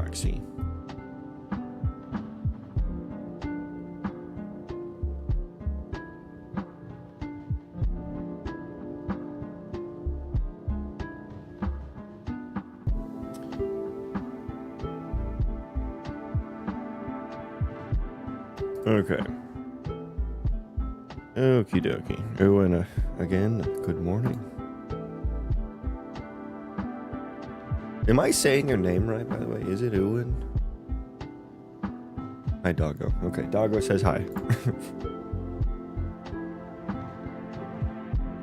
proxy. Okay. Okie dokie. Oh, and again, good morning. Am I saying your name right, by the way? Is it Ewan? Hi, Doggo. Okay, Doggo says hi.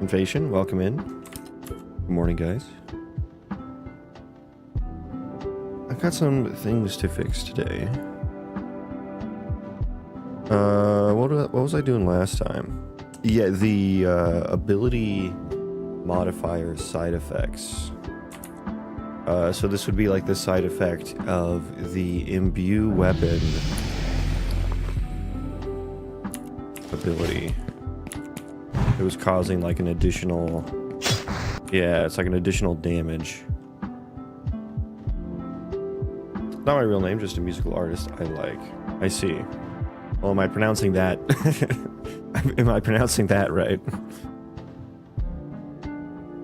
Invasion, welcome in. Good morning, guys. I've got some things to fix today. What was I doing last time? Yeah, the ability modifier side effects. So this would be like the side effect of the imbue weapon ability. It was causing like an additional... Yeah, it's like an additional damage. Not my real name, just a musical artist I like. I see. Well, am I pronouncing that? Am I pronouncing that right?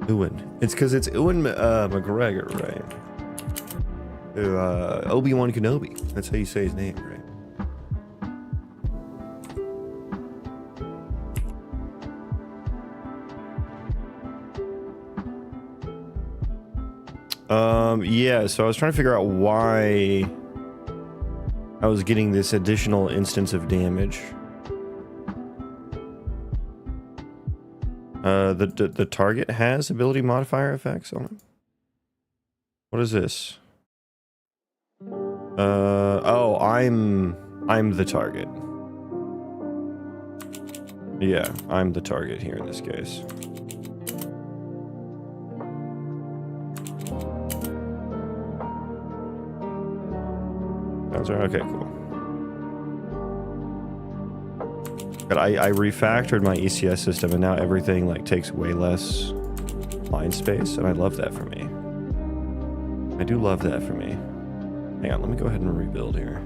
Ewan. It's because it's Ewan McGregor, right? Obi-Wan Kenobi. That's how you say his name, right? Yeah, so I was trying to figure out why I was getting this additional instance of damage. The target has ability modifier effects on it. What is this? Oh, I'm the target. Yeah, I'm the target here in this case. Okay, cool. But I refactored my ECS system, and now everything like takes way less line space, and I love that for me. I do love that for me. Hang on, let me go ahead and rebuild here.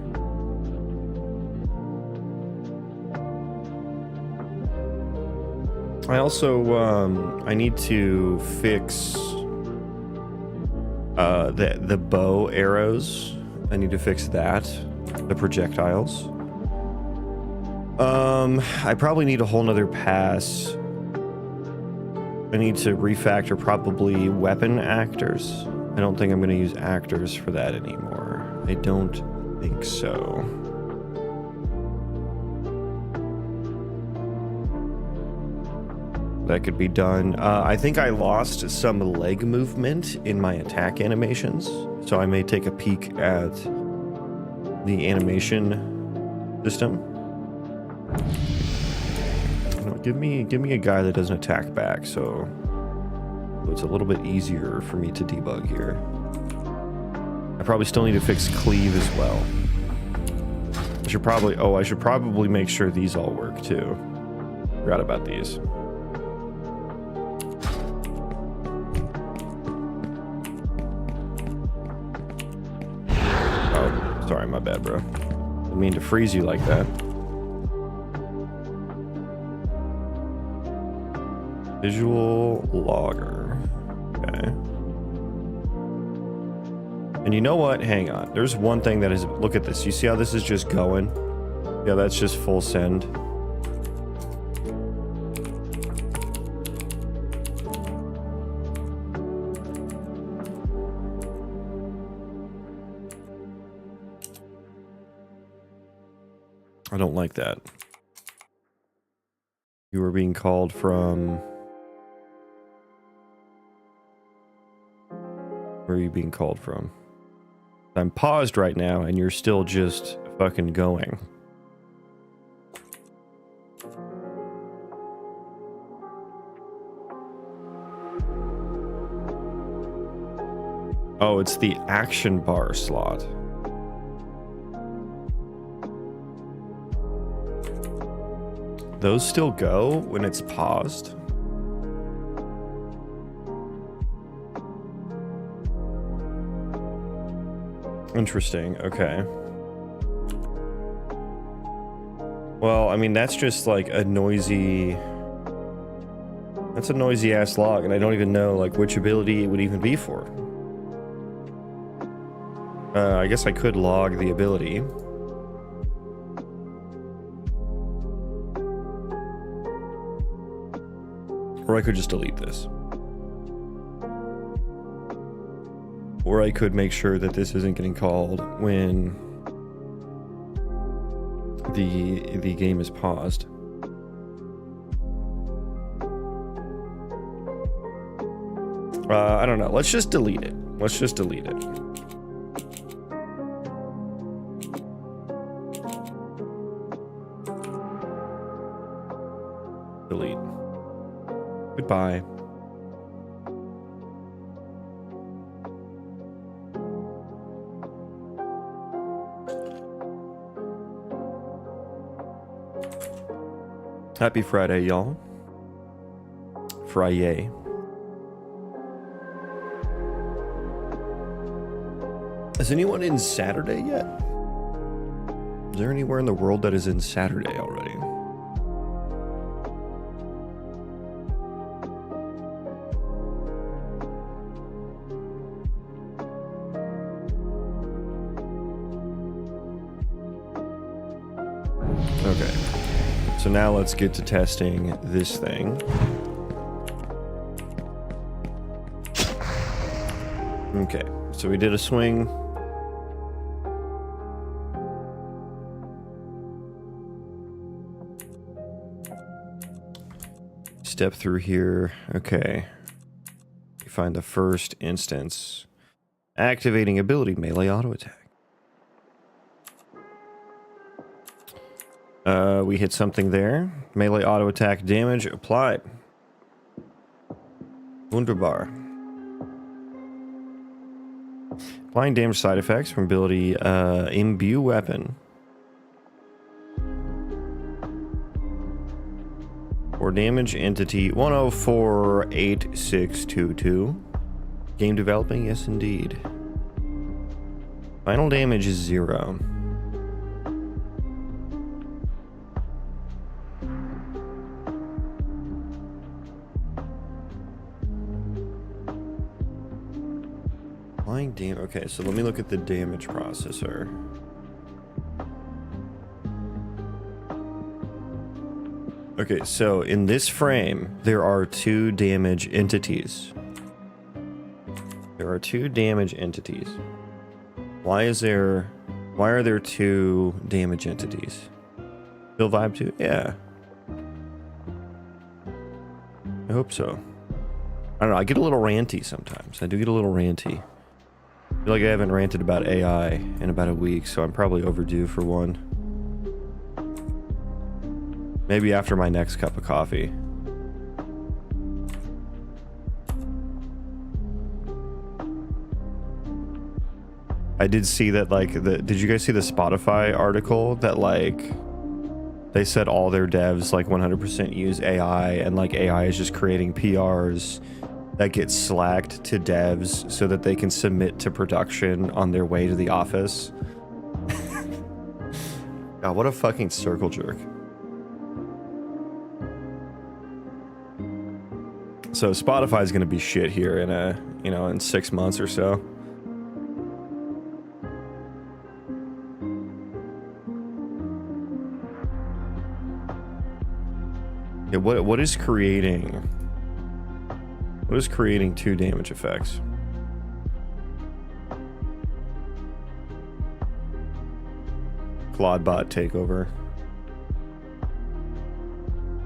I also I need to fix the bow arrows. I need to fix that, the projectiles. I probably need a whole nother pass. I need to refactor probably weapon actors. I don't think I'm going to use actors for that anymore. I don't think so. That could be done. I think I lost some leg movement in my attack animations, so I may take a peek at the animation system. You know, give me a guy that doesn't attack back, so it's a little bit easier for me to debug here. I probably still need to fix cleave as well. I should probably make sure these all work too. Forgot about these. Oh, sorry, my bad, bro. Didn't mean to freeze you like that. Visual logger. Okay. And you know what? Hang on. There's one thing that is... Look at this. You see how this is just going? Yeah, that's just full send. I don't like that. You are being called from... Where are you being called from? I'm paused right now, and you're still just fucking going. Oh, it's the action bar slot. Those still go when it's paused? Interesting. Okay. Well, I mean, that's just like a noisy... That's a noisy ass log, and I don't even know like which ability it would even be for. I guess I could log the ability. Or I could just delete this. Or I could make sure that this isn't getting called when the game is paused. I don't know. Let's just delete it. Let's just delete it. Delete. Goodbye. Happy Friday, y'all. Friday. Is anyone in Saturday yet? Is there anywhere in the world that is in Saturday already? Okay. So now let's get to testing this thing. Okay. So we did a swing. Step through here. Okay. You find the first instance. Activating ability melee auto attack. We hit something there. Melee auto attack damage applied. Wunderbar. Applying damage side effects from ability imbue weapon. Or damage entity 1048622. Game developing, yes indeed. Final damage is 0. Applying damage. Okay, so let me look at the damage processor. Okay, so in this frame, there are 2 damage entities. There are 2 damage entities. Why are there 2 damage entities? Still vibe 2? Yeah. I hope so. I don't know, I get a little ranty sometimes. I do get a little ranty. I feel like I haven't ranted about AI in about a week, so I'm probably overdue for one. Maybe after my next cup of coffee. I did see that, like, did you guys see the Spotify article that, like, they said all their devs, like, 100% use AI, and, like, AI is just creating PRs that get slacked to devs so that they can submit to production on their way to the office? God, what a fucking circle jerk. So Spotify is going to be shit here in in 6 months or so. Yeah, what is creating 2 damage effects? Claudbot takeover.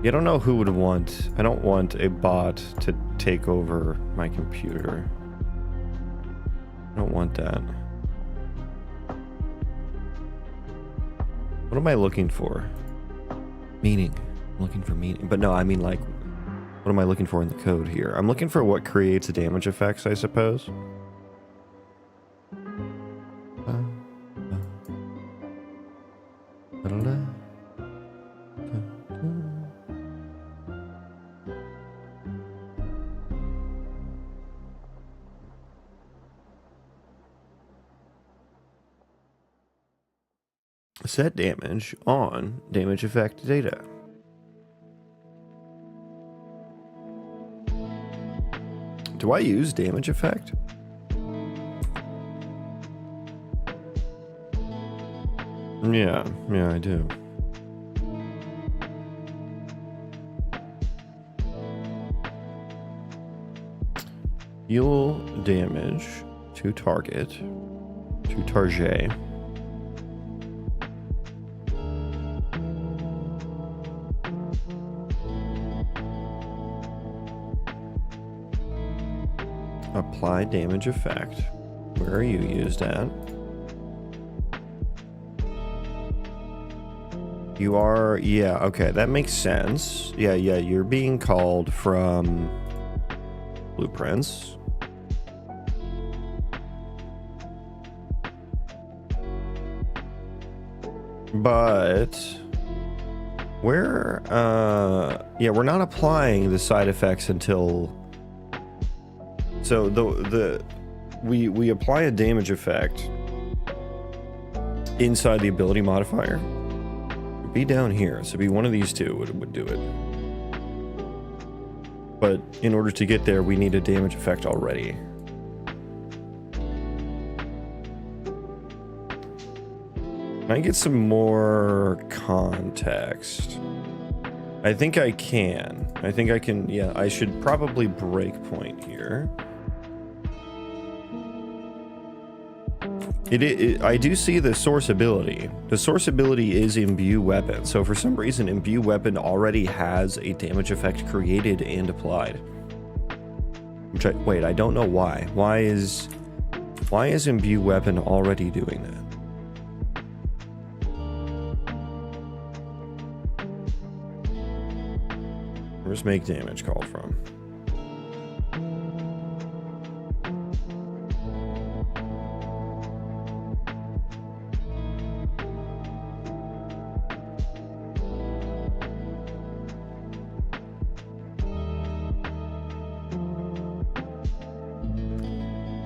I don't know who would want... I don't want a bot to take over my computer. I don't want that. What am I looking for? Meaning. I'm looking for meaning. But no, I mean, like, what am I looking for in the code here? I'm looking for what creates damage effects, I suppose. Set damage on damage effect data. Do I use damage effect? Yeah, I do. Heal damage to target, to target. Apply damage effect. Where are you used at? You are, yeah, okay, that makes sense. Yeah, you're being called from blueprints. But we're not applying the side effects until, so we apply a damage effect inside the ability modifier. It'd be down here, so it'd be one of these two would do it. But in order to get there, we need a damage effect already. Can I get some more context? I think I can. Yeah, I should probably breakpoint here. I do see the source ability. The source ability is Imbue Weapon. So for some reason, Imbue Weapon already has a damage effect created and applied. Wait, I don't know why. Why is Imbue Weapon already doing that? Where's make damage called from?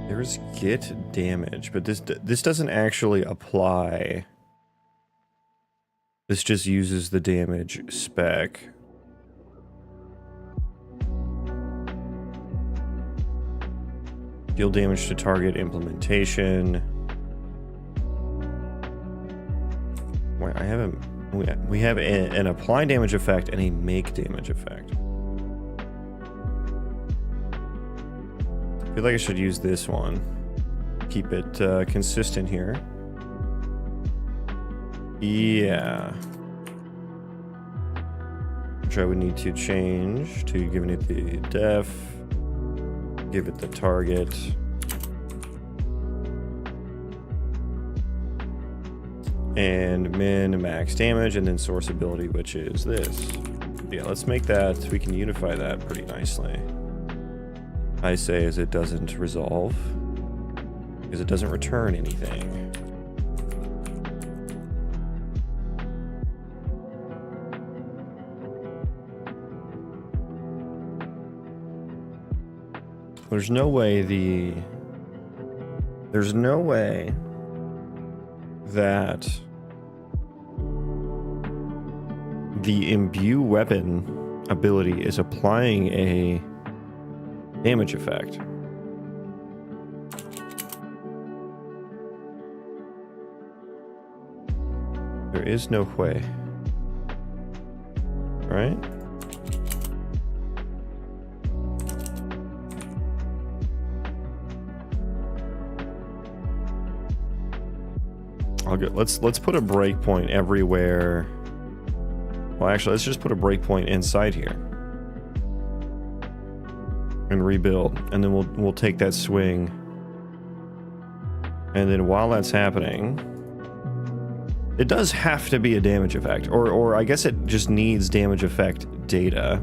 There's get damage, but this doesn't actually apply. This just uses the damage spec. Deal damage to target implementation. Wait, I have we have an apply damage effect and a make damage effect. I feel like I should use this one. Keep it consistent here. Yeah. Which I would need to change to giving it the def. Give it the target. And min max damage, and then source ability, which is this. Yeah, let's make that, we can unify that pretty nicely. I say as it doesn't resolve, because it doesn't return anything. There's no way that the Imbue Weapon ability is applying a damage effect. There is no way. Right? Let's put a breakpoint everywhere. Well, actually, let's just put a breakpoint inside here and rebuild, and then we'll take that swing. And then while that's happening, it does have to be a damage effect, or I guess it just needs damage effect data,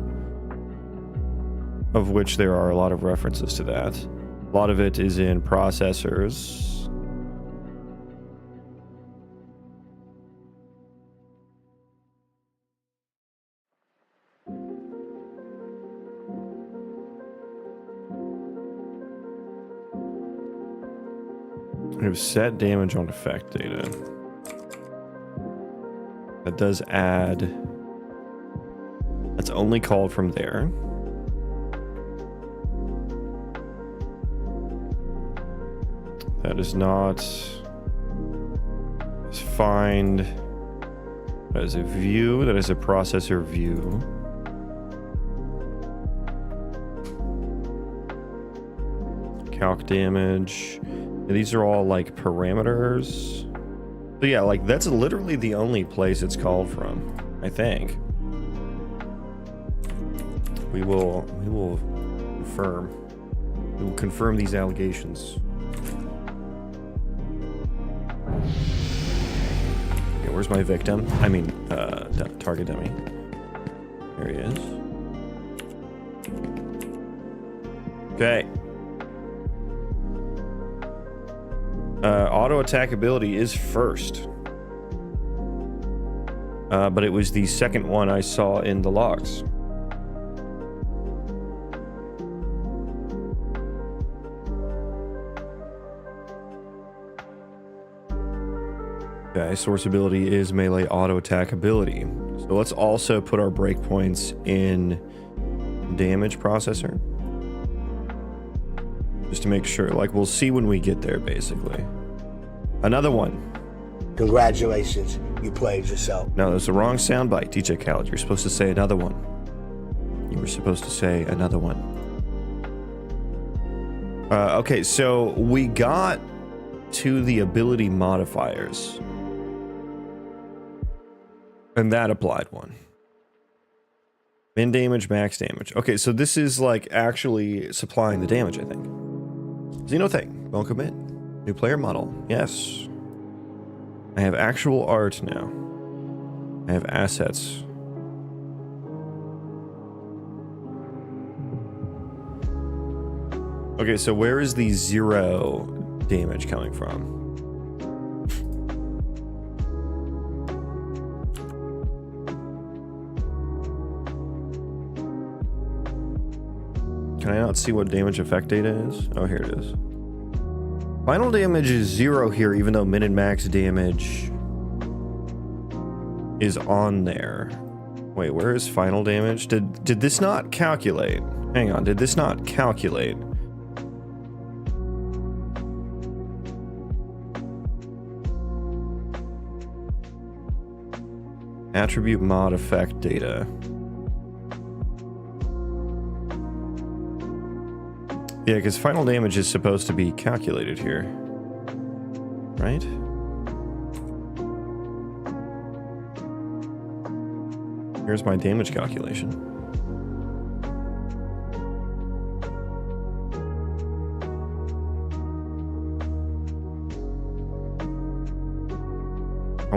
of which there are a lot of references to that. A lot of it is in processors. We have set damage on effect data. That does add. That's only called from there. That is not. Let's find. That is a view. That is a processor view. Calc damage. And these are all like parameters. So yeah, like that's literally the only place it's called from, I think. We will confirm. We will confirm these allegations. Okay, where's my victim? I mean, target dummy. There he is. Okay. Auto attack ability is first. But it was the second one I saw in the logs. Okay, source ability is melee auto attack ability. So let's also put our breakpoints in damage processor. Just to make sure, like we'll see when we get there, basically. Another one. Congratulations, you played yourself. No, that's the wrong soundbite, DJ Khaled. You're supposed to say another one. You were supposed to say another one. Okay, so we got to the ability modifiers. And that applied one. Min damage, max damage. Okay, so this is like actually supplying the damage, I think. Xenotech, welcome in. New player model, yes. I have actual art now. I have assets. Okay, so where is the 0 damage coming from? Can I not see what damage effect data is? Oh, here it is. Final damage is 0 here, even though min and max damage is on there. Wait, where is final damage? Did this not calculate? Hang on, did this not calculate? Attribute mod effect data. Yeah, because final damage is supposed to be calculated here. Right? Here's my damage calculation. I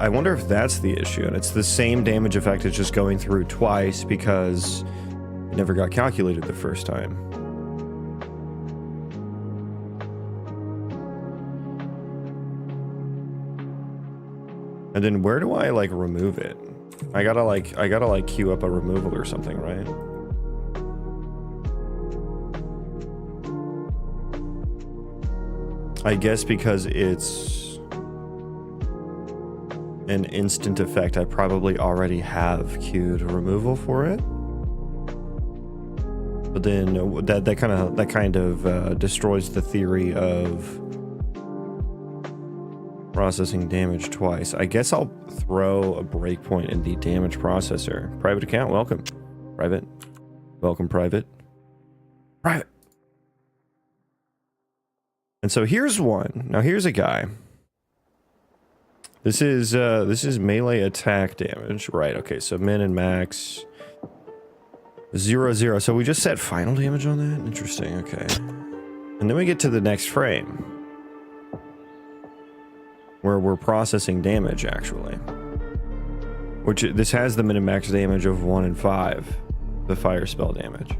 wonder if that's the issue, and it's the same damage effect, it's just going through twice because it never got calculated the first time. And then where do I like remove it? I gotta queue up a removal or something, right? I guess because it's an instant effect, I probably already have queued a removal for it. But then that kind of destroys the theory of processing damage twice. I guess I'll throw a breakpoint in the damage processor. Private account, welcome. Private. Welcome, private. Private. And so here's one. Now here's a guy. This is melee attack damage. Right, okay, so min and max 0, 0. So we just set final damage on that? Interesting, okay. And then we get to the next frame, where we're processing damage, actually. Which, this has the min and max damage of 1 and 5. The fire spell damage.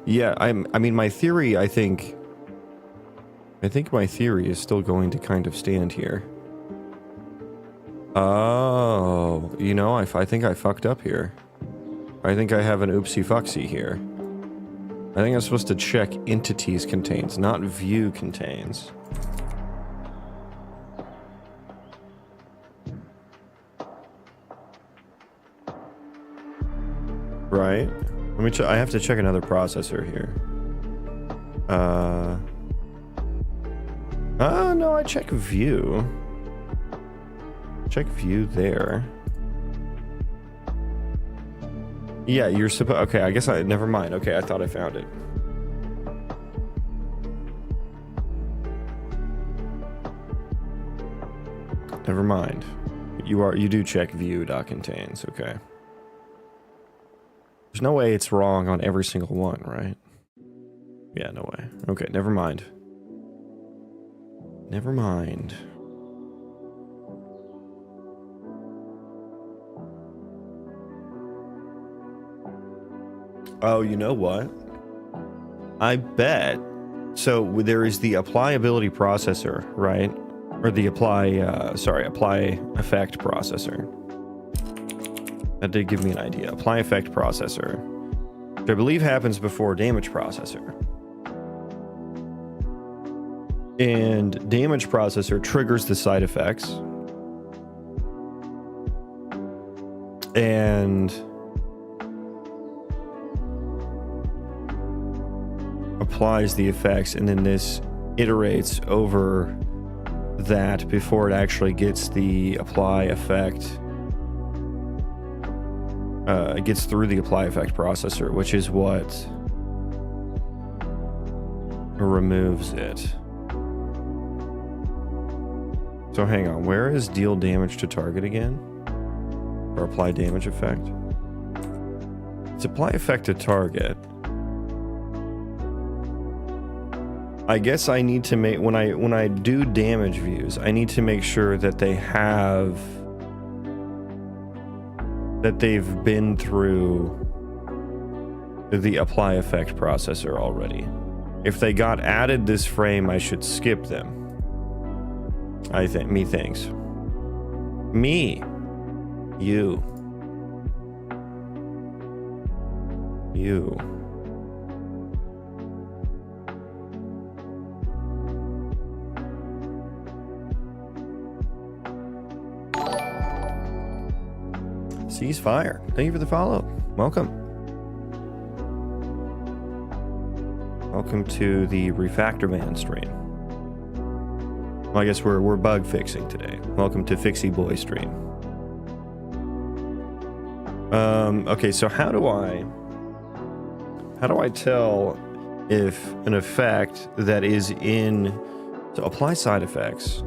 Yeah, I mean, my theory, I think my theory is still going to kind of stand here. Oh, you know, I think I fucked up here. I think I have an oopsie fucksy here. I think I'm supposed to check entities contains, not view contains. Right? Let me check. I have to check another processor here. No, I check view. Check view there. Yeah, you're supposed. Okay, I guess I. Never mind. Okay, I thought I found it. Never mind. You do check view.contains. Okay. There's no way it's wrong on every single one, right? Yeah, no way. Okay, never mind. Never mind. Oh, you know what? I bet. So there is the applyability processor, right? Or the apply effect processor. That did give me an idea. Apply effect processor, which I believe happens before damage processor. And damage processor triggers the side effects. And applies the effects, and then this iterates over that before it actually gets the apply effect. It gets through the apply effect processor, which is what removes it. So hang on, where is deal damage to target again? Or apply damage effect? It's apply effect to target. I guess I need to make, when I do damage views, I need to make sure that they've been through the apply effect processor already. If they got added this frame, I should skip them. I think, methinks. Me. You. Ceasefire. Thank you for the follow. Welcome. Welcome to the Refactor Man stream. Well, I guess we're bug fixing today. Welcome to Fixie Boy stream. Okay, so how do I tell if an effect that is in, so apply side effects,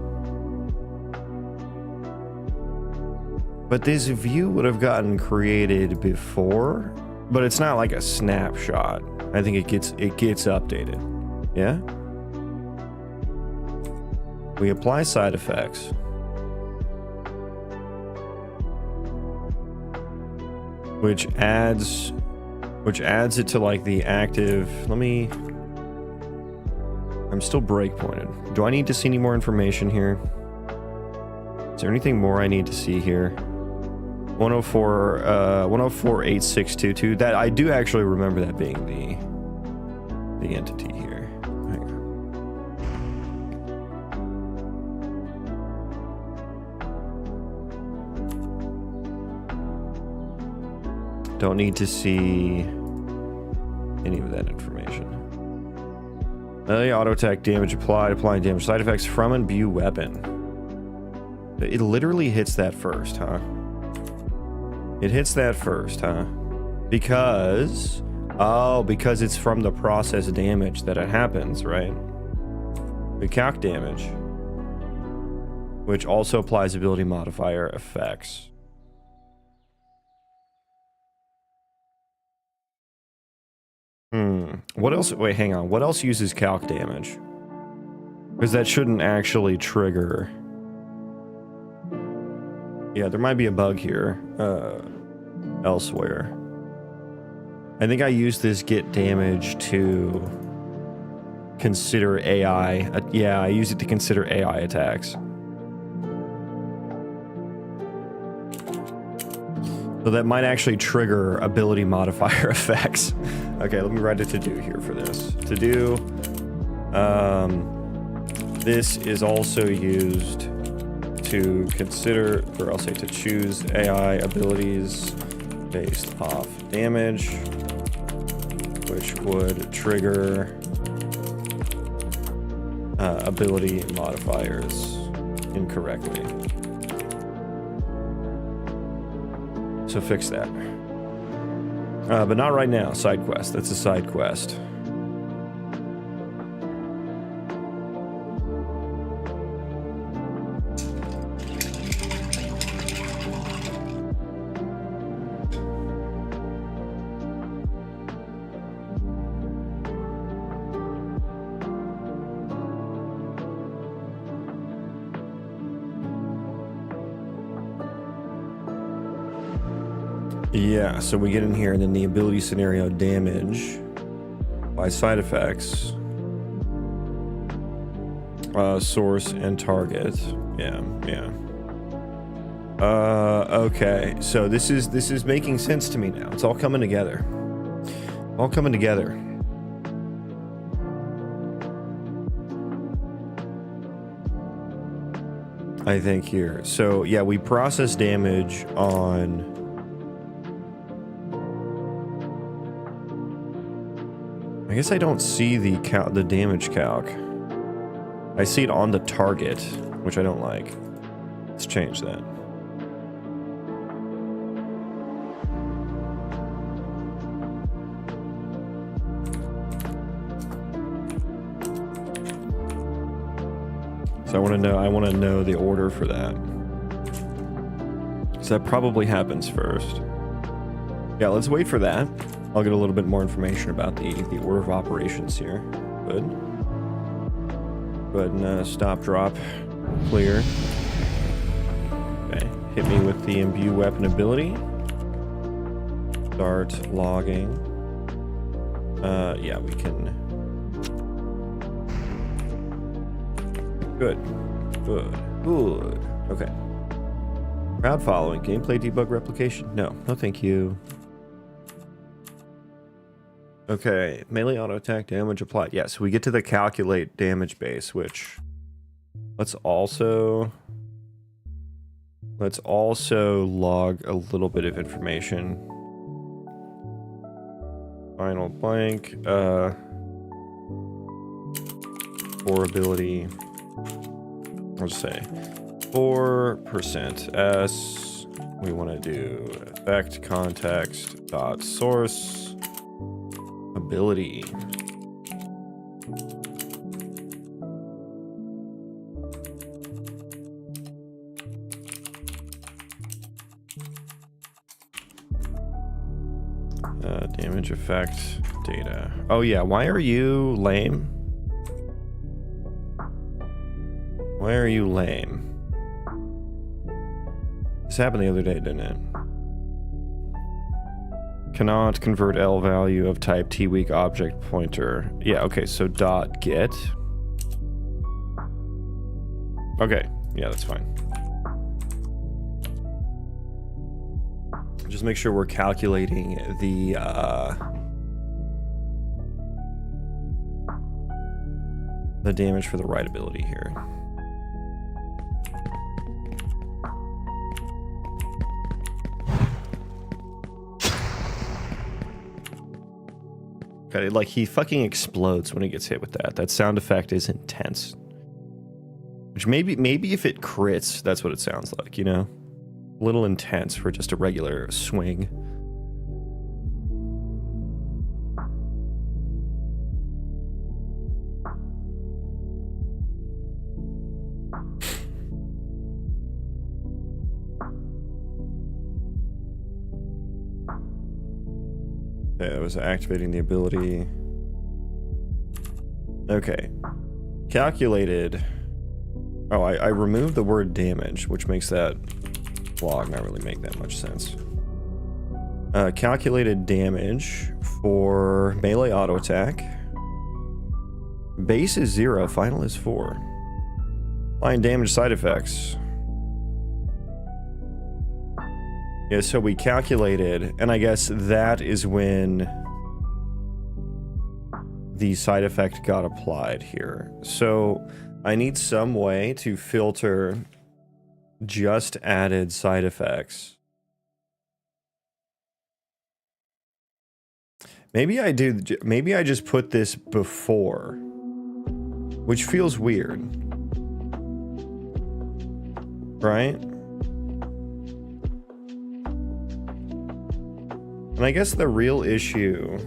but this view would have gotten created before, but it's not like a snapshot. I think it gets updated. Yeah? We apply side effects. Which adds it to like the active. I'm still breakpointed. Do I need to see any more information here? Is there anything more I need to see here? 104.8622. That I do actually remember that being the entity here. Hang on. Don't need to see any of that information. Auto attack damage applied, applying damage side effects from and view weapon. It literally hits that first, huh? It hits that first, huh? Because it's from the process damage that it happens, right? The calc damage, which also applies ability modifier effects. What else? Wait, hang on. What else uses calc damage? Because that shouldn't actually trigger. Yeah, there might be a bug here. elsewhere. I think I used this get damage to consider AI. Yeah, I use it to consider AI attacks. So that might actually trigger ability modifier effects. Okay, let me write a to-do here for this. To-do, this is also used to consider, or I'll say to choose AI abilities based off damage, which would trigger ability modifiers incorrectly. So fix that. But not right now. Side quest. That's a side quest. Yeah, so we get in here and then the ability scenario damage by side effects, source and target. Yeah. Okay, so this is making sense to me now. It's all coming together. All coming together. I think here. So yeah, we process damage on. I guess I don't see the damage calc. I see it on the target, which I don't like. Let's change that. So I want to know the order for that. So that probably happens first. Yeah, let's wait for that. I'll get a little bit more information about the order of operations here. Good. Go ahead and stop, drop, clear. Okay, hit me with the imbue weapon ability. Start logging. Yeah, we can. Good. Okay. Crowd following, gameplay debug replication. No, thank you. Okay, melee auto attack damage applied. Yeah, so we get to the calculate damage base, which let's also log a little bit of information. Final blank, for ability, I'll just say 4% S. We want to do effect context dot source ability. Damage effect data. Oh yeah, why are you lame? Why are you lame? This happened the other day, didn't it? Cannot convert L value of type T-weak object pointer. Yeah, okay, so dot get. Okay, yeah, that's fine. Just make sure we're calculating the damage for the right ability here. Okay, like he fucking explodes when he gets hit with that. That sound effect is intense. Which maybe if it crits, that's what it sounds like, you know? A little intense for just a regular swing. Okay, that was activating the ability. Okay. Calculated. Oh, I removed the word damage, which makes that log not really make that much sense. Calculated damage for melee auto attack. Base is 0, final is 4. Line damage side effects. Yeah, so we calculated, and I guess that is when the side effect got applied here. So I need some way to filter just added side effects. Maybe I do, maybe I just put this before, which feels weird, right? And I guess the real issue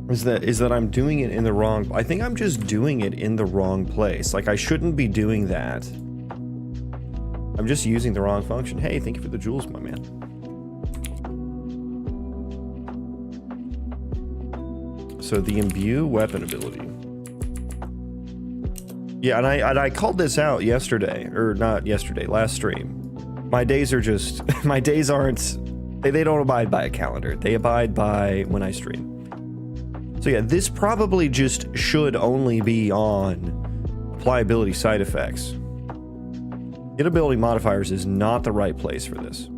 is that I'm doing it in the wrong... I think I'm just doing it in the wrong place. Like, I shouldn't be doing that. I'm just using the wrong function. Hey, thank you for the jewels, my man. So the imbue weapon ability. Yeah, and I called this out yesterday, or not yesterday, last stream. My days are just... my days aren't... They don't abide by a calendar. They abide by when I stream. So yeah, this probably just should only be on apply ability side effects. Get ability modifiers is not the right place for this.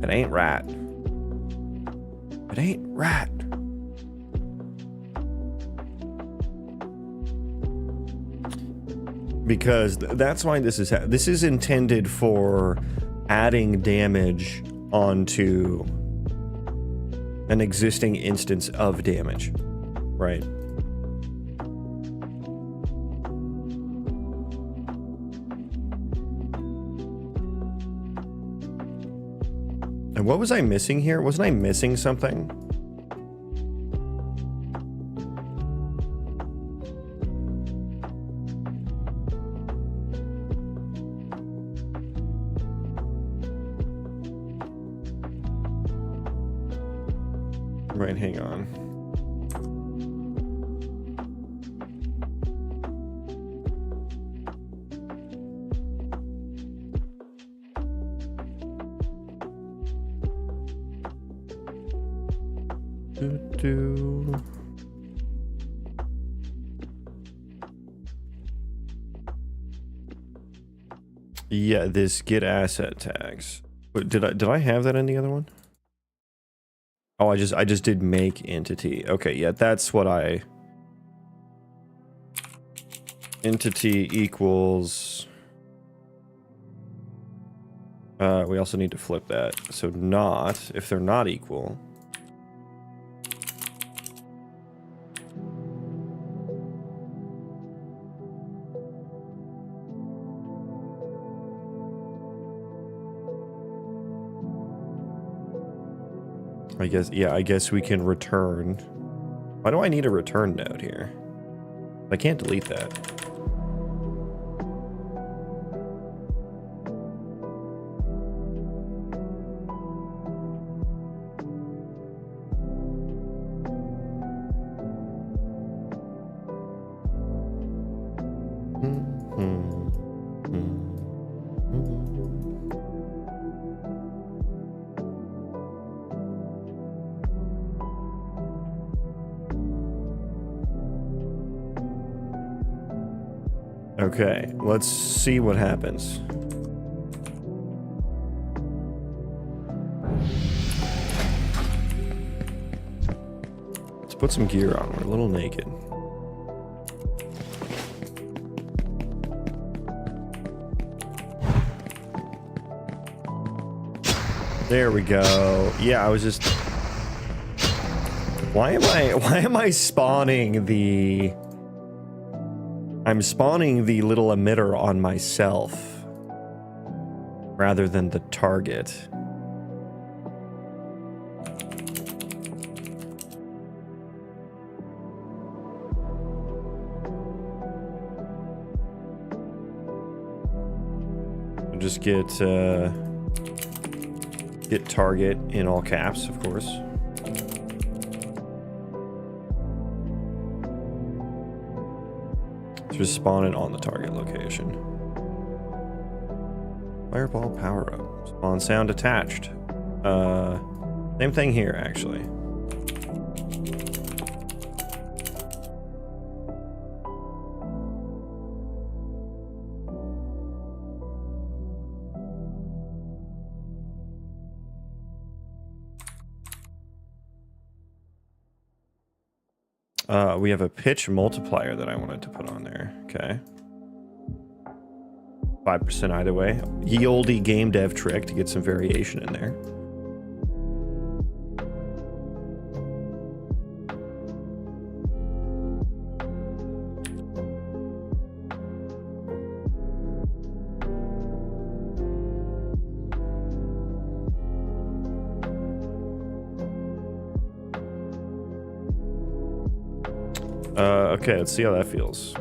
It ain't right. It ain't right. Because that's why this is intended for adding damage onto an existing instance of damage, right? And what was I missing here? Wasn't I missing something? Right, hang on. Yeah, this get asset tags. But did I have that in the other one? Oh, I just did make entity. Okay, yeah, that's what I... Entity equals... we also need to flip that. So not, if they're not equal... I guess, yeah, I guess we can return. Why do I need a return node here? I can't delete that. Okay, let's see what happens. Let's put some gear on. We're a little naked. There we go. Yeah, I was just... Why am I spawning the... I'm spawning the little emitter on myself rather than the target. I'll just get target in all caps, of course. Just spawn it on the target location. Fireball power up. Spawn sound attached. Same thing here, actually. We have a pitch multiplier that I wanted to put on there. Okay. 5% either way. Ye olde game dev trick to get some variation in there. Okay, let's see how that feels.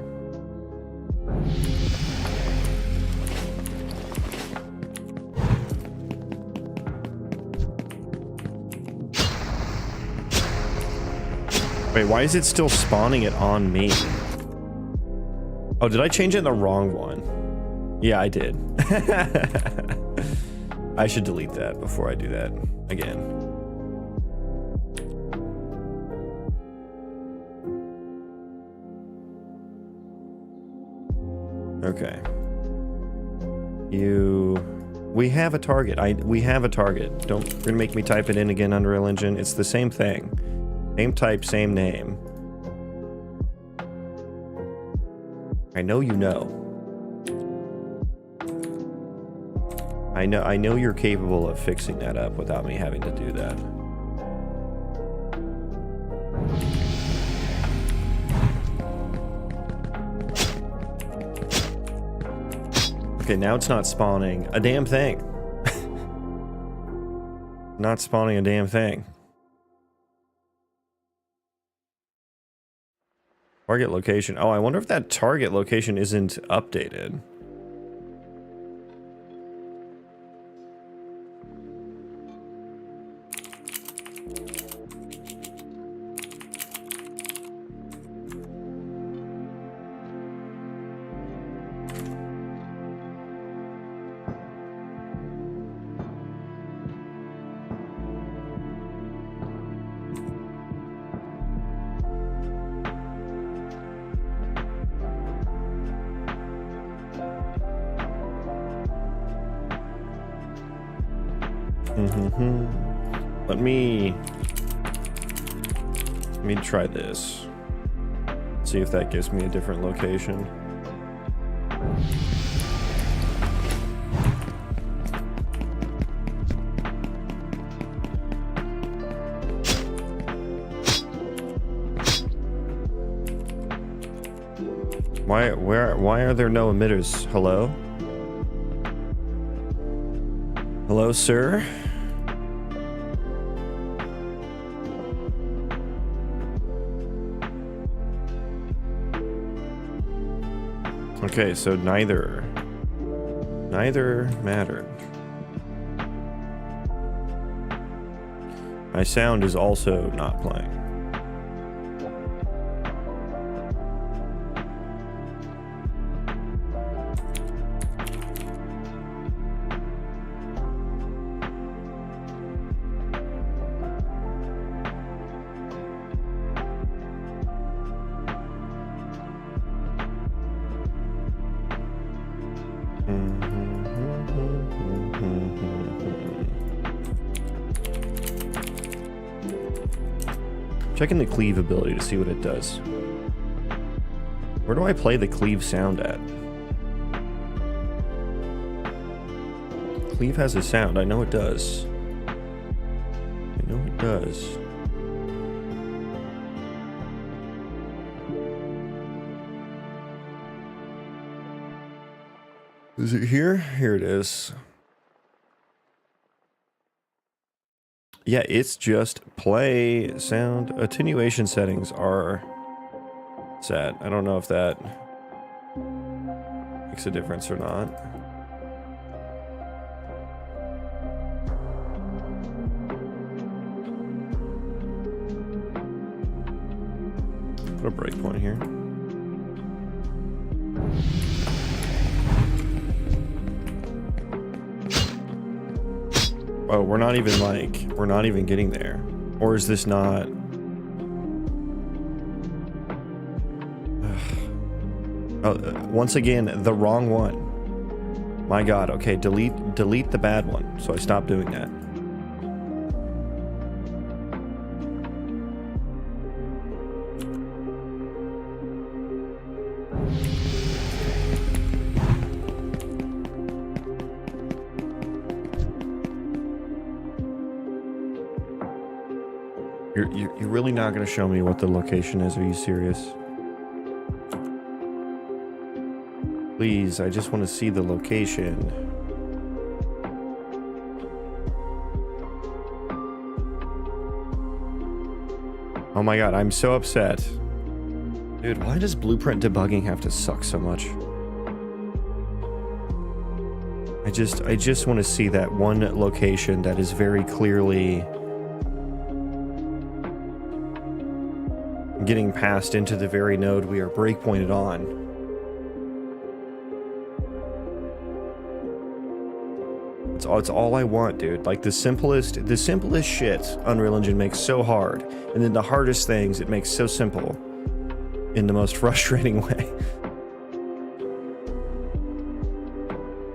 Wait, why is it still spawning it on me? Oh, did I change it in the wrong one? Yeah, I did. I should delete that before I do that again. Okay. We have a target. We have a target. You're gonna make me type it in again, Unreal Engine. It's the same thing. Same type, same name. I know you know. I know you're capable of fixing that up without me having to do that. Okay, now it's not spawning a damn thing. Not spawning a damn thing. Target location. Oh, I wonder if that target location isn't updated. Let me try this. See if that gives me a different location. Why are there no emitters? Hello? Hello, sir? Okay, so neither mattered. My sound is also not playing. Checking the cleave ability to see what it does. Where do I play the cleave sound at? Cleave has a sound. I know it does. I know it does. Is it here? Here it is. Yeah, it's just play sound. Attenuation settings are set. I don't know if that makes a difference or not. Put a breakpoint here. Oh, we're not even getting there. Or is this not? Oh, once again, the wrong one. My God. Okay, delete the bad one. So I stopped doing that. You're really not going to show me what the location is? Are you serious? Please, I just want to see the location. Oh my God, I'm so upset. Dude, why does blueprint debugging have to suck so much? I just want to see that one location that is very clearly getting passed into the very node we are breakpointed on. It's all I want, dude. Like the simplest shit Unreal Engine makes so hard, and then the hardest things it makes so simple in the most frustrating way.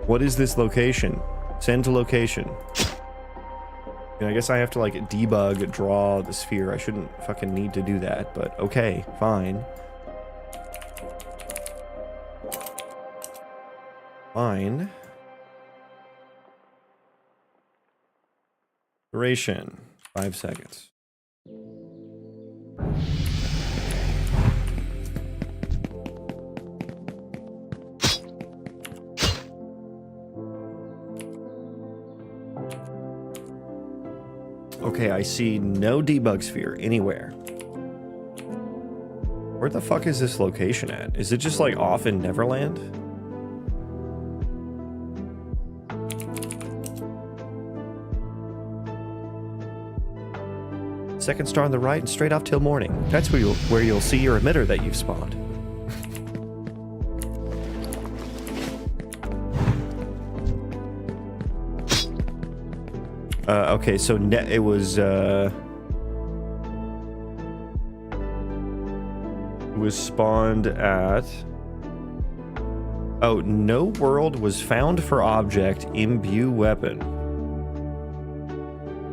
What is this location? Send to location. I guess I have to like debug, draw the sphere. I shouldn't fucking need to do that, but okay, fine. Fine. Duration, 5 seconds. Okay, I see no debug sphere anywhere. Where the fuck is this location at? Is it just like off in Neverland? Second star on the right and straight off till morning. That's where you'll see your emitter that you've spawned. Okay, so it was spawned at... Oh, no world was found for object, imbue weapon.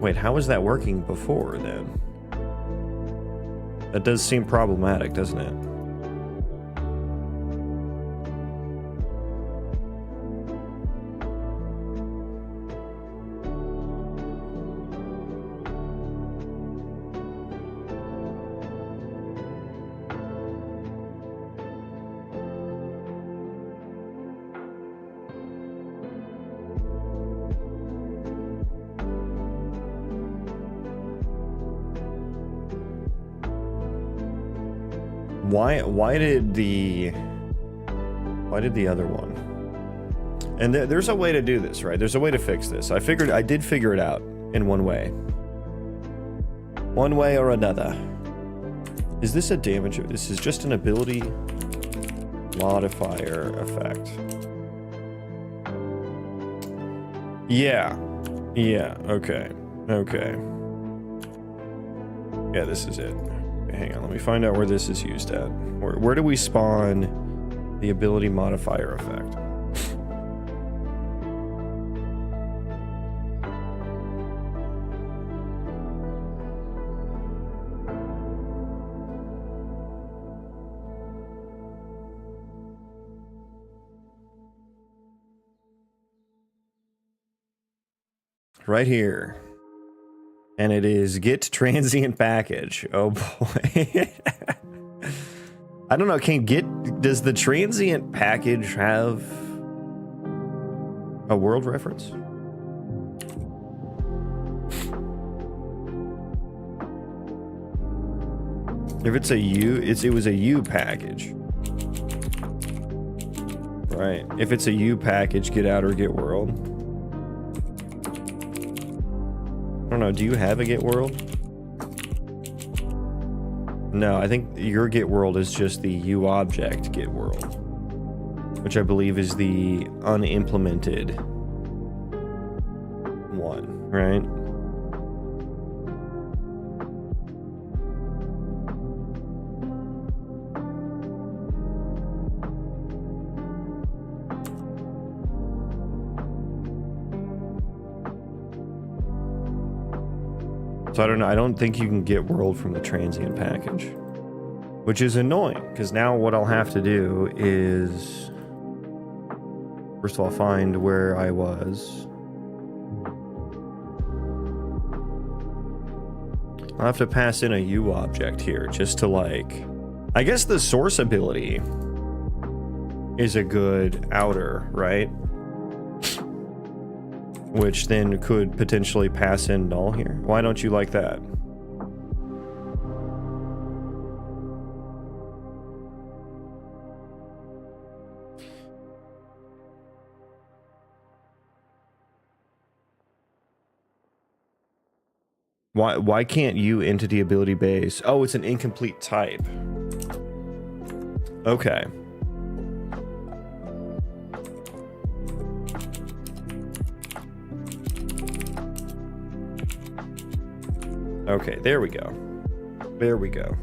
Wait, how was that working before, then? That does seem problematic, doesn't it? Why did the other one? And there's a way to do this, right? There's a way to fix this. I did figure it out in one way or another. Is this a damage? This is just an ability modifier effect. Yeah, okay. Yeah, this is it. Hang on, let me find out where this is used at. Where do we spawn the ability modifier effect? Right here. And it is get transient package. Oh boy. I don't know, does the transient package have a world reference? If it's a U, it was a U package. Right. If it's a U package, get out or get world. I don't know, do you have a get world? No, I think your get world is just the U object get world, which I believe is the unimplemented 1, right? So I don't know. I don't think you can get world from the transient package, which is annoying because now what I'll have to do is first of all find where I was. I'll have to pass in a U object here just to like, I guess the source ability is a good outer, right? Which then could potentially pass in null here. Why don't you like that? Why can't you entity ability base? Oh, it's an incomplete type. Okay. Okay, there we go. There we go.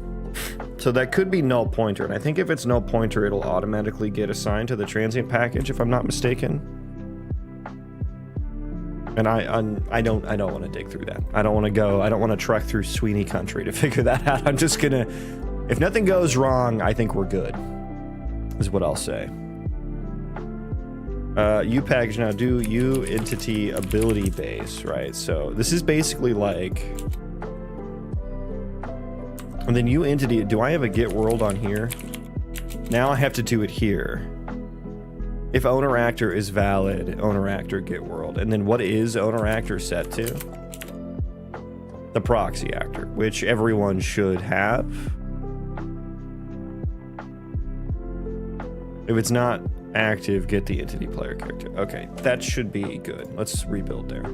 So that could be null pointer, and I think if it's null pointer, it'll automatically get assigned to the transient package, if I'm not mistaken. And I don't want to dig through that. I don't want to go. I don't want to trek through Sweeney country to figure that out. I'm just gonna. If nothing goes wrong, I think we're good. Is what I'll say. U package now. Do U entity ability base, right? So this is basically like. And then U entity, do I have a get world on here? Now I have to do it here. If owner actor is valid, owner actor get world. And then what is owner actor set to? The proxy actor, which everyone should have. If it's not active, get the entity player character. Okay, that should be good. Let's rebuild there.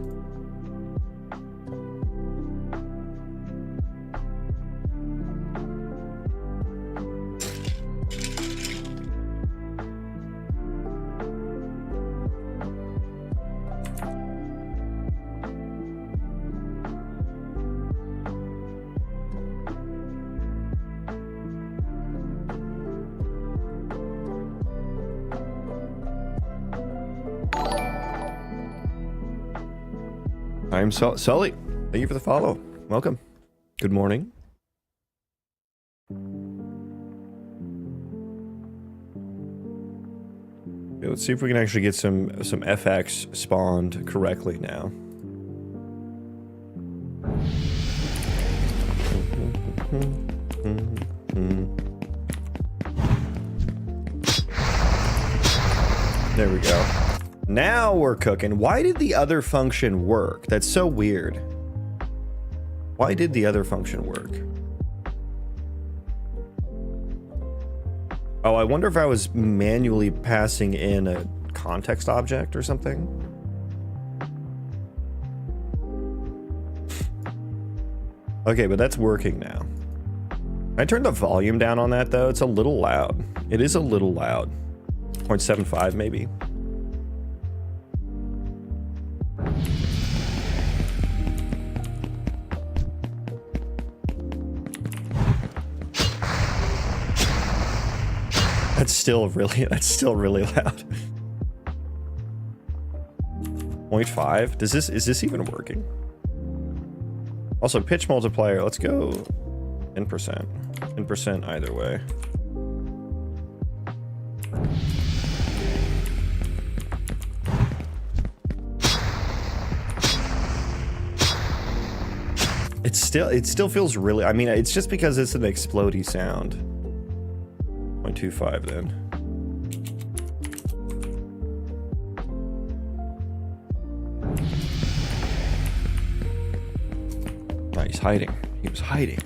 I'm Sully. Thank you for the follow. Welcome. Good morning. Okay, let's see if we can actually get some FX spawned correctly now. There we go. Now we're cooking. Why did the other function work? That's so weird. Why did the other function work? Oh, I wonder if I was manually passing in a context object or something. Okay, but that's working now. I turned the volume down on that though. It's a little loud. It is a little loud. 0.75 maybe. That's still really loud. 0.5? Is this even working? Also, pitch multiplier, let's go 10%. 10% either way. It still feels really, I mean, it's just because it's an explodey sound. 0.25 then. Oh, he's hiding. He was hiding.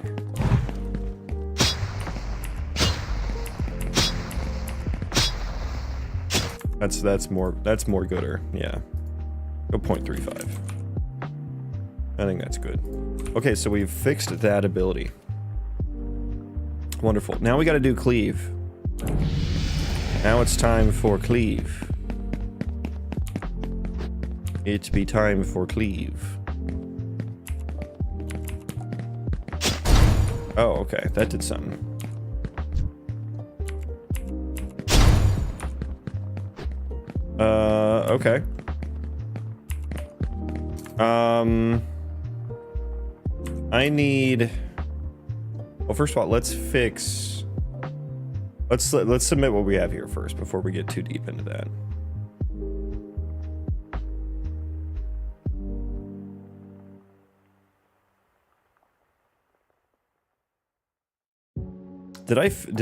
That's more gooder. Yeah. Go 0.35. I think that's good. Okay, so we've fixed that ability. Wonderful. Now we got to do cleave. Now it's time for cleave. It be time for cleave. Oh, okay. That did something. Okay. I need... Well, first of all, let's fix... Let's submit what we have here first before we get too deep into that. Did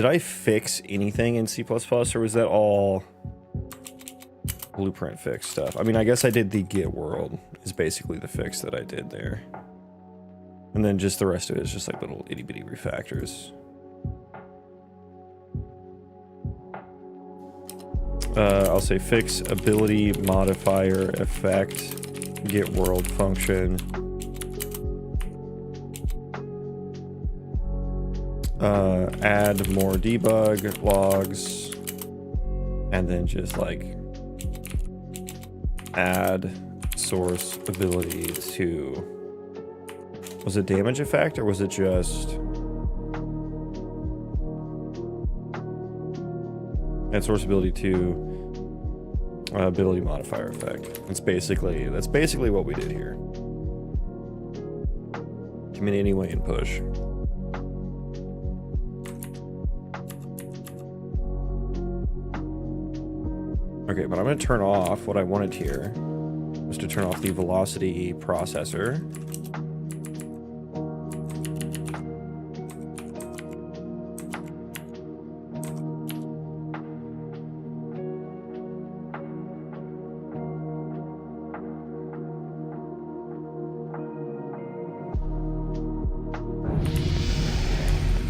I fix anything in C++, or was that all blueprint fix stuff? I mean, I guess I did the get world is basically the fix that I did there. And then just the rest of it is just like little itty bitty refactors. I'll say fix ability modifier effect get world function. Add more debug logs, and then just like add source ability to, was it damage effect or was it just add source ability to ability modifier effect? That's basically what we did here. Commit anyway and push. Okay, but I'm going to turn off what I wanted here, was to turn off the velocity processor.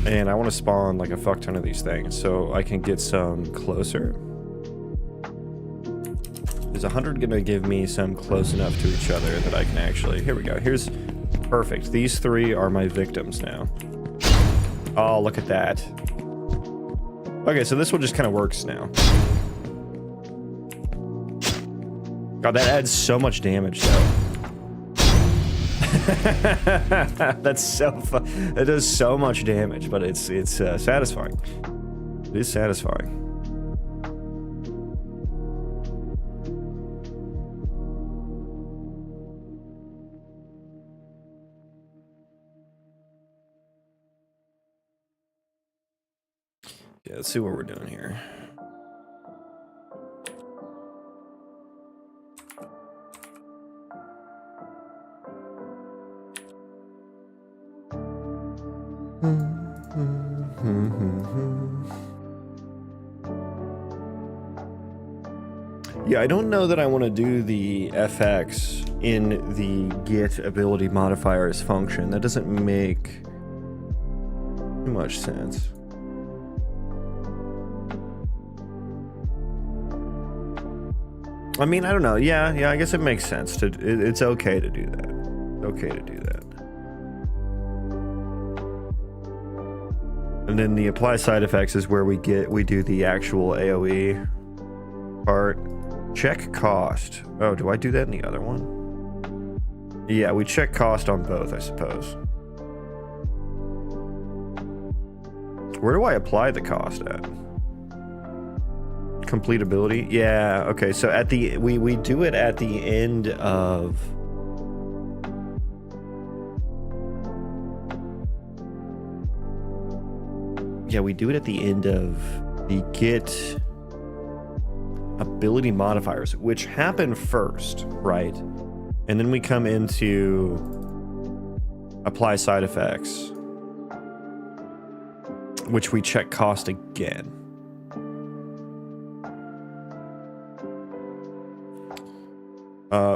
And I want to spawn like a fuck ton of these things so I can get some closer. Is 100 gonna give me some close enough to each other that I can actually... Here we go. Here's perfect. These three are my victims now. Oh, look at that. Okay, so this one just kind of works now. God, that adds so much damage, though. That's so fun. It does so much damage, but it's satisfying. It is satisfying. Yeah, let's see what we're doing here. Yeah, I don't know that I want to do the FX in the get ability modifiers function. That doesn't make too much sense. I mean, I don't know. Yeah, I guess it makes sense to. It's okay to do that. Okay to do that. And then the apply side effects is where we do the actual AOE part. Check cost. Oh, do I do that in the other one? Yeah, we check cost on both, I suppose. Where do I apply the cost at? Completability? Yeah, okay, so at the we do it at the end of we do it at the end of the get ability modifiers, which happen first, right? And then we come into apply side effects, which we check cost again.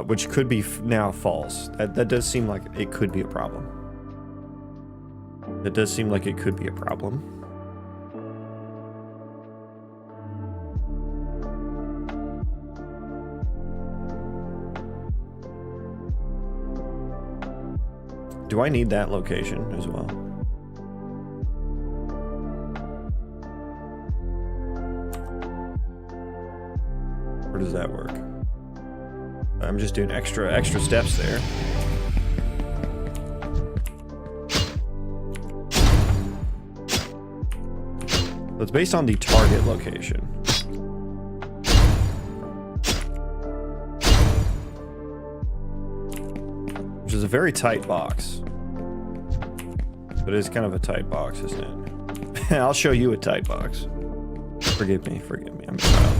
Which could be now false. That does seem like it could be a problem. That does seem like it could be a problem. Do I need that location as well? Or does that work? I'm just doing extra steps there. So it's based on the target location. Which is a very tight box. But it is kind of a tight box, isn't it? I'll show you a tight box. Forgive me, I'm a child.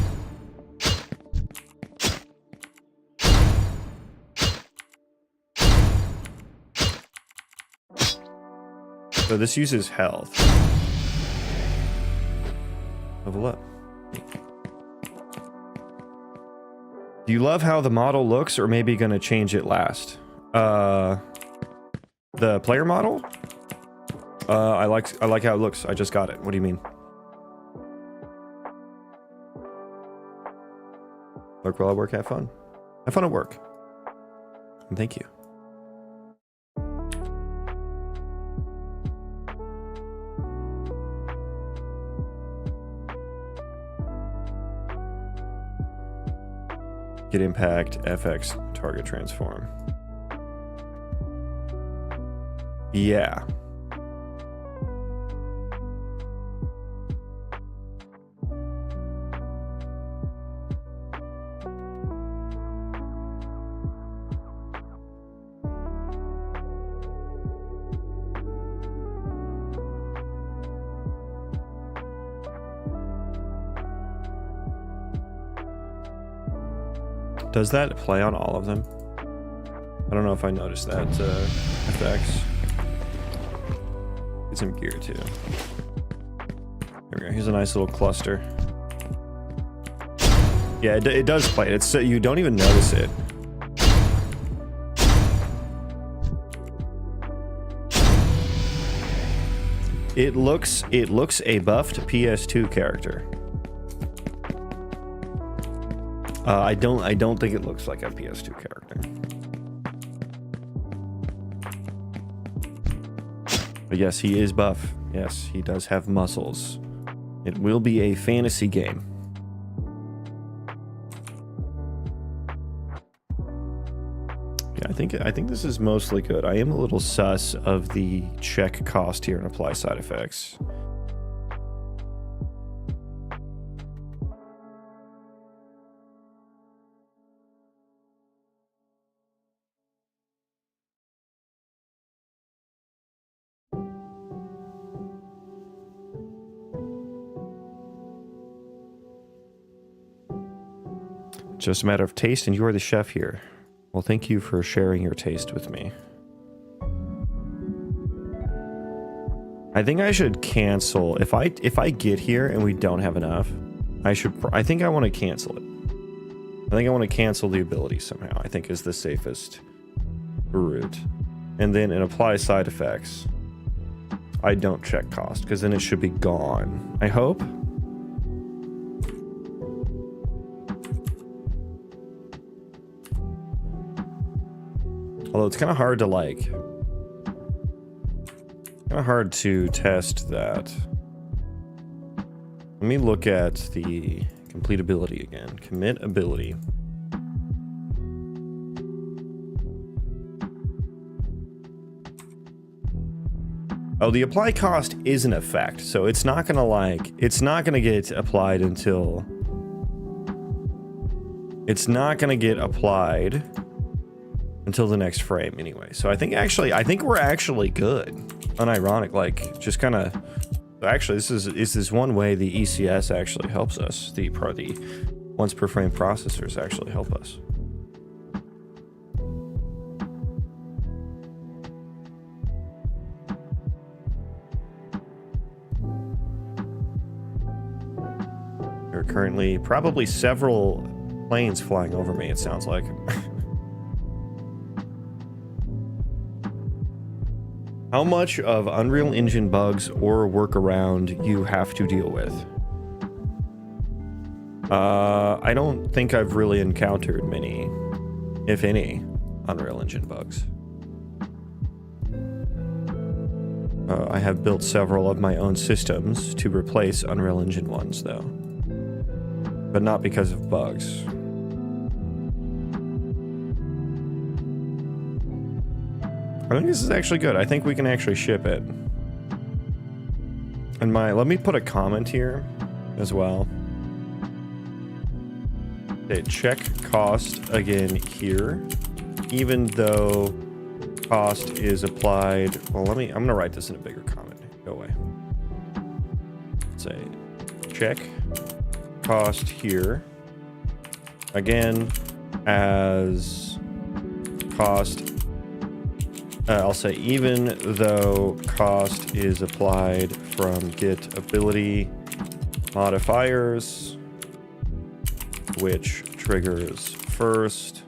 So this uses health. Level up. Do you love how the model looks, or maybe gonna change it last? The player model? I like how it looks. I just got it. What do you mean? Work while I work, have fun. Have fun at work. And thank you. Get impact, FX, target transform. Yeah. Does that play on all of them? I don't know if I noticed that effects. Get some gear too. There we go. Here's a nice little cluster. Yeah, it does play. It's you don't even notice it. It looks a buffed PS2 character. I don't think it looks like a PS2 character. But yes, he is buff. Yes, he does have muscles. It will be a fantasy game. Yeah, I think this is mostly good. I am a little sus of the check cost here and apply side effects. Just a matter of taste, and you are the chef here. Well, thank you for sharing your taste with me. I think I should cancel if I get here and we don't have enough. I think I want to cancel it. I think I want to cancel the ability somehow. I think is the safest route. And then in apply side effects, I don't check cost because then it should be gone. I hope. Although it's kind of hard to test that. Let me look at the complete ability again. Commit ability. Oh, the apply cost is an effect, so it's not gonna get applied until the next frame anyway. So I think we're actually good. Unironic, like just kind of. Actually, this is one way the ECS actually helps us. The once per frame processors actually help us. There are currently probably several planes flying over me. It sounds like. How much of Unreal Engine bugs or workaround you have to deal with? I don't think I've really encountered many, if any, Unreal Engine bugs. I have built several of my own systems to replace Unreal Engine ones, though. But not because of bugs. I think this is actually good. I think we can actually ship it. And let me put a comment here as well. Okay, check cost again here. Even though cost is applied, well, I'm gonna write this in a bigger comment. Go away. Say check cost here again as cost. I'll say even though cost is applied from get ability modifiers, which triggers first,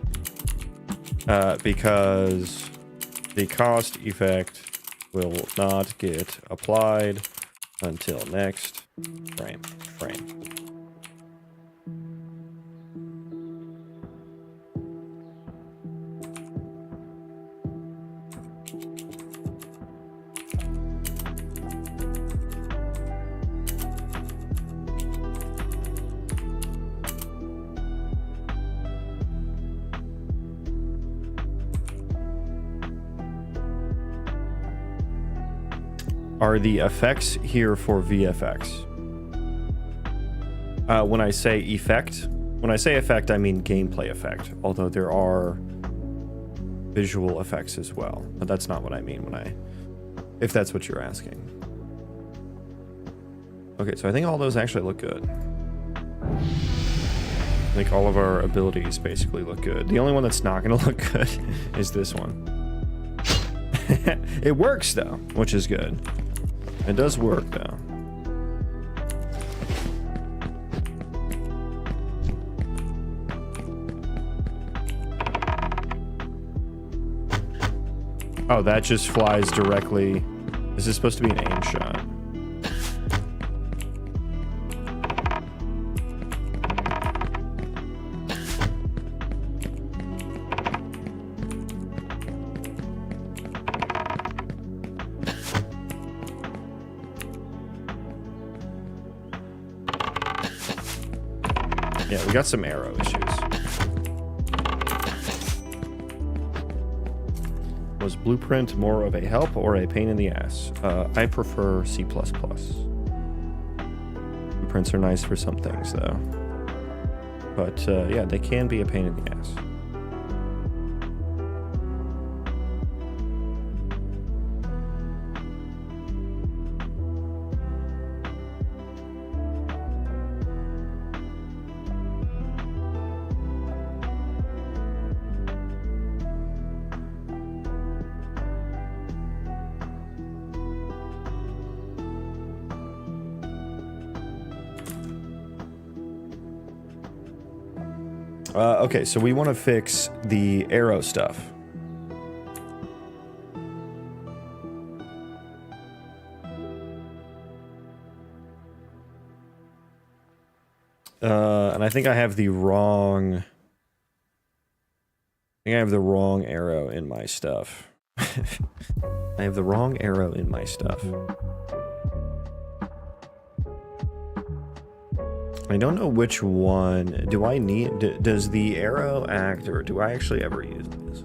because the cost effect will not get applied until next frame. Are the effects here for VFX? When I say effect, I mean gameplay effect, although there are visual effects as well. But that's not what I mean if that's what you're asking. Okay, so I think all those actually look good. I think all of our abilities basically look good. The only one that's not going to look good is this one. It works though, which is good. It does work though. Oh, that just flies directly. This is supposed to be an aim shot. Yeah, we got some arrow issues. Was Blueprint more of a help or a pain in the ass? I prefer C++. Blueprints are nice for some things, though. But, yeah, they can be a pain in the ass. Okay, so we want to fix the arrow stuff. And I think I have the wrong... arrow in my stuff. I have the wrong arrow in my stuff. I don't know which one. Do I need... Does the arrow act, or do I actually ever use this?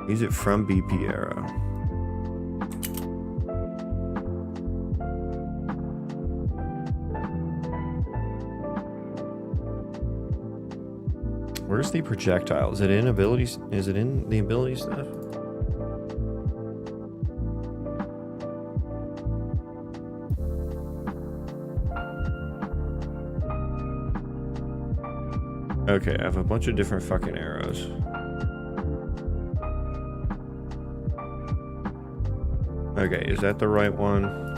Use it from BP arrow. Where's the projectile? Is it in abilities? Is it in the ability stuff? Okay, I have a bunch of different fucking arrows. Okay, is that the right one?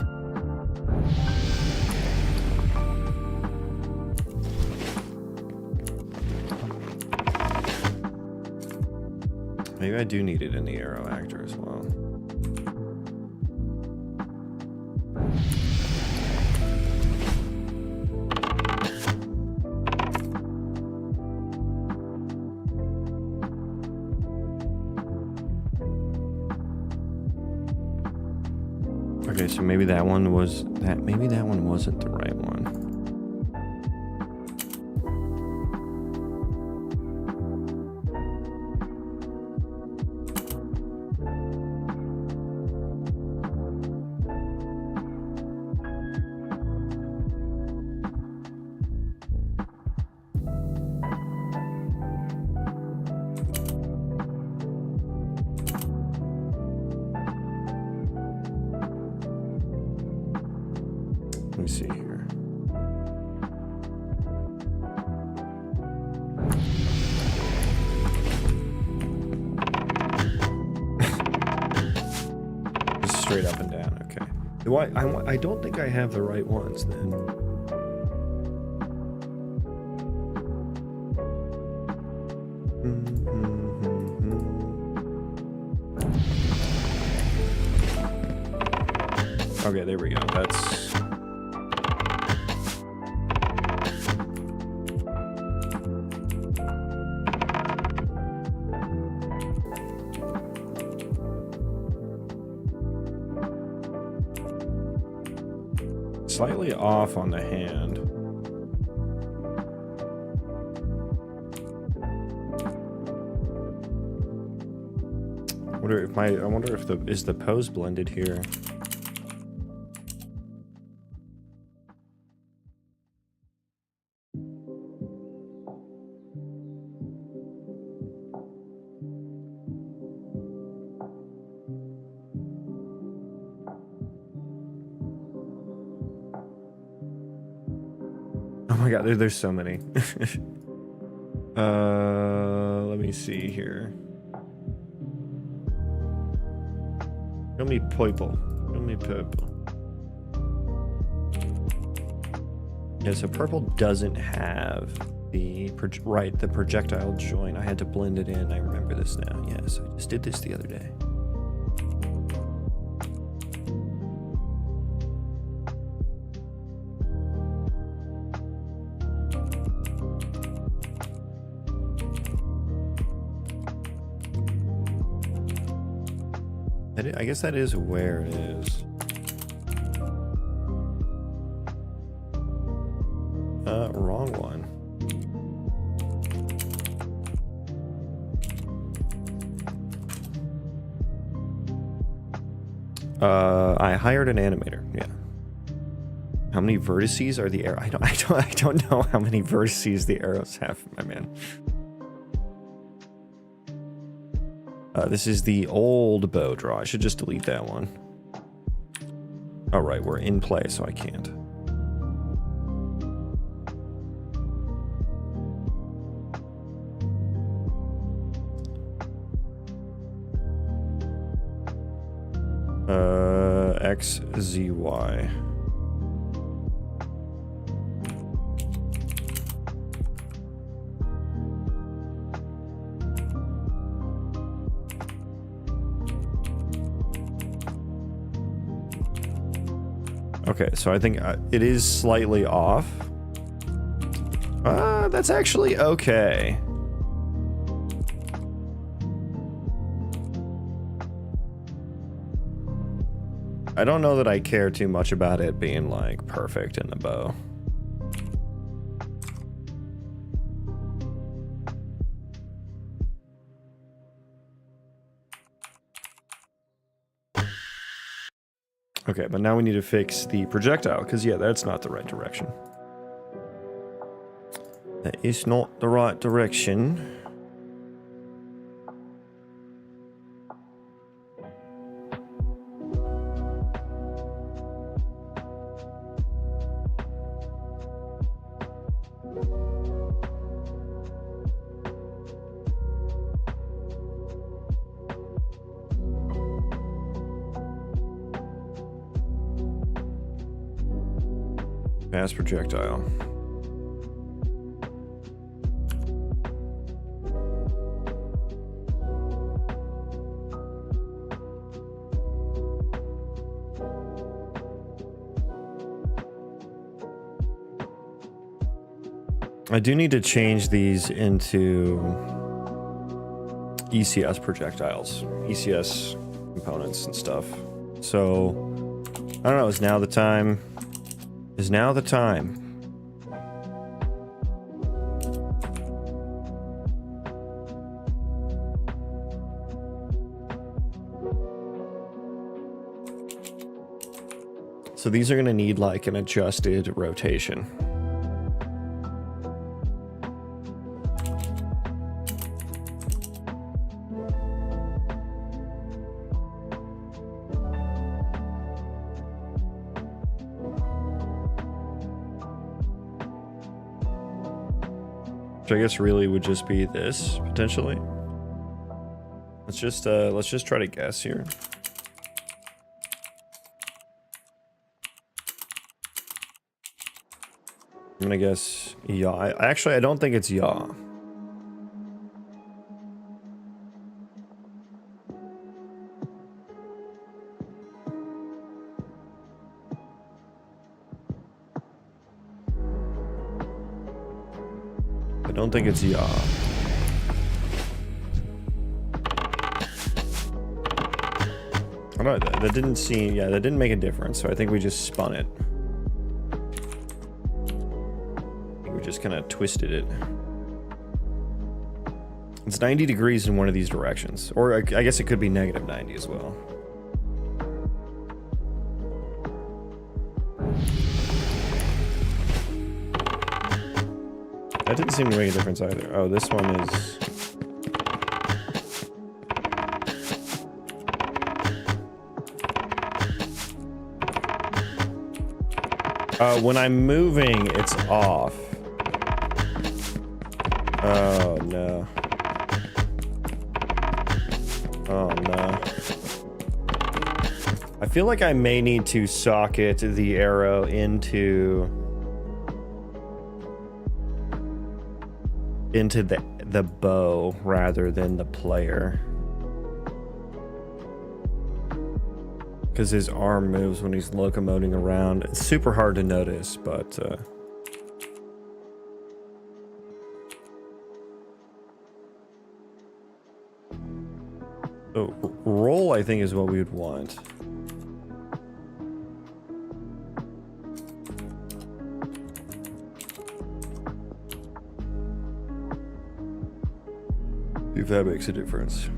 Maybe I do need it in the arrow actor as well. Okay, so maybe that one was that. Maybe that one wasn't the right one. me see here. Just straight up and down, okay. Do I don't think I have the right ones then. Okay, there we go. That's... slightly off on the hand. I wonder if is the pose blended here? Oh my god, there's so many. Let me see here. Show me purple. Show me purple. Yeah, so purple doesn't have the projectile joint. I had to blend it in. I remember this now. Yes, I just did this the other day. I guess that is where it is. Wrong one. I hired an animator. Yeah. How many vertices are the arrow? I don't know how many vertices the arrows have, my man. This is the old bow draw. I should just delete that one. All right, we're in play, so I can't. X, Z, Y. Okay, so I think it is slightly off. That's actually okay. I don't know that I care too much about it being like perfect in the bow. Okay, but now we need to fix the projectile, because yeah, that's not the right direction. That is not the right direction. Pass projectile. I do need to change these into ECS projectiles, ECS components and stuff. So, I don't know, is now the time? Is now the time? So these are going to need like an adjusted rotation. Which I guess really would just be this, potentially. Let's just try to guess here. I'm gonna guess yaw. Actually, I don't think it's yaw. I don't think it's yaw. I don't know, that didn't seem, yeah, that didn't make a difference, so I think we just spun it. We just kind of twisted it. It's 90 degrees in one of these directions. Or I guess it could be negative 90 as well. That didn't seem to make a difference either. Oh, this one is... when I'm moving, it's off. Oh, no. Oh, no. I feel like I may need to socket the arrow into the bow rather than the player. Because his arm moves when he's locomoting around. It's super hard to notice, but... So, roll, I think, is what we would want. See if that makes a difference.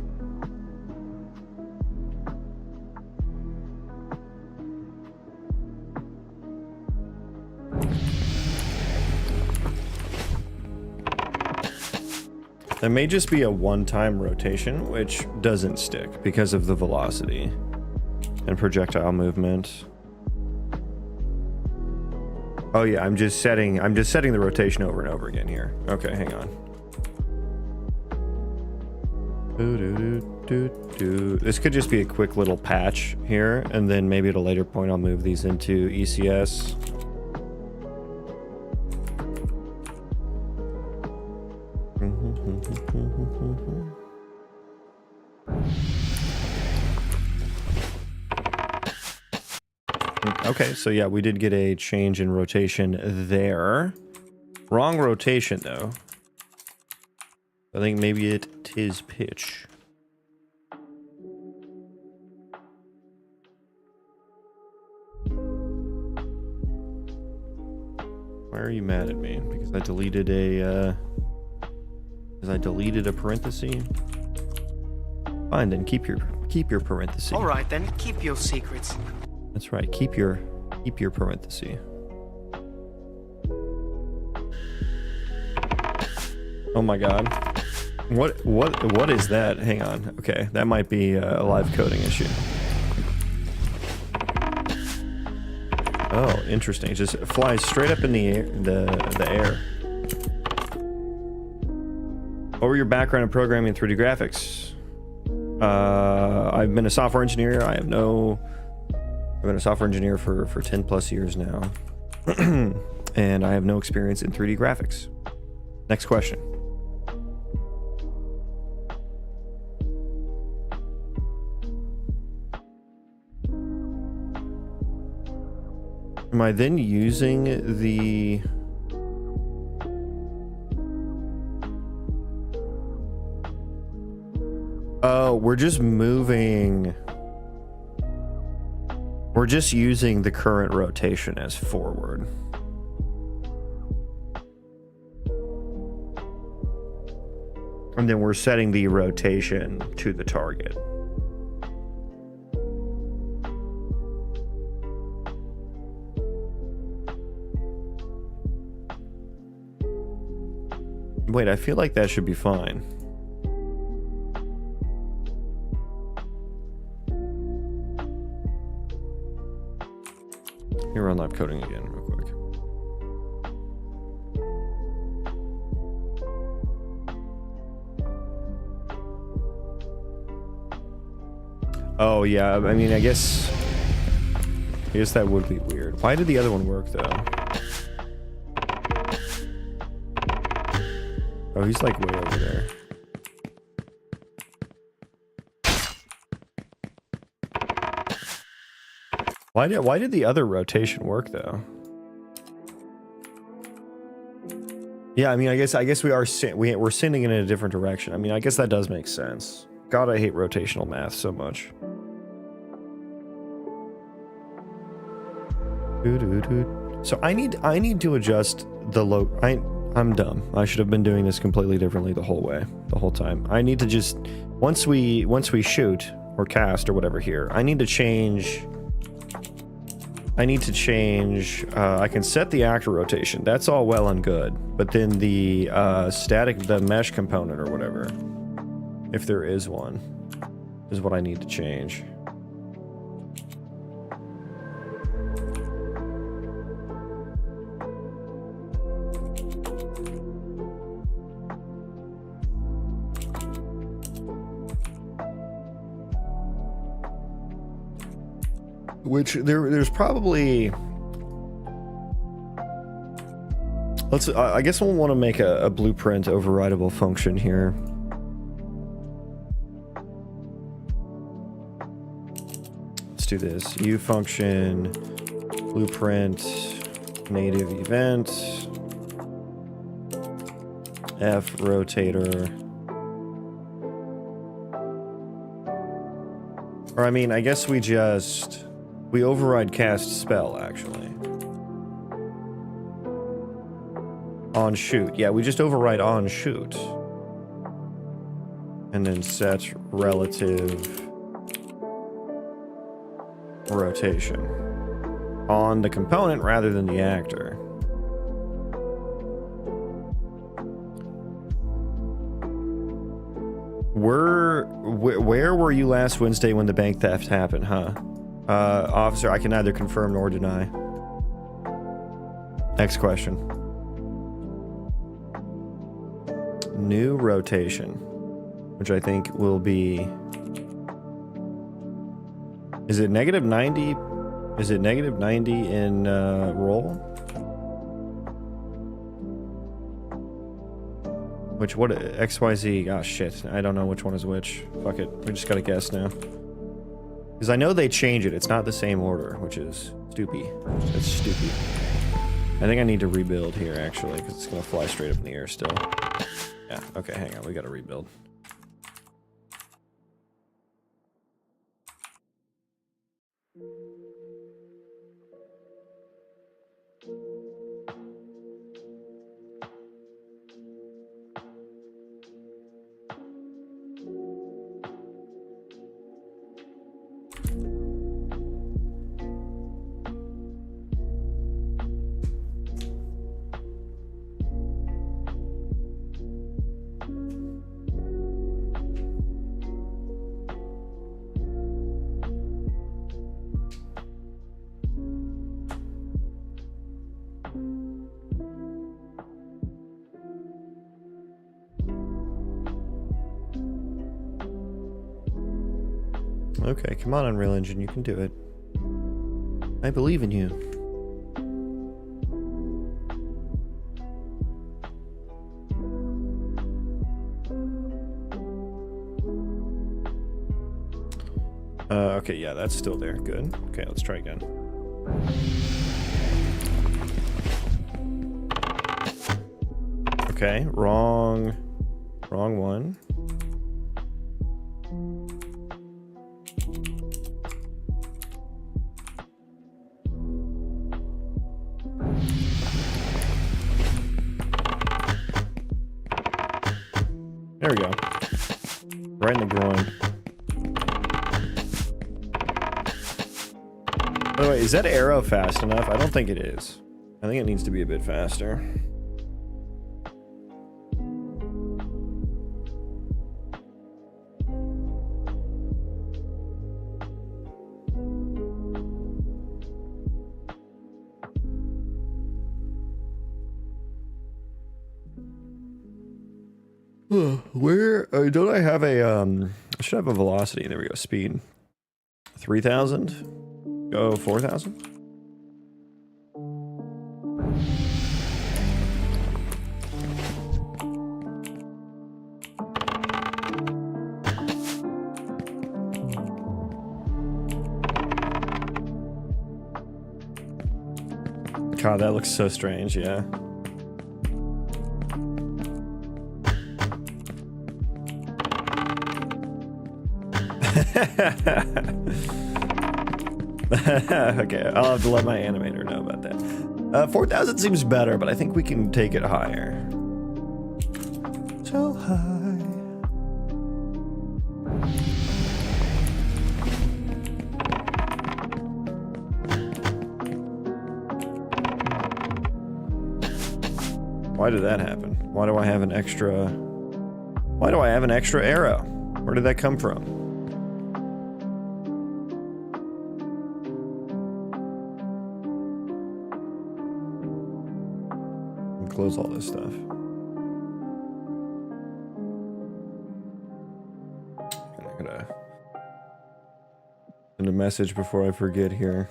That may just be a one-time rotation, which doesn't stick because of the velocity and projectile movement. Oh yeah, I'm just setting the rotation over and over again here. Okay, hang on. This could just be a quick little patch here, and then maybe at a later point I'll move these into ECS. Okay, so yeah, we did get a change in rotation there. Wrong rotation, though. I think maybe it is pitch. Why are you mad at me? Because I deleted a, parenthesis? Fine, then keep your parenthesis. All right, then keep your secrets. That's right. Keep your parenthesis. Oh my god. What is that? Hang on. Okay, that might be a live coding issue. Oh, interesting. It just flies straight up in the air. What were your background in programming and 3D graphics? I've been a software engineer. I've been a software engineer for 10 plus years now. And I have no experience in 3D graphics. Next question. Am I then using the... Oh, we're just moving... We're just using the current rotation as forward. And then we're setting the rotation to the target. Wait, I feel like that should be fine. Here, run live coding again real quick. Oh yeah, I mean, I guess that would be weird. Why did the other one work though? Oh, he's like way over there. Why did the other rotation work though? Yeah, I mean, I guess we're sending in a different direction. I mean, I guess that does make sense. God, I hate rotational math so much. So I need to adjust the I'm dumb. I should have been doing this completely differently the whole time. I need to just once we shoot or cast or whatever here, I need to change. I can set the actor rotation. That's all well and good. But then the the mesh component or whatever, if there is one, is what I need to change. Which there's probably, I guess we'll want to make a blueprint overridable function here. Let's do this. U function, blueprint, native event, F rotator. Or I mean, I guess we override cast spell, actually. On shoot. Yeah, we just override on shoot. And then set relative rotation on the component rather than the actor. Where were you last Wednesday when the bank theft happened, huh? Officer, I can neither confirm nor deny. Next question. New rotation, which I think will be... Is it negative 90? Is it negative 90 in roll? Which, what, XYZ? Oh shit, I don't know which one is which. Fuck it, we just gotta guess now. Because I know they change it. It's not the same order, which is stupid. That's stupid. I think I need to rebuild here, actually, because it's going to fly straight up in the air still. Yeah, okay, hang on. We got to rebuild. Okay, come on, Unreal Engine, you can do it. I believe in you. Okay, yeah, that's still there. Good. Okay, let's try again. Okay, wrong one. There we go. Right in the groin. By the way, is that arrow fast enough? I don't think it is. I think it needs to be a bit faster. Where don't I have a I should have a velocity. There we go. Speed. 3,000? Go 4,000? God, that looks so strange, yeah. Okay, I'll have to let my animator know about that. 4,000 seems better, but I think we can take it higher. So high. Why did that happen? Why do I have an extra... Why do I have an extra arrow? Where did that come from? Close all this stuff. I'm gonna send a message before I forget here.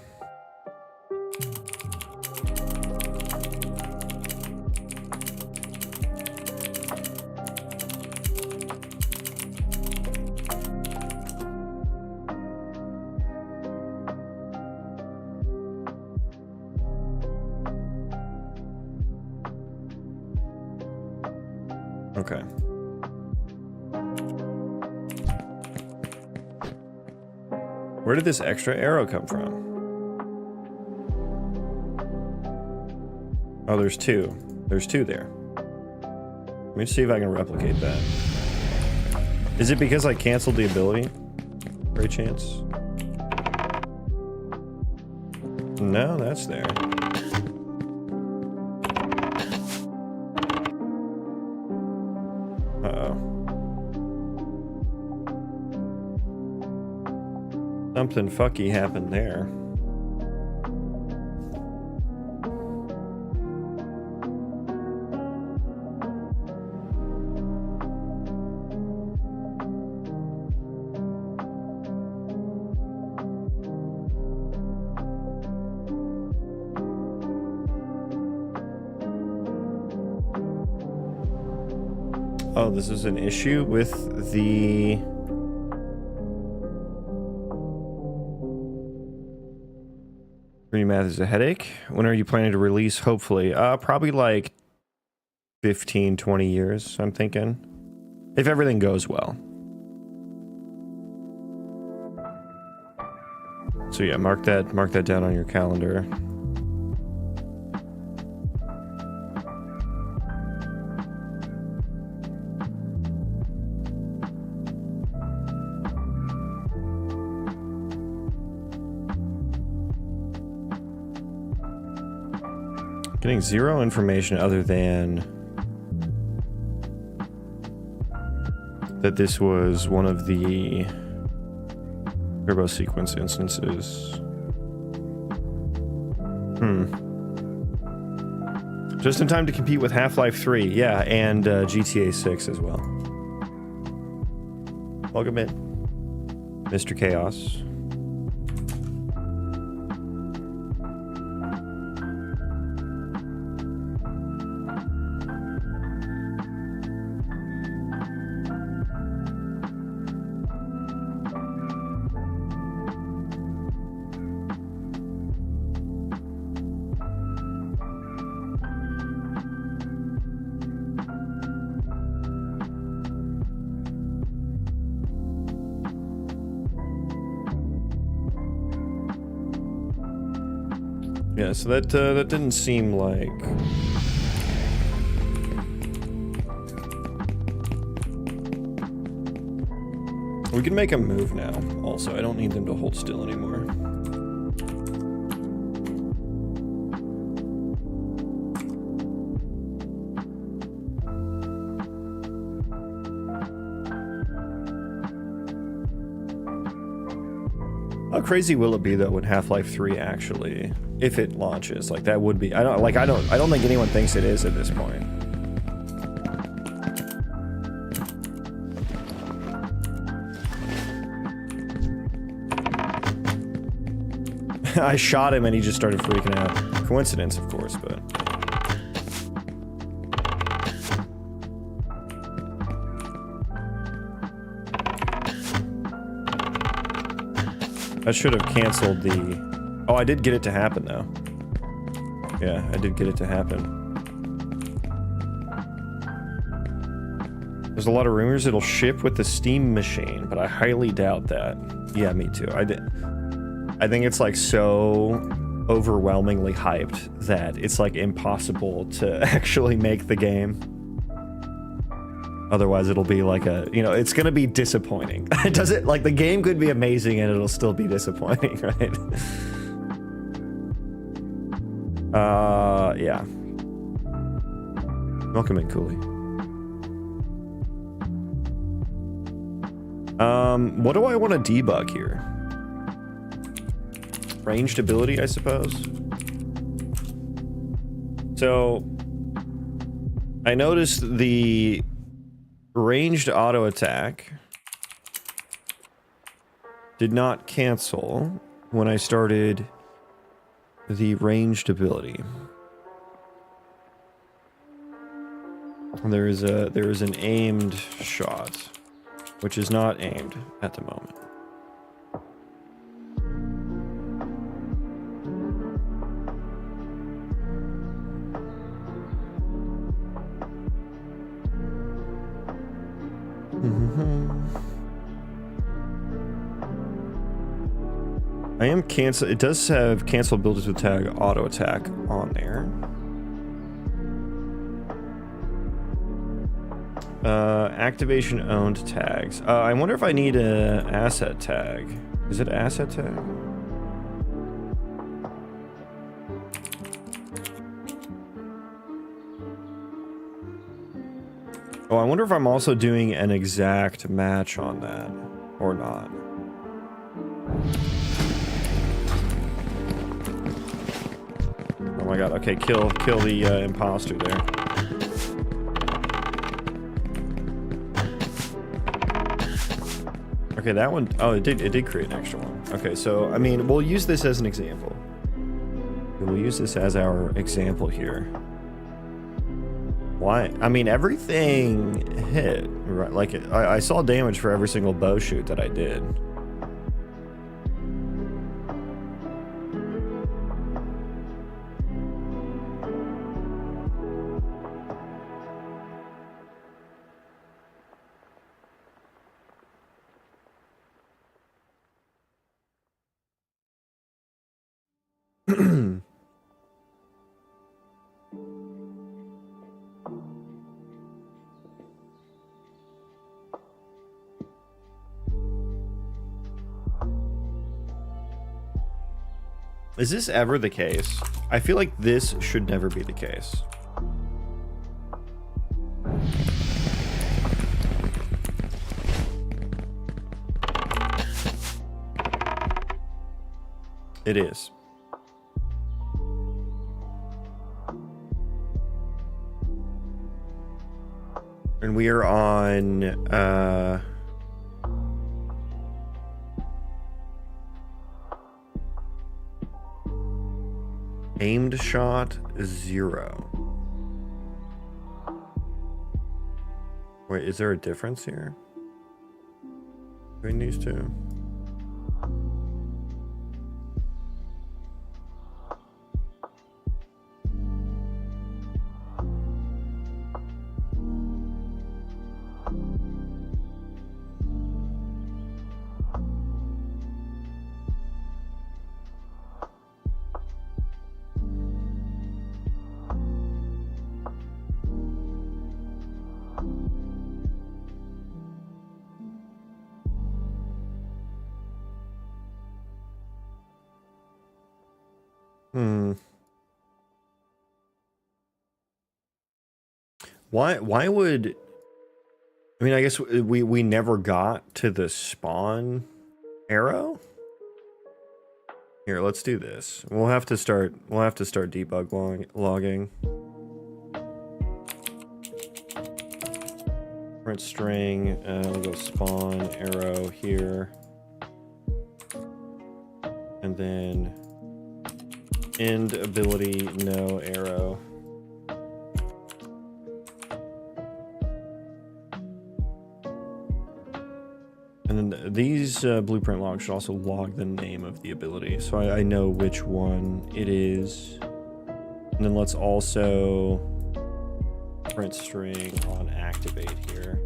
Okay. Where did this extra arrow come from? Oh, there's two. There's two there. Let me see if I can replicate that. Is it because I canceled the ability? Great chance. No, that's there. Something fucky happened there. Oh, this is an issue with the... Math is a headache. When are you planning to release? Hopefully. Probably like 15, 20 years, I'm thinking. If everything goes well. So yeah, mark that down on your calendar. Getting zero information other than that this was one of the turbo sequence instances. Just in time to compete with Half-Life 3, yeah, and GTA 6 as well. Welcome in, Mr. Chaos. Yeah, so that didn't seem like... We can make a move now, also. I don't need them to hold still anymore. How crazy will it be though when Half-Life 3 actually, if it launches, like that would be, I don't think anyone thinks it is at this point. I shot him and he just started freaking out. Coincidence, of course, but... I should have canceled the... Oh, I did get it to happen, though. Yeah, I did get it to happen. There's a lot of rumors it'll ship with the Steam machine, but I highly doubt that. Yeah, me too. I think it's like so overwhelmingly hyped that it's like impossible to actually make the game. Otherwise it'll be like a, you know, it's gonna be disappointing. It doesn't, like, the game could be amazing and it'll still be disappointing, right? Yeah. Welcome in, Cooley. What do I want to debug here? Ranged ability, I suppose. So, I noticed the ranged auto attack did not cancel when I started the ranged ability. There is an aimed shot, which is not aimed at the moment. I am cancel. It does have cancel ability to tag auto attack on there. Activation owned tags. I wonder if I need a asset tag. Is it asset tag? Oh, I wonder if I'm also doing an exact match on that or not. Oh my god, okay, kill the imposter there. Okay, that one, oh, it did create an extra one. Okay, so, I mean, we'll use this as an example. We'll use this as our example here. Why? I mean, everything hit, right? Like, I saw damage for every single bow shoot that I did. Is this ever the case? I feel like this should never be the case. It is. And we are on, aimed shot 0. Wait, is there a difference here between these two? Why would, I mean, I guess we never got to the spawn arrow? Here, let's do this. We'll have to start debug logging. Print string, we'll go spawn arrow here. And then End ability, no arrow. And then these blueprint logs should also log the name of the ability, so I know which one it is. And then let's also print string on activate here.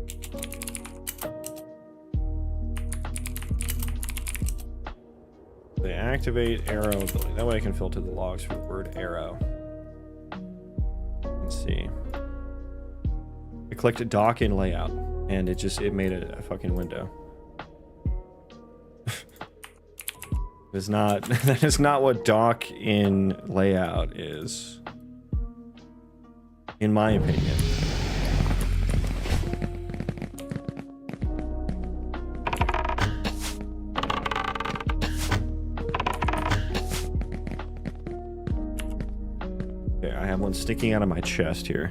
They activate arrow ability. That way I can filter the logs for the word arrow. Let's see. I clicked dock in layout and it made a fucking window. It's not, that is not what dock in layout is, in my opinion. Okay, I have one sticking out of my chest here.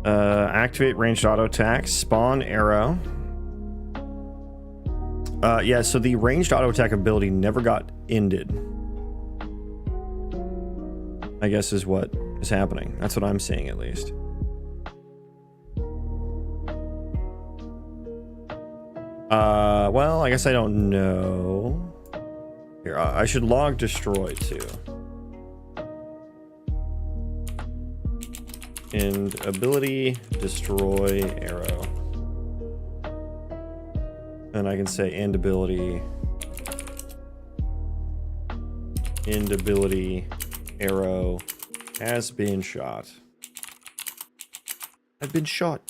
Activate ranged auto attack, spawn arrow. Yeah, so the ranged auto attack ability never got ended, I guess is what is happening. That's what I'm seeing, at least. Well, I guess I don't know. Here, I should log destroy too. And ability destroy arrow. And I can say end ability arrow has been shot. I've been shot.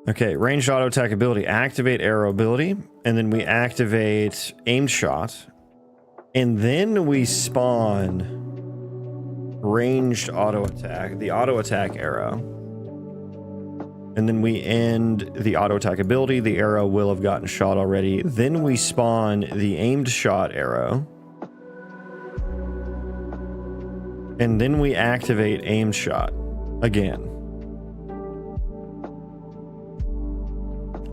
Okay, ranged auto attack ability, activate arrow ability, and then we activate aimed shot, and then we spawn ranged auto attack, the auto attack arrow, and then we end the auto attack ability. The arrow will have gotten shot already. Then we spawn the aimed shot arrow, and then we activate aimed shot again.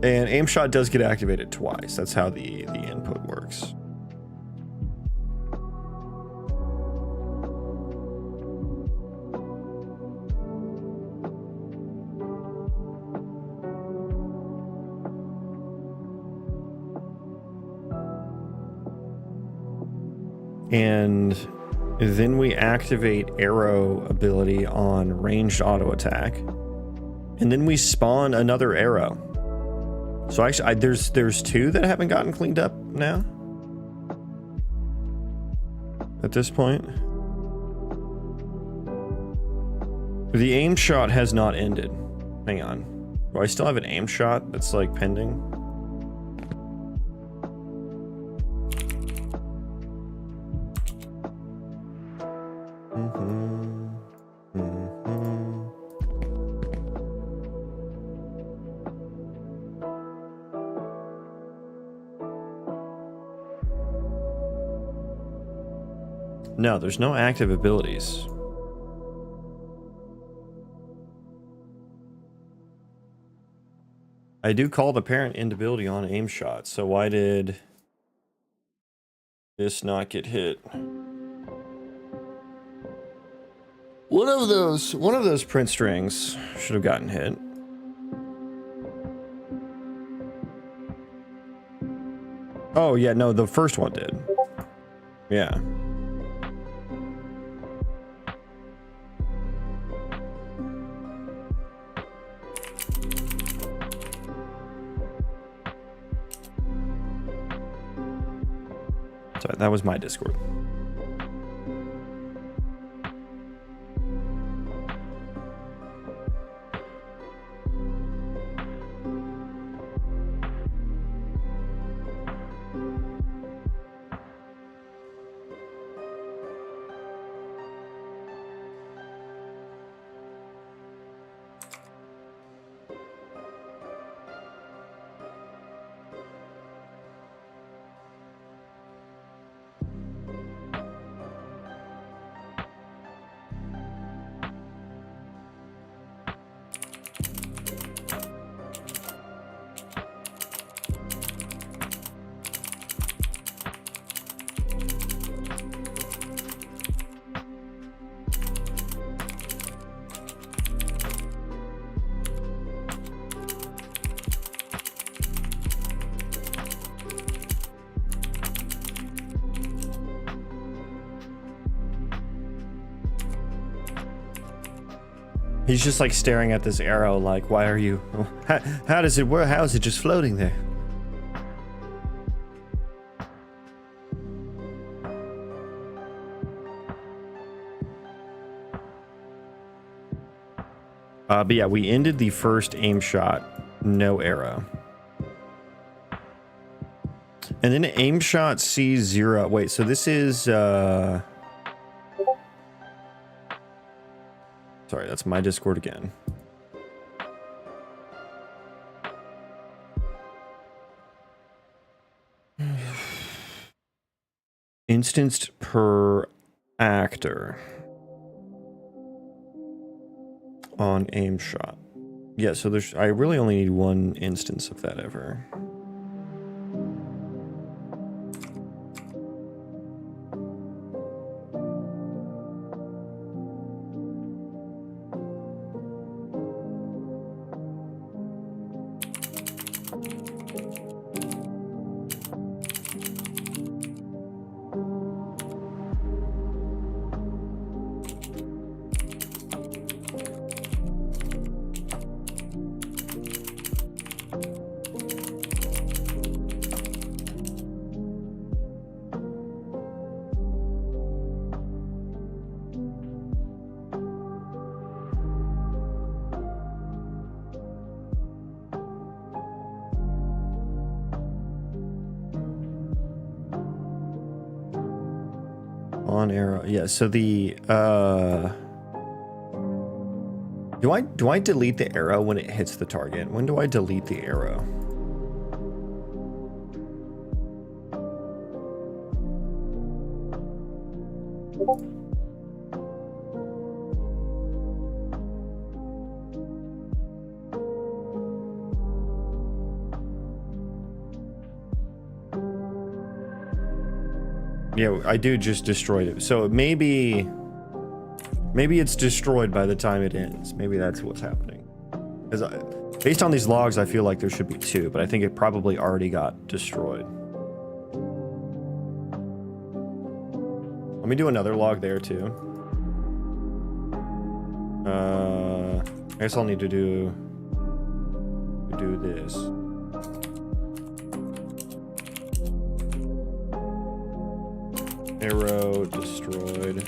And aim shot does get activated twice. That's how the input works. And then we activate arrow ability on ranged auto attack. And then we spawn another arrow. So actually, there's two that haven't gotten cleaned up now. At this point, the aim shot has not ended. Hang on, do I still have an aim shot that's like pending? No, there's no active abilities. I do call the parent end ability on aim shot, so why did this not get hit? One of those print strings should have gotten hit. Oh yeah, no, the first one did. Yeah. Sorry, that was my Discord. He's just like staring at this arrow like, why are you... How does it work? How is it just floating there? But yeah, we ended the first aim shot, no arrow. And then aim shot C0. Wait, so this is... Sorry, that's my Discord again. Instanced per actor on aim shot. Yeah, so there's... I really only need one instance of that ever. On arrow. Yeah, so the do I delete the arrow when it hits the target? When do I delete the arrow? Yeah, I do just destroyed it. So maybe it's destroyed by the time it ends. Maybe that's what's happening. Because based on these logs, I feel like there should be 2, but I think it probably already got destroyed. Let me do another log there too. I guess I'll need to do this. Arrow destroyed.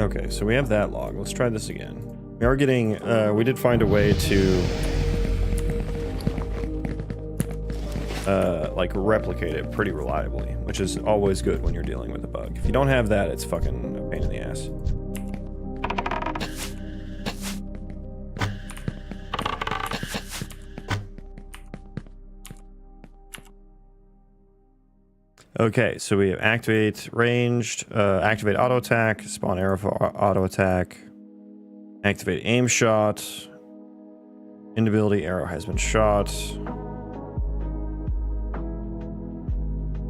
Okay, so we have that log. Let's try this again. We are getting, we did find a way to, like, replicate it pretty reliably, which is always good when you're dealing with a bug. If you don't have that, it's fucking a pain in the ass. Okay, so we have activate ranged, activate auto attack, spawn arrow for auto attack, activate aim shot, inability arrow has been shot.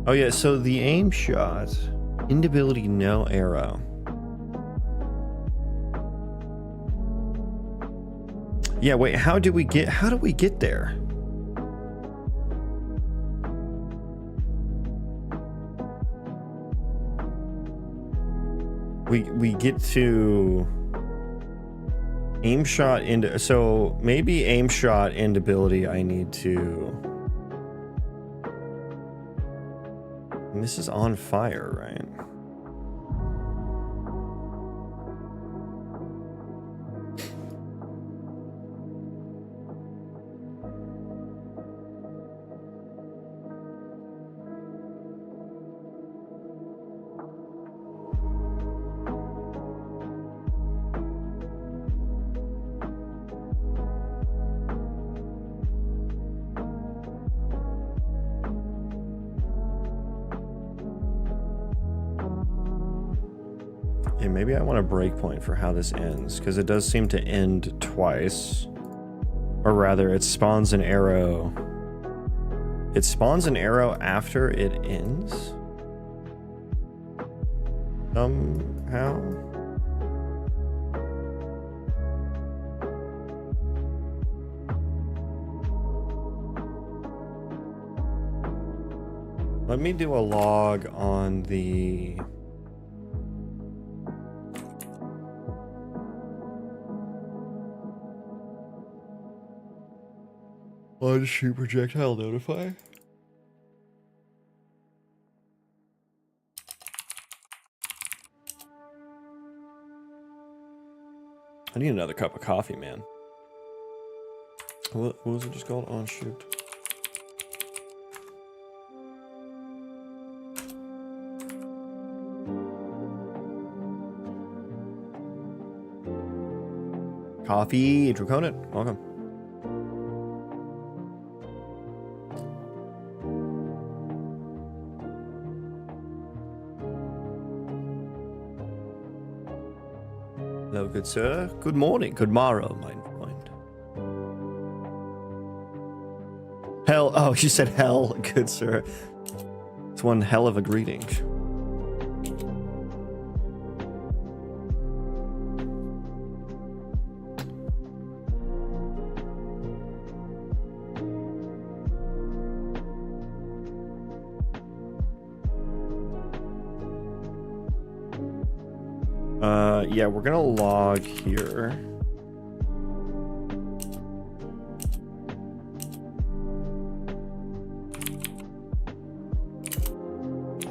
Oh yeah, so the aim shot, inability no arrow. Yeah, wait, how do we get there? We get to aim shot into, so maybe aim shot and ability I need to, and this is on fire, right? Yeah, maybe I want a breakpoint for how this ends, because it does seem to end twice. Or rather, it spawns an arrow. It spawns an arrow after it ends? Somehow? Let me do a log on the... on shoot projectile notify. I need another cup of coffee, man. What was it just called? On shoot. Coffee, Draconit, welcome. Hello, good sir. Good morning, good morrow, my friend. Hell, oh, you said hell, good sir. It's one hell of a greeting. Yeah, we're gonna log here.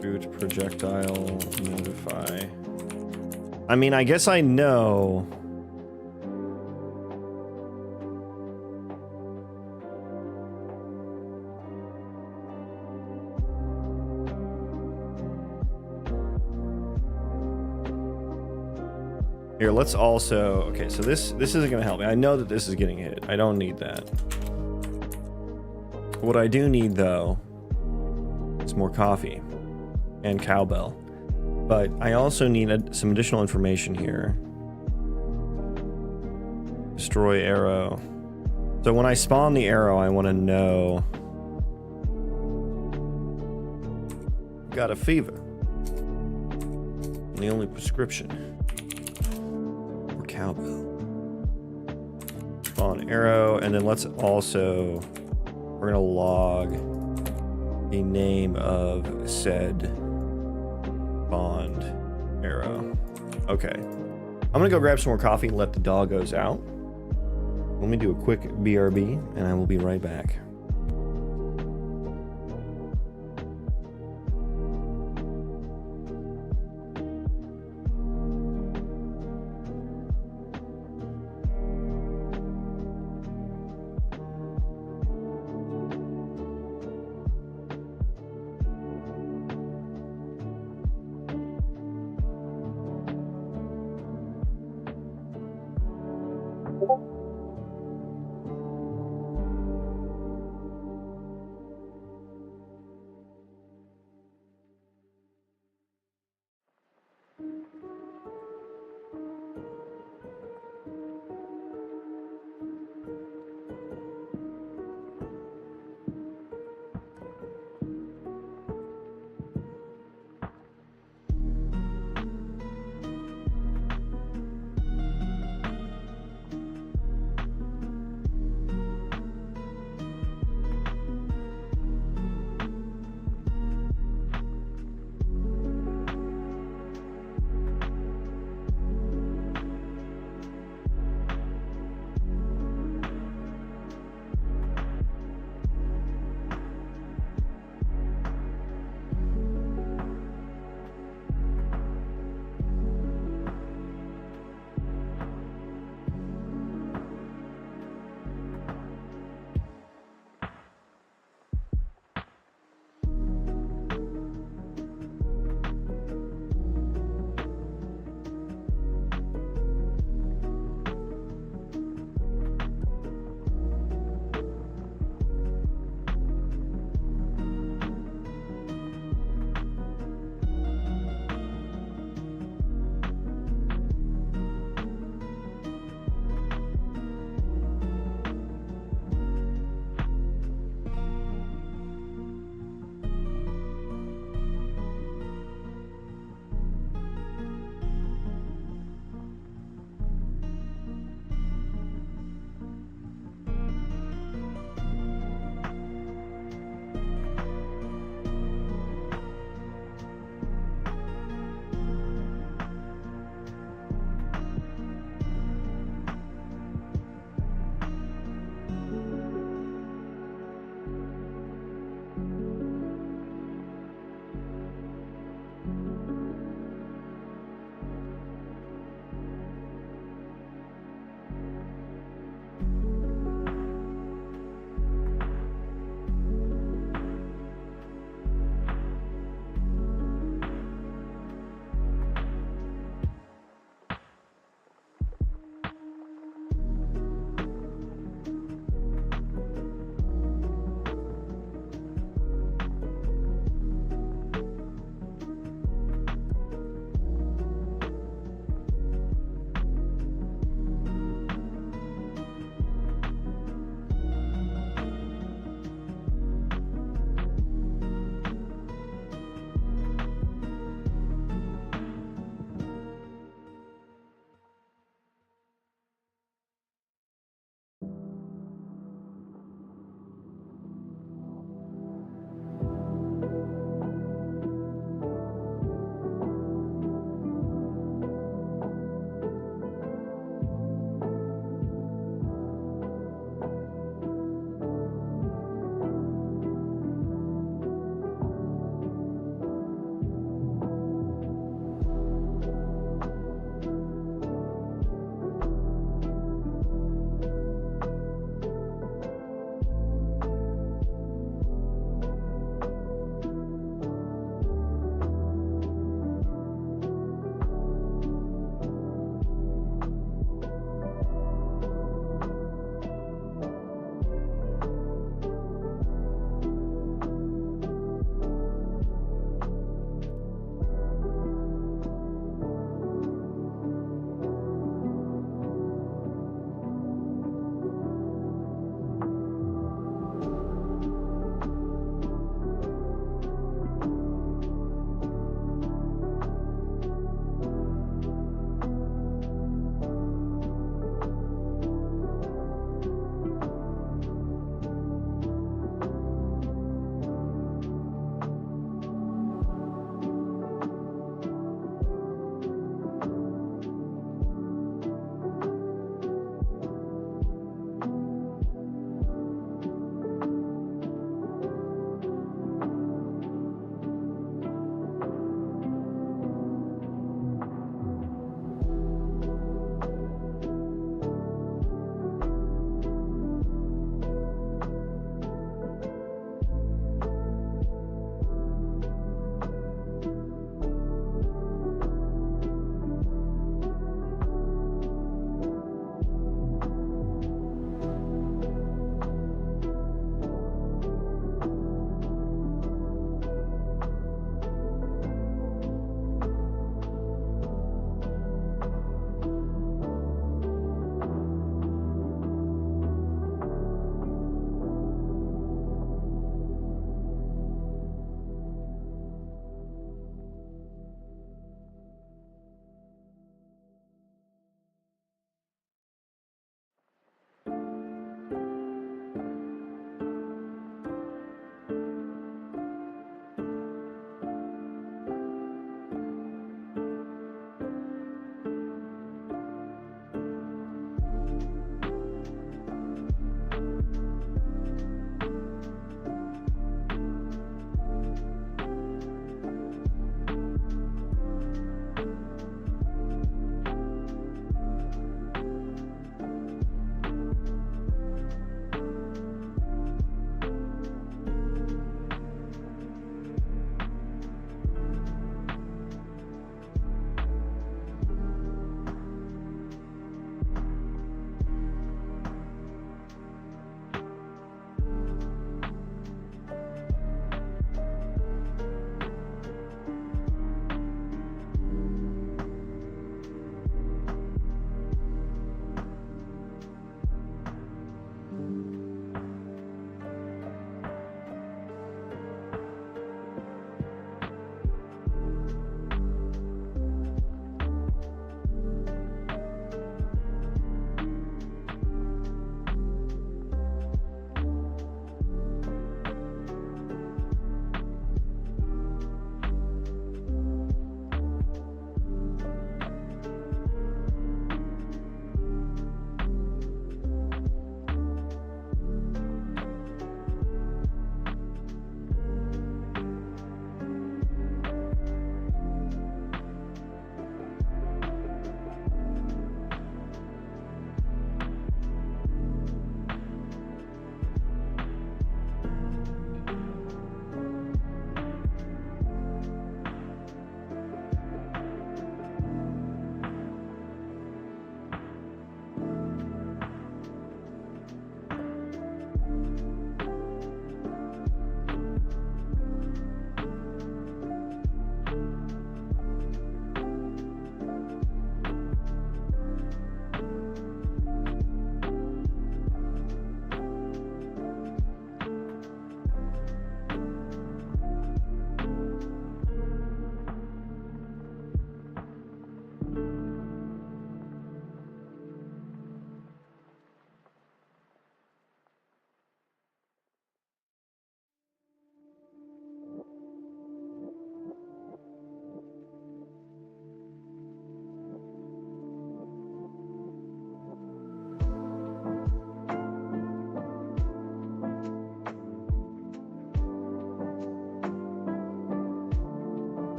Shoot projectile notify. I mean, I guess I know. Here, let's also... Okay, so this isn't going to help me. I know that this is getting hit. I don't need that. What I do need, though, is more coffee and cowbell. But I also need some additional information here. Destroy arrow. So when I spawn the arrow, I want to know... Got a fever. And the only prescription... cowbell. Spawn arrow, and then let's also, we're gonna log the name of said spawned arrow. Okay, I'm gonna go grab some more coffee and let the doggos out. Let me do a quick BRB, and I will be right back.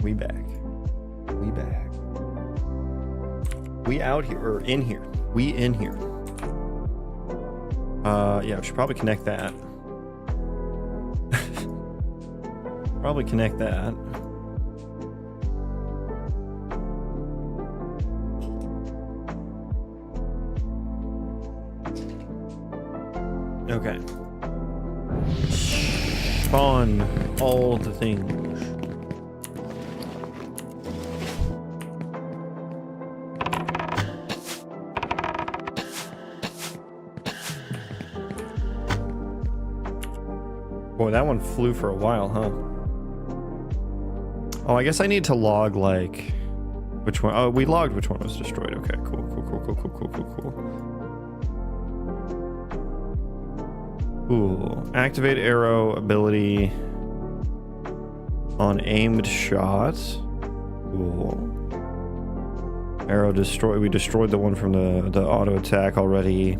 We back. We back. We out here, or in here. We in here. Yeah, we should probably connect that. Probably connect that. Okay. Spawn all the things. Boy, that one flew for a while, huh? Oh, I guess I need to log, like, which one? Oh, we logged which one was destroyed. Okay, cool, cool, cool, cool, cool, cool, cool, cool. Ooh, activate arrow ability on aimed shot. Cool. Arrow destroy. We destroyed the one from the auto attack already.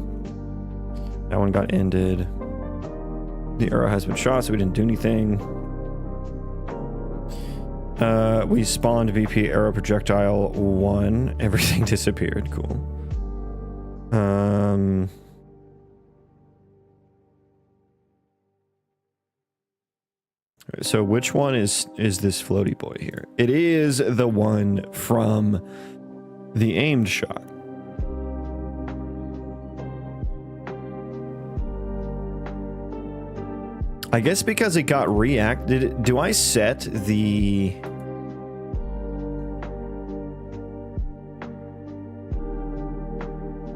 That one got ended. The arrow has been shot, so we didn't do anything. We spawned VP arrow projectile 1. Everything disappeared. Cool. So which one is this floaty boy here? It is the one from the aimed shot. I guess because it got reacted. Do I set the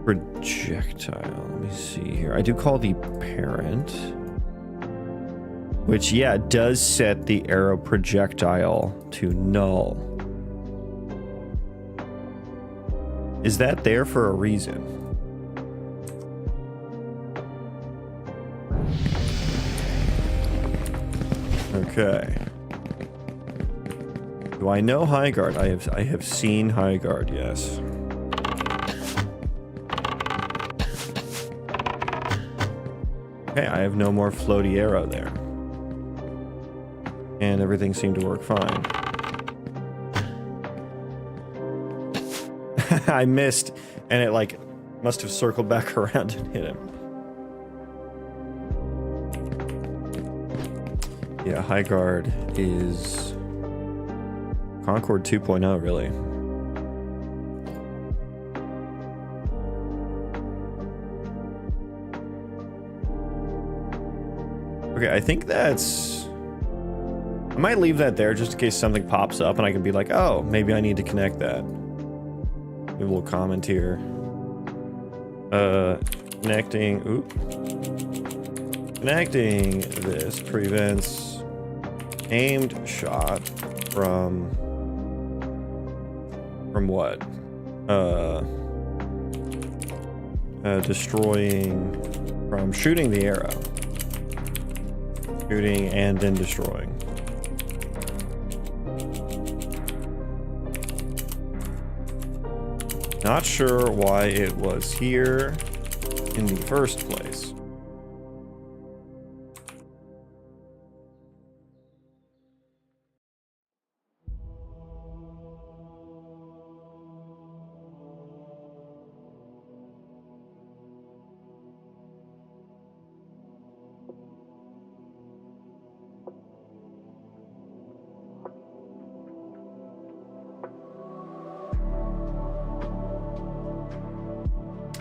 projectile? Let me see here. I do call the parent, which, yeah, does set the arrow projectile to null. Is that there for a reason? Okay. Do I know High Guard? I have seen High Guard, yes. Okay, I have no more floaty arrow there. And everything seemed to work fine. I missed, and it like must have circled back around and hit him. Yeah, High Guard is Concord 2.0, really. Okay, I think that's... I might leave that there just in case something pops up and I can be like, oh, maybe I need to connect that. Maybe a little comment here. Connecting... Oop. Connecting this prevents aimed shot from what? Destroying from shooting the arrow. Shooting and then destroying. Not sure why it was here in the first place.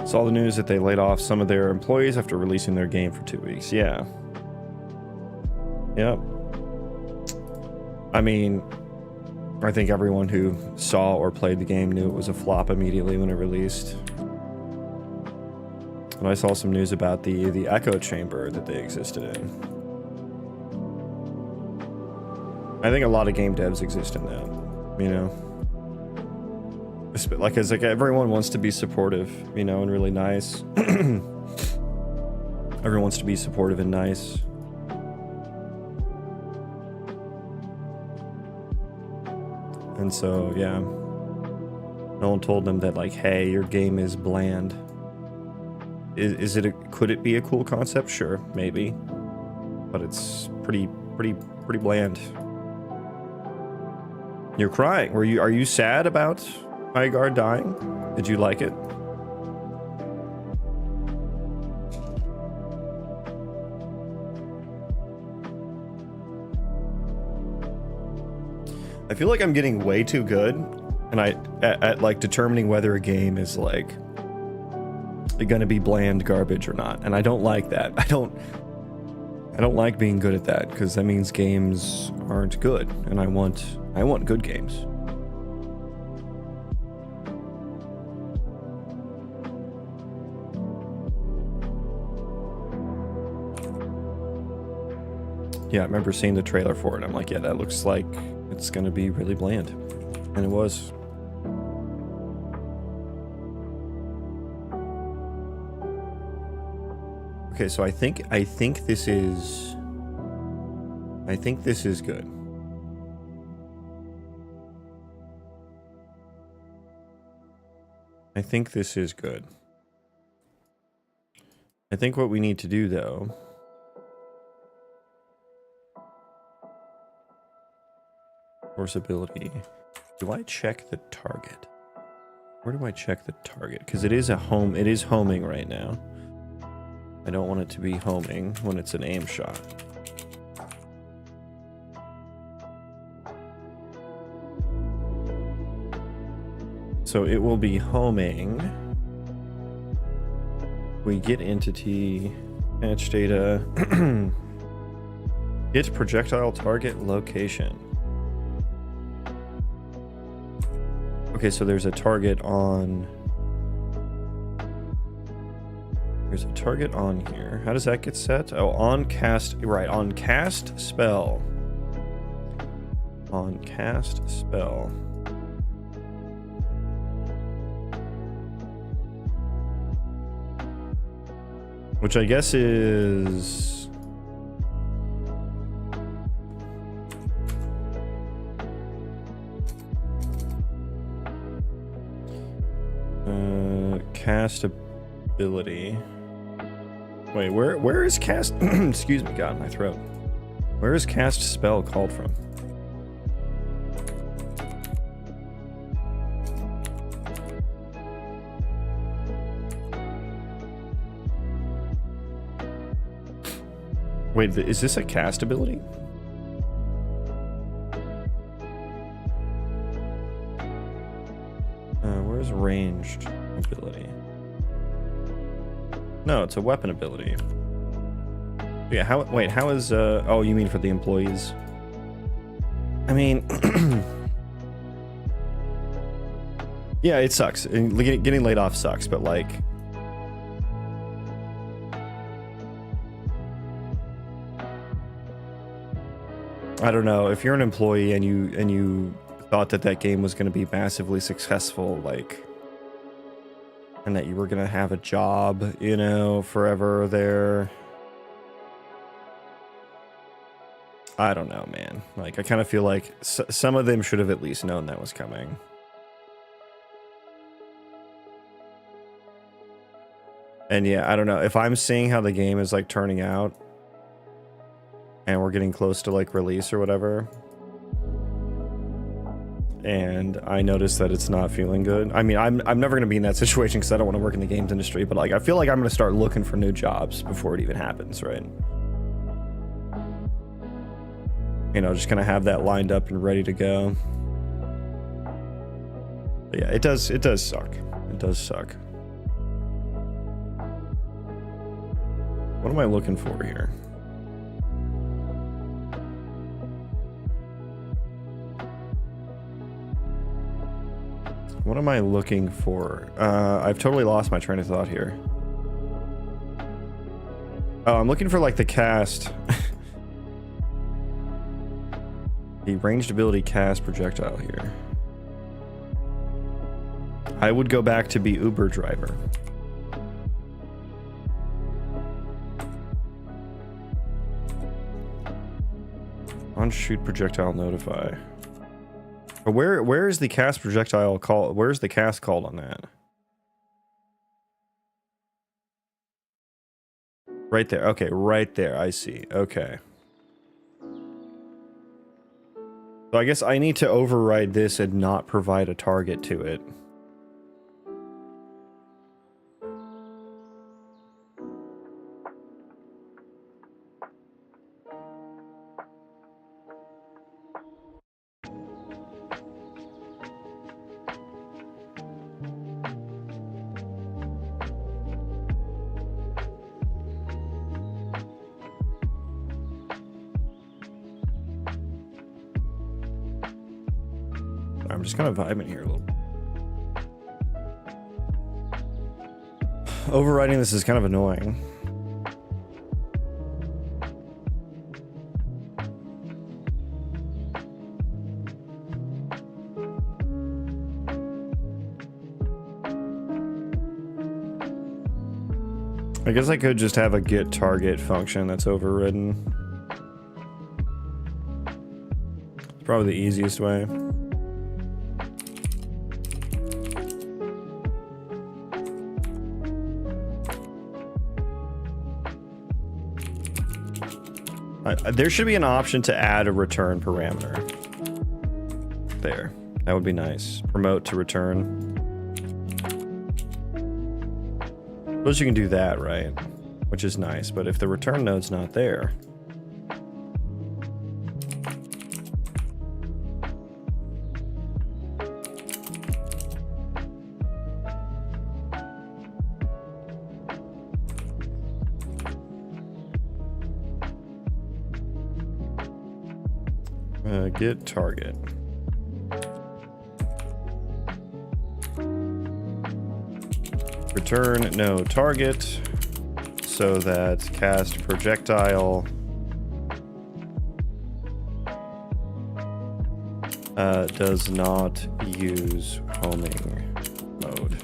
Saw the news that they laid off some of their employees after releasing their game for 2 weeks. Yeah. Yep. I mean, I think everyone who saw or played the game knew it was a flop immediately when it released. And I saw some news about the echo chamber that they existed in. I think a lot of game devs exist in that, you know? It's like everyone wants to be supportive, you know, and really nice. Everyone wants to be supportive and nice. And so, yeah. No one told them that, like, hey, your game is bland. Could it be a cool concept? Sure, maybe. But it's pretty bland. You're crying. Are you sad about Highguard dying? Did you like it? I feel like I'm getting way too good and at like determining whether a game is like gonna be bland garbage or not. And I don't like that. I don't like being good at that because that means games aren't good, and I want good games. Yeah, I remember seeing the trailer for it. I'm like, yeah, that looks like it's gonna be really bland. And it was. Okay, so I think this is good. I think this is good. I think what we need to do though force ability. Do I check the target? Where do I check the target? Because it is homing right now. I don't want it to be homing when it's an aim shot. So it will be homing. We get entity, patch data, get projectile target location. Okay, so there's a target on... There's a target on here. How does that get set? Oh, on cast... Right, on cast spell. On cast spell. Which I guess is... cast ability. Wait, where is cast... Excuse me, God, my throat. Where is cast spell called from? Wait, is this a cast ability? Where's ranged ability? No, it's a weapon ability. Yeah, how is, oh, you mean for the employees? I mean, yeah, it sucks. And getting laid off sucks, but like, I don't know, if you're an employee and you thought that game was going to be massively successful, like, and that you were going to have a job, you know, forever there. I don't know, man. Like, I kind of feel like some of them should have at least known that was coming. And yeah, I don't know. If I'm seeing how the game is like turning out and we're getting close to like release or whatever, and I notice that it's not feeling good. I mean, I'm never going to be in that situation because I don't want to work in the games industry, but like, I feel like I'm going to start looking for new jobs before it even happens, right? You know, just kind of have that lined up and ready to go. But yeah, it does suck. It does suck. What am I looking for here? What am I looking for? I've totally lost my train of thought here. Oh, I'm looking for like the cast. The ranged ability cast projectile here. I would go back to be Uber driver. On shoot projectile notify. But where is the cast projectile called? Where's the cast called on that? Right there. Okay, right there. I see. Okay. So I guess I need to override this and not provide a target to it. I'm just kind of vibing here a little. Overriding this is kind of annoying. I guess I could just have a get target function that's overridden. It's probably the easiest way. There should be an option to add a return parameter. There. That would be nice. Promote to return. Suppose you can do that, right? Which is nice, but if the return node's not there... get target. Return no target so that cast projectile does not use homing mode.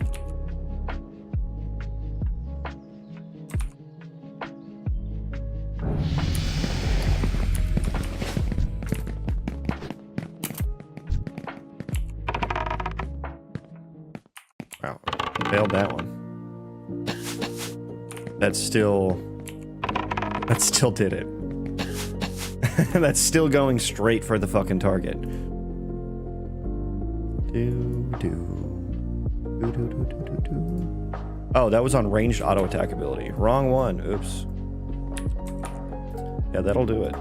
Wow, failed that one. That still did it. That's still going straight for the fucking target. Oh, that was on ranged auto attack ability. Wrong one. Oops. Yeah, that'll do it.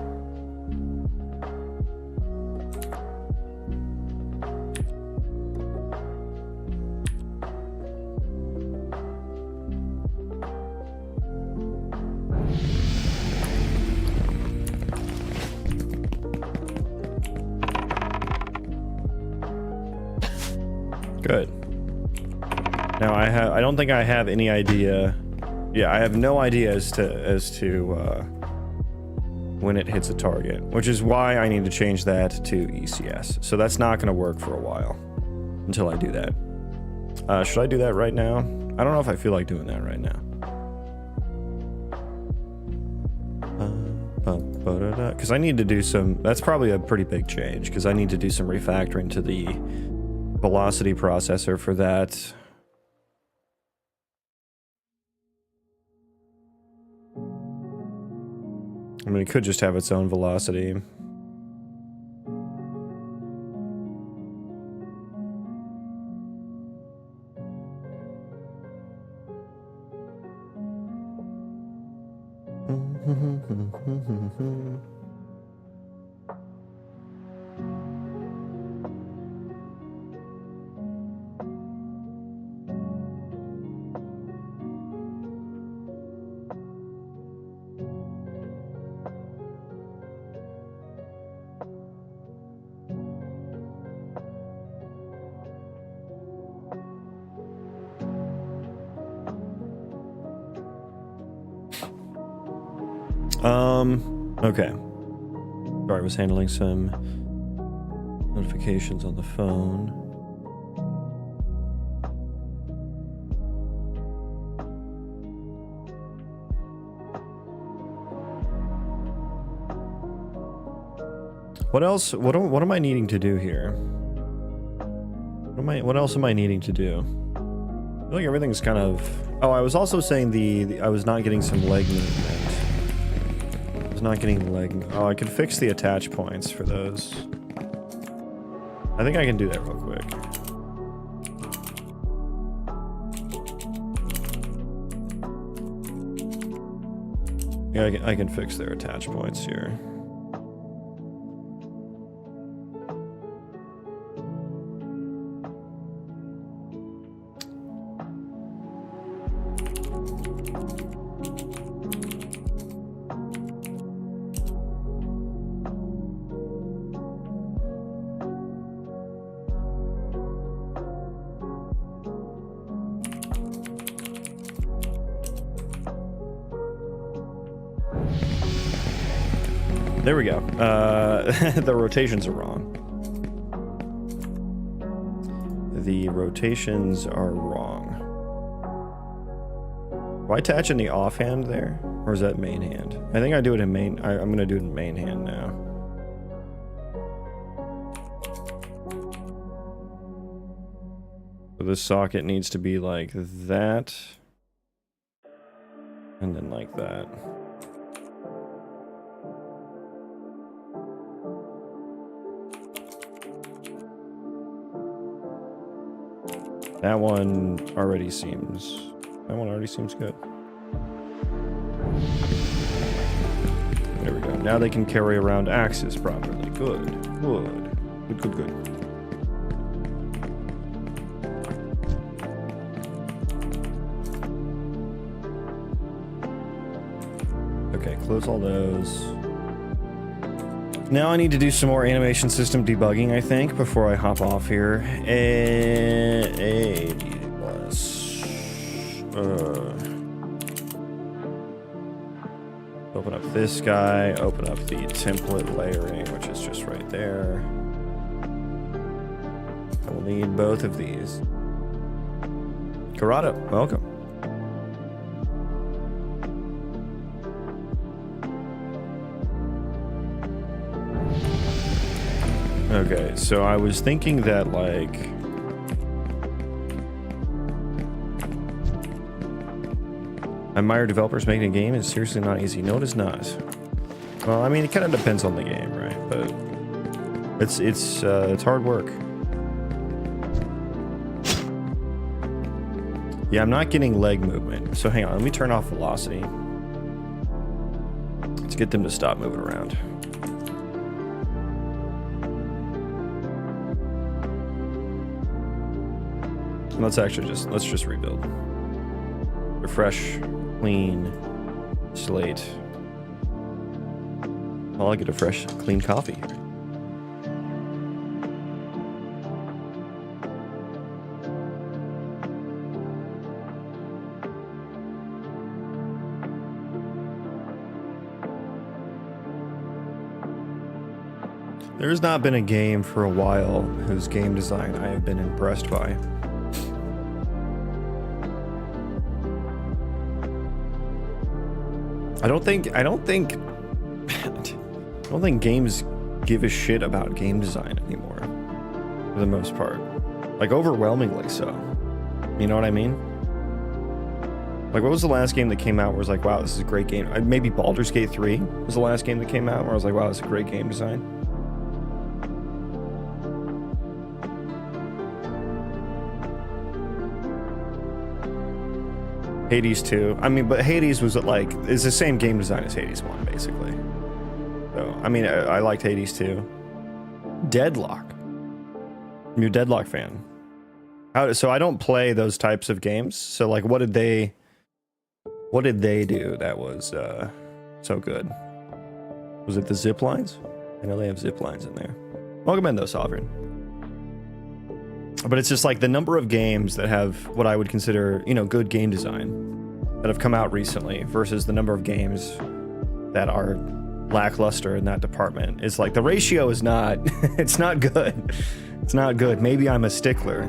Good. Now I don't think I have any idea. Yeah, I have no idea as to when it hits a target, which is why I need to change that to ECS. So that's not going to work for a while until I do that. Should I do that right now? I don't know if I feel like doing that right now. Because I need to do some. That's probably a pretty big change because I need to do some refactoring to the velocity processor for that. I mean, it could just have its own velocity. Okay. Sorry, I was handling some notifications on the phone. What else? What am I needing to do here? What else am I needing to do? I feel like everything's kind of... Oh, I was also saying I was not getting some leg movement. Not getting leg. Oh, I could fix the attach points for those. I think I can do that real quick. Yeah, I can fix their attach points here. There we go. The rotations are wrong. The rotations are wrong. Do I attach in the offhand there? Or is that main hand? I think I do it in main. I'm going to do it in main hand now. So this socket needs to be like that. And then like that. That one already seems good. There we go. Now they can carry around axes properly. Good. Good. Okay, close all those. Now I need to do some more animation system debugging, I think, before I hop off here. A plus. Open up this guy. Open up the template layering, which is just right there. I will need both of these. Corrado, welcome. Okay, so I was thinking that, like, I admire developers making a game. It's seriously not easy. No, it is not. Well, I mean, it kind of depends on the game, right? But it's hard work. Yeah, I'm not getting leg movement. So hang on, let me turn off velocity. Let's get them to stop moving around. Let's just rebuild. Refresh, clean, slate. Well, I'll get a fresh, clean coffee here. There has not been a game for a while whose game design I have been impressed by. I don't think games give a shit about game design anymore, for the most part. Like, overwhelmingly so. You know what I mean? Like, what was the last game that came out where I was like, wow, this is a great game? Maybe Baldur's Gate 3 was the last game that came out where I was like, wow, this is a great game design. Hades 2. I mean, but Hades was like, it's the same game design as Hades 1, basically. So, I mean, I liked Hades 2. Deadlock. I'm a Deadlock fan. So I don't play those types of games. So, like, what did they do that was so good? Was it the zip lines? I know they have zip lines in there. Welcome in, though, Sovereign. But it's just like the number of games that have what I would consider, you know, good game design that have come out recently versus the number of games that are lackluster in that department. It's like the ratio is not, it's not good. It's not good. Maybe I'm a stickler.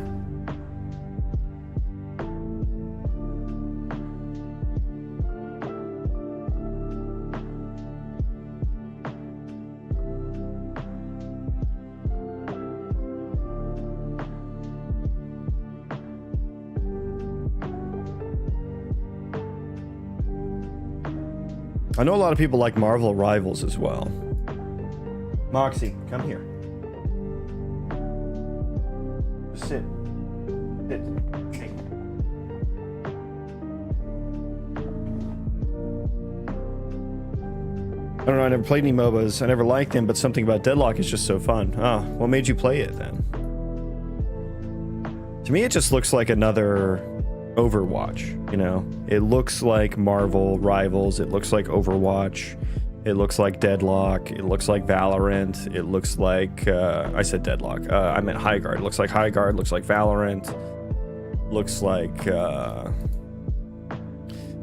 I know a lot of people like Marvel Rivals as well. Moxie, come here. Sit. Sit. Hey. I don't know, I never played any MOBAs. I never liked them, but something about Deadlock is just so fun. Oh, what made you play it then? To me, it just looks like another Overwatch, you know? It looks like Marvel Rivals. It looks like Overwatch. It looks like Deadlock. It looks like Valorant. It looks like, I said Deadlock. I meant Highguard. It looks like Highguard. Looks like Valorant. Looks like,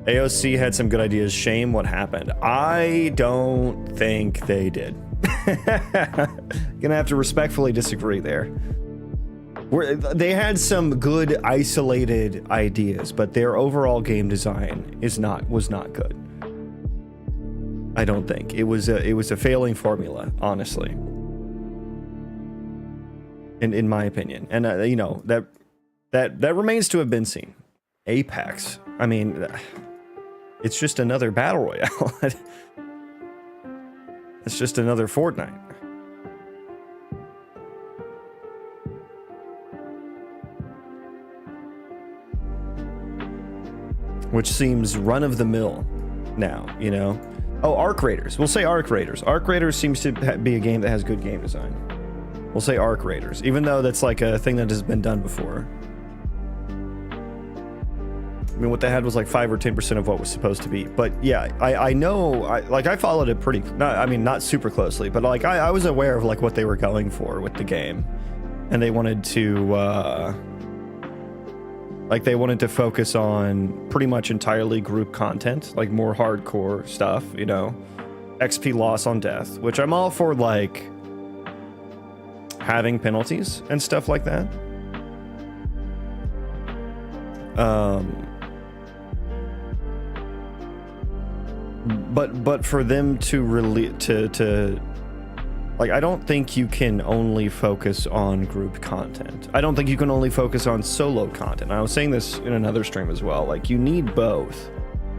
AOC had some good ideas. Shame what happened. I don't think they did. Gonna have to respectfully disagree there. They had some good isolated ideas, but their overall game design was not good. I don't think it was a failing formula, honestly, in my opinion. And you know, that remains to have been seen. Apex, I mean, it's just another battle royale. It's just another Fortnite. Which seems run-of-the-mill now, you know? Oh, Arc Raiders. We'll say Arc Raiders. Arc Raiders seems to be a game that has good game design. We'll say Arc Raiders, even though that's like a thing that has been done before. I mean, what they had was like 5 or 10% of what was supposed to be. But yeah, I know, I followed it pretty, not super closely, but like I was aware of like what they were going for with the game. And they wanted to, they wanted to focus on pretty much entirely group content, like more hardcore stuff, you know, XP loss on death, which I'm all for, like having penalties and stuff like that. But for them to really like, I don't think you can only focus on group content. I don't think you can only focus on solo content. I was saying this in another stream as well. Like, you need both.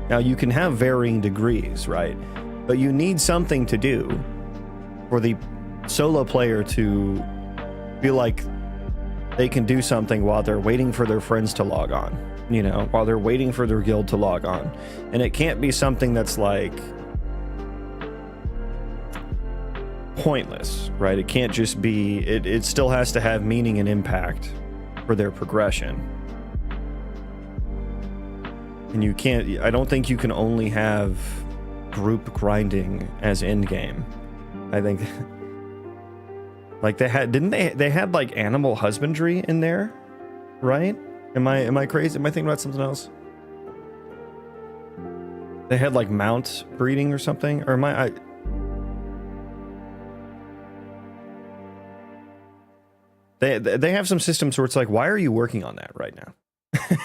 Now, you can have varying degrees, right? But you need something to do for the solo player to feel like they can do something while they're waiting for their friends to log on, you know, while they're waiting for their guild to log on. And it can't be something that's like pointless, right? It can't just be, it still has to have meaning and impact for their progression. And you can't, I don't think you can only have group grinding as end game. I think like they had, they had like animal husbandry in there, right? Am I crazy? Am I thinking about something else? They had like mount breeding or something, or am I They have some systems where it's like, why are you working on that right now?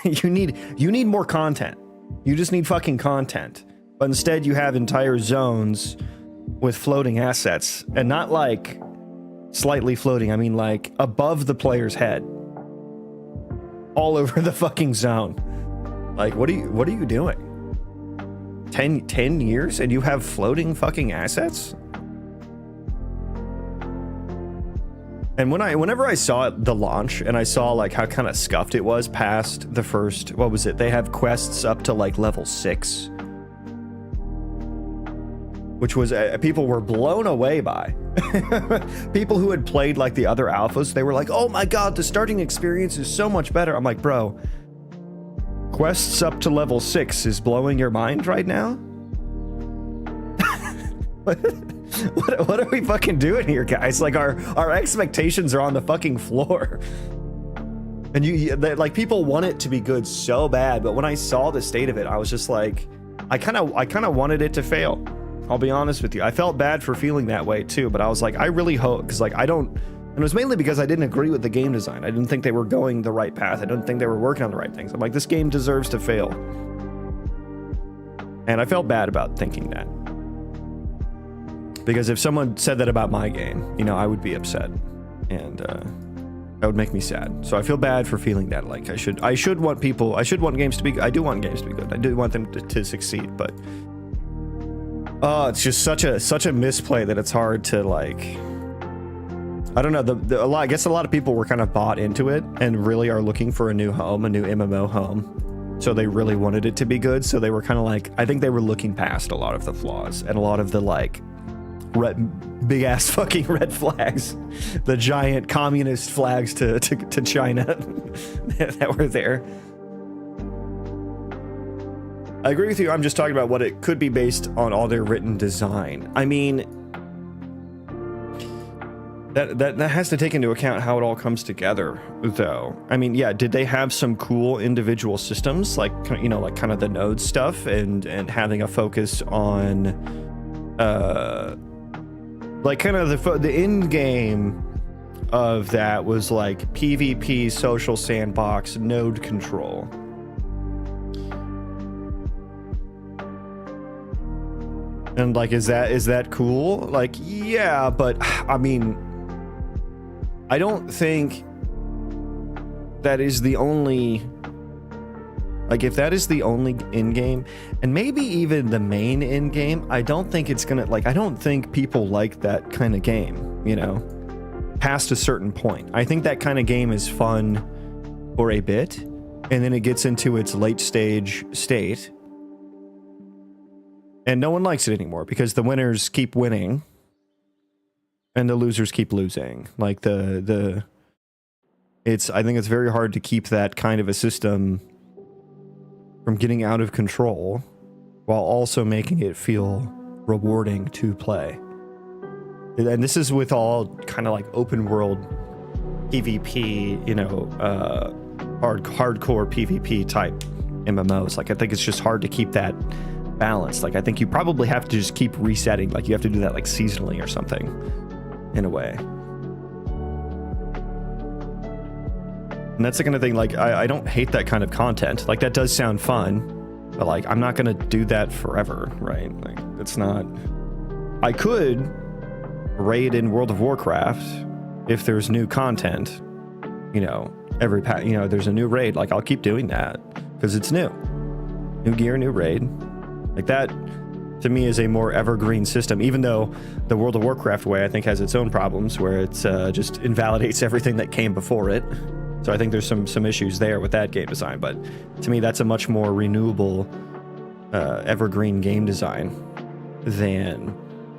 you need more content. You just need fucking content. But instead you have entire zones with floating assets, and not like slightly floating. I mean like above the player's head, all over the fucking zone. Like, what are you doing? 10 years and you have floating fucking assets? And whenever I saw the launch and I saw like how kind of scuffed it was past the first, what was it? They have quests up to like level 6, which was people were blown away by. People who had played like the other alphas, they were like, "Oh my god, the starting experience is so much better." I'm like, bro, quests up to level 6 is blowing your mind right now? What are we fucking doing here, guys? Like, our expectations are on the fucking floor. And like, people want it to be good so bad, but when I saw the state of it, I was just like, I kind of wanted it to fail. I'll be honest with you. I felt bad for feeling that way too, but I was like, I really hope, because like, and it was mainly because I didn't agree with the game design. I didn't think they were going the right path. I didn't think they were working on the right things. I'm like, this game deserves to fail. And I felt bad about thinking that. Because if someone said that about my game, you know, I would be upset, and that would make me sad. So I feel bad for feeling that. Like, I should want games to be. I do want games to be good. I do want them to succeed. But it's just such a misplay that it's hard to like. I don't know. I guess a lot of people were kind of bought into it and really are looking for a new home, a new MMO home. So they really wanted it to be good. So they were kind of like, I think they were looking past a lot of the flaws and a lot of the like big ass fucking red flags, the giant communist flags to China that were there. I agree with you. I'm just talking about what it could be based on all their written design. I mean, that has to take into account how it all comes together, though. I mean, yeah, did they have some cool individual systems, like, you know, like kind of the node stuff and having a focus on, like kind of the end game of that was like PvP, social sandbox, node control. And like, is that cool? Like, yeah, but I mean, I don't think that is the only, like, if that is the only end game, and maybe even the main end game, I don't think it's gonna, like, I don't think people like that kind of game, you know, past a certain point. I think that kind of game is fun for a bit, and then it gets into its late stage state. And no one likes it anymore because the winners keep winning and the losers keep losing. Like I think it's very hard to keep that kind of a system from getting out of control while also making it feel rewarding to play. And this is with all kind of like open world PvP, you know, hardcore PvP type MMOs. Like, I think it's just hard to keep that balance. Like, I think you probably have to just keep resetting. Like, you have to do that like seasonally or something, in a way. And that's the kind of thing, like, I don't hate that kind of content. Like, that does sound fun, but like, I'm not gonna do that forever, right? Like, it's not. I could raid in World of Warcraft if there's new content, you know, you know, there's a new raid. Like, I'll keep doing that because it's new gear, new raid. Like, that, to me, is a more evergreen system, even though the World of Warcraft way, I think, has its own problems, where it just invalidates everything that came before it. So I think there's some issues there with that game design. But to me, that's a much more renewable, evergreen game design than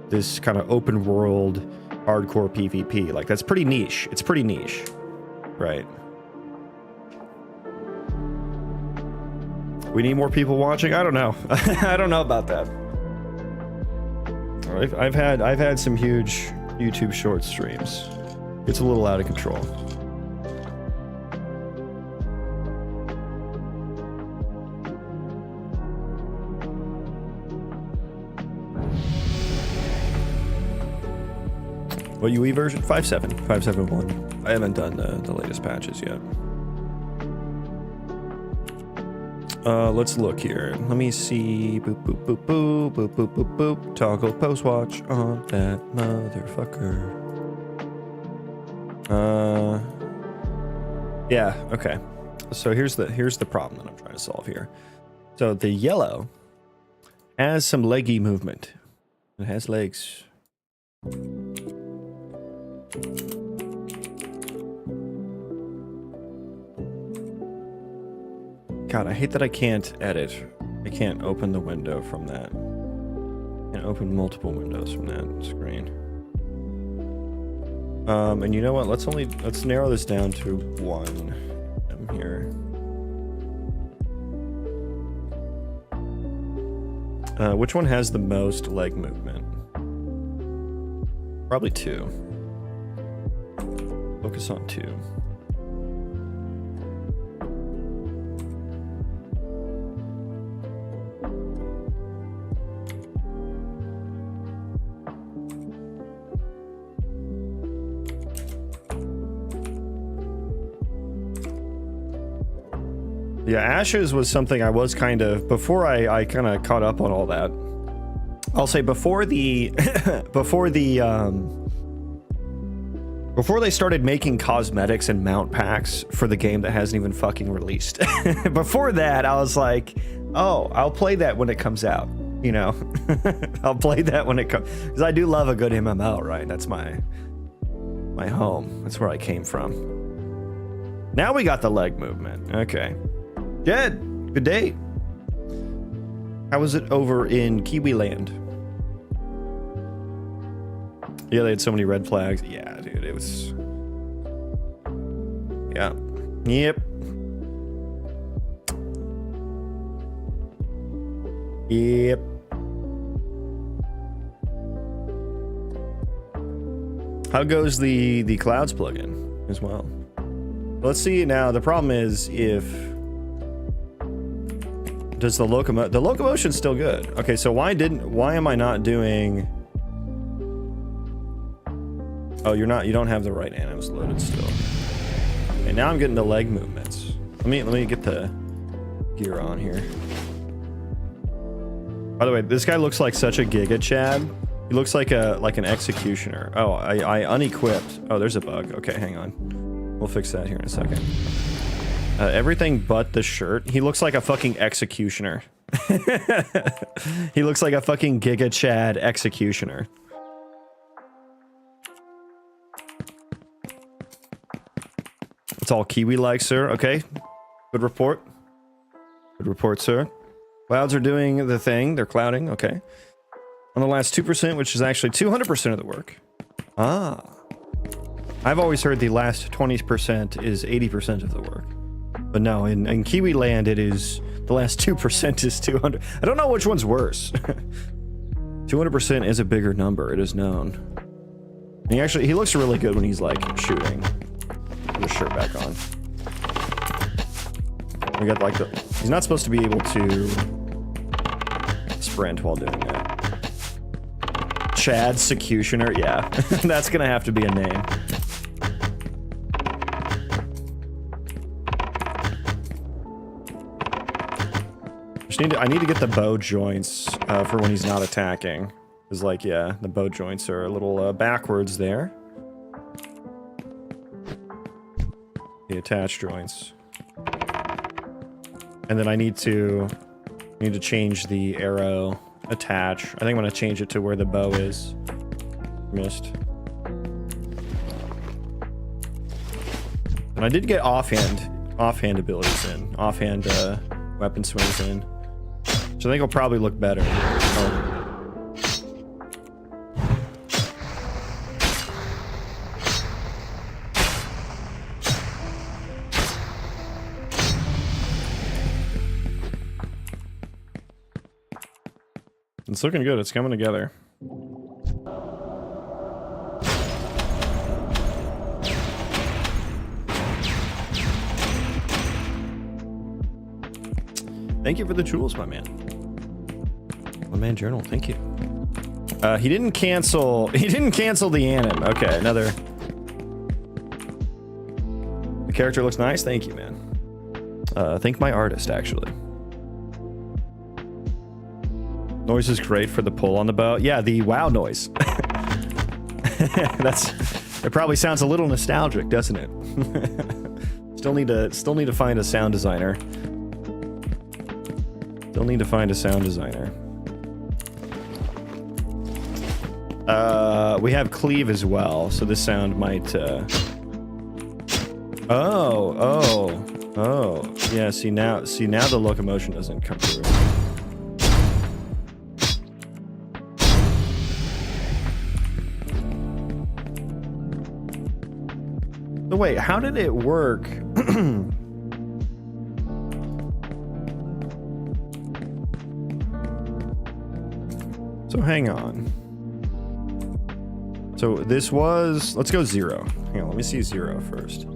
this kind of open world, hardcore PvP. Like, that's pretty niche. It's pretty niche, right? We need more people watching. I don't know. I don't know about that. I've had some huge YouTube short streams. It's a little out of control. What UE version? 5.7, 5.7.1. I haven't done the latest patches yet. Let's look here. Let me see. Boop, boop, boop, boop, boop, boop, boop, boop. Toggle post watch on that motherfucker. Yeah, okay. So here's the problem that I'm trying to solve here. So the yellow has some leggy movement. It has legs. God, I hate that I can't edit. I can't open the window from that. I can open multiple windows from that screen. And you know what? Let's narrow this down to one. I'm here. Which one has the most leg movement? Probably 2. Focus on 2. Yeah, Ashes was something I was kind of, before I kind of caught up on all that. I'll say before the, before they started making cosmetics and mount packs for the game that hasn't even fucking released. Before that, I was like, oh, I'll play that when it comes out, you know? I'll play that when it comes, because I do love a good MMO, right? That's My home. That's where I came from. Now we got the leg movement. Okay. Jed, good day. How was it over in Kiwi Land? Yeah, they had so many red flags. Yeah, dude, it was... Yeah. Yep. Yep. How goes the clouds plugin as well? Let's see now. The problem is if does the locomotion's still good. Okay, so why am I not doing? Oh, you don't have the right animals loaded still. And now I'm getting the leg movements. Let me get the gear on here. By the way, this guy looks like such a Giga Chad. He looks like an executioner. Oh, I unequipped. Oh, there's a bug. Okay, hang on. We'll fix that here in a second. Everything but the shirt. He looks like a fucking executioner. He looks like a fucking Giga Chad executioner. It's all Kiwi-like, sir. Okay. Good report. Good report, sir. Clouds are doing the thing. They're clouding. Okay. On the last 2%, which is actually 200% of the work. Ah. I've always heard the last 20% is 80% of the work. But no, in Kiwi Land, it is... The last 2% is 200. I don't know which one's worse. 200% is a bigger number. It is known. And he looks really good when he's, like, shooting. Put his shirt back on. We got, like, he's not supposed to be able to sprint while doing it. Chad Secutioner, yeah. That's gonna have to be a name. I need to get the bow joints for when he's not attacking. Because, like, yeah, the bow joints are a little backwards there. The attach joints. And then I need to change the arrow attach. I think I'm gonna change it to where the bow is. Missed. And I did get offhand abilities in. Offhand weapon swings in. So I think it'll probably look better. Oh. It's looking good. It's coming together. Thank you for the jewels, my man. My man Journal, thank you. He didn't cancel the anim. Okay, another. The character looks nice. Thank you, man. Thank my artist, actually. Noise is great for the pull on the bow. Yeah, the wow noise. It probably sounds a little nostalgic, doesn't it? Still need to find a sound designer. Still need to find a sound designer. We have cleave as well, so this sound might oh. Yeah, see now the locomotion doesn't come through. So wait, how did it work? So hang on. So this was, let's go 0. Hang on, let me see 0 first.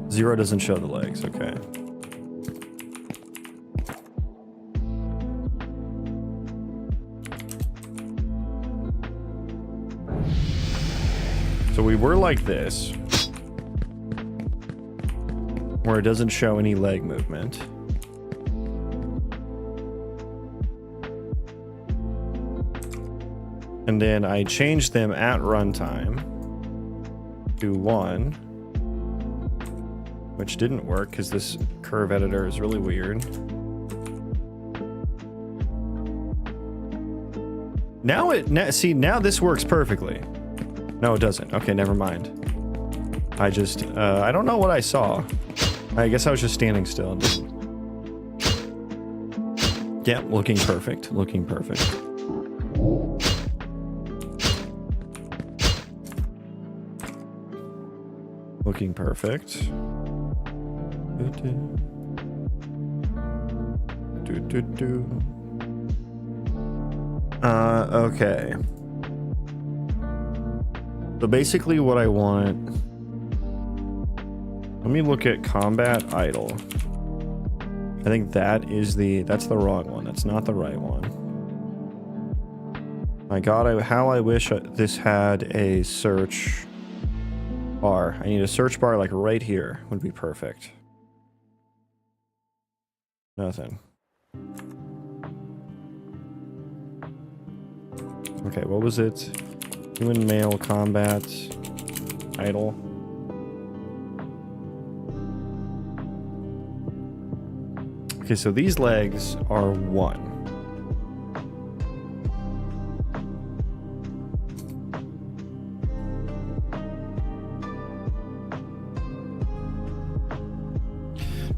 0 doesn't show the legs, okay. So we were like this, where it doesn't show any leg movement. And then I changed them at runtime to 1, which didn't work because this curve editor is really weird. See, now this works perfectly. No, it doesn't. Okay, never mind. I just, I don't know what I saw. I guess I was just standing still. Yeah, looking perfect. Looking perfect. Looking perfect. Okay. So basically what I want... Let me look at combat idle. I think that's the wrong one. That's not the right one. My god, how I wish this had a search bar. I need a search bar like right here. Would be perfect. Nothing. Okay, what was it? Human male combat idle. Okay, so these legs are 1.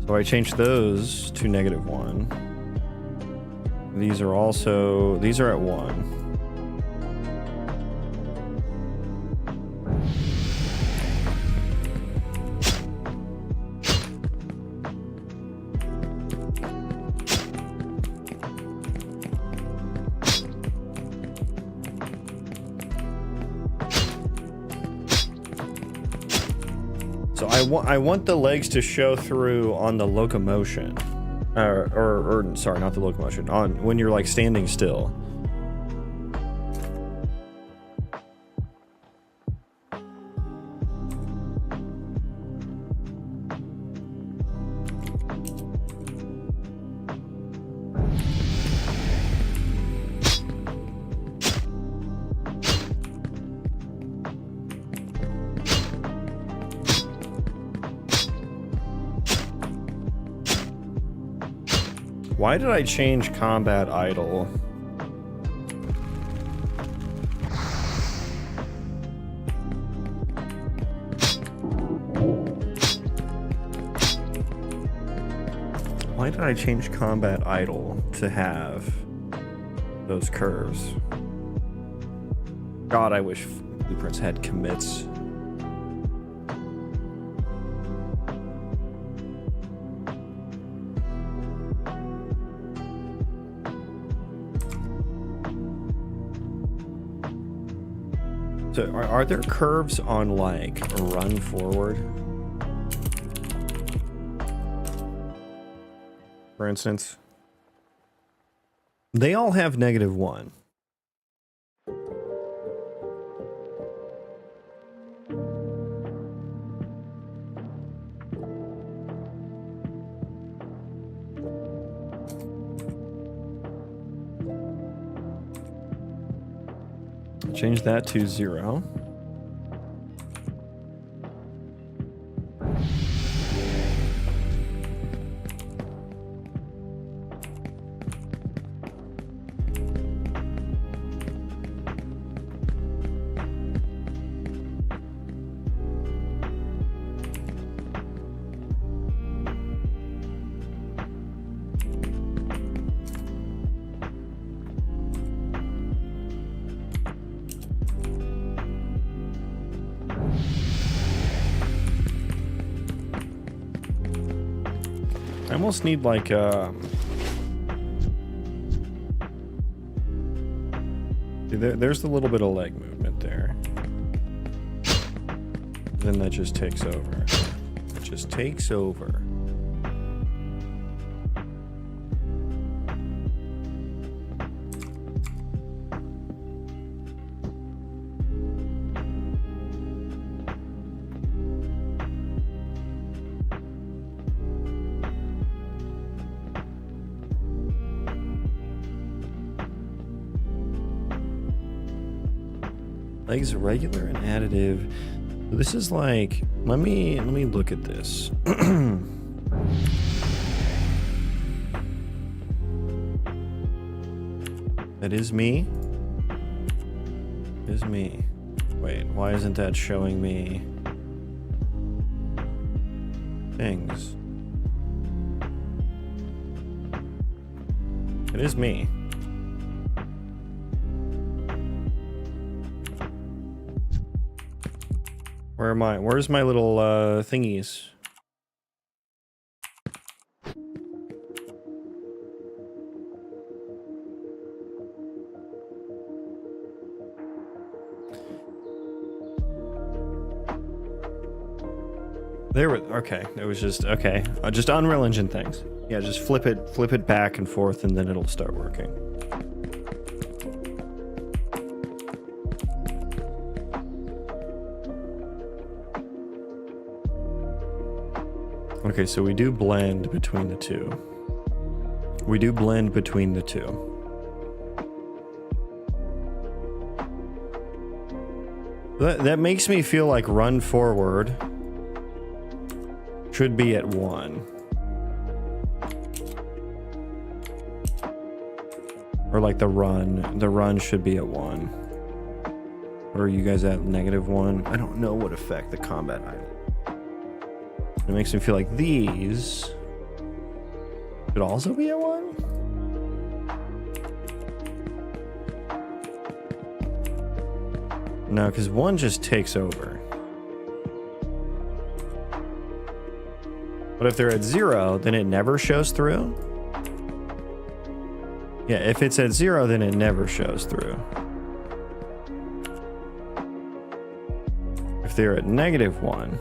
So I changed those to -1. These are at 1. So I want the legs to show through on the locomotion, or sorry, not the locomotion. On when you're like standing still. Why did I change combat idle? Why did I change combat idle to have those curves? God, I wish blueprints had commits. So are there curves on like run forward? For instance, they all have -1. Change that to 0. I almost need like there's the little bit of leg movement there. Then that just takes over. It just takes over. Legs regular and additive. This is like, let me look at this. That is me. Is me. Wait, why isn't that showing me things? It is me. Where am I? Where's my little thingies? There were, okay, it was just, okay. Just Unreal Engine things. Yeah, just flip it back and forth and then it'll start working. Okay, so we do blend between the two. We do blend between the two. That makes me feel like run forward should be at 1. Or like the run should be at 1. Or are you guys at -1? I don't know what effect the combat idle. It makes me feel like these should also be at 1. No, because 1 just takes over. But if they're at 0, then it never shows through? Yeah, if it's at 0, then it never shows through. If they're at -1,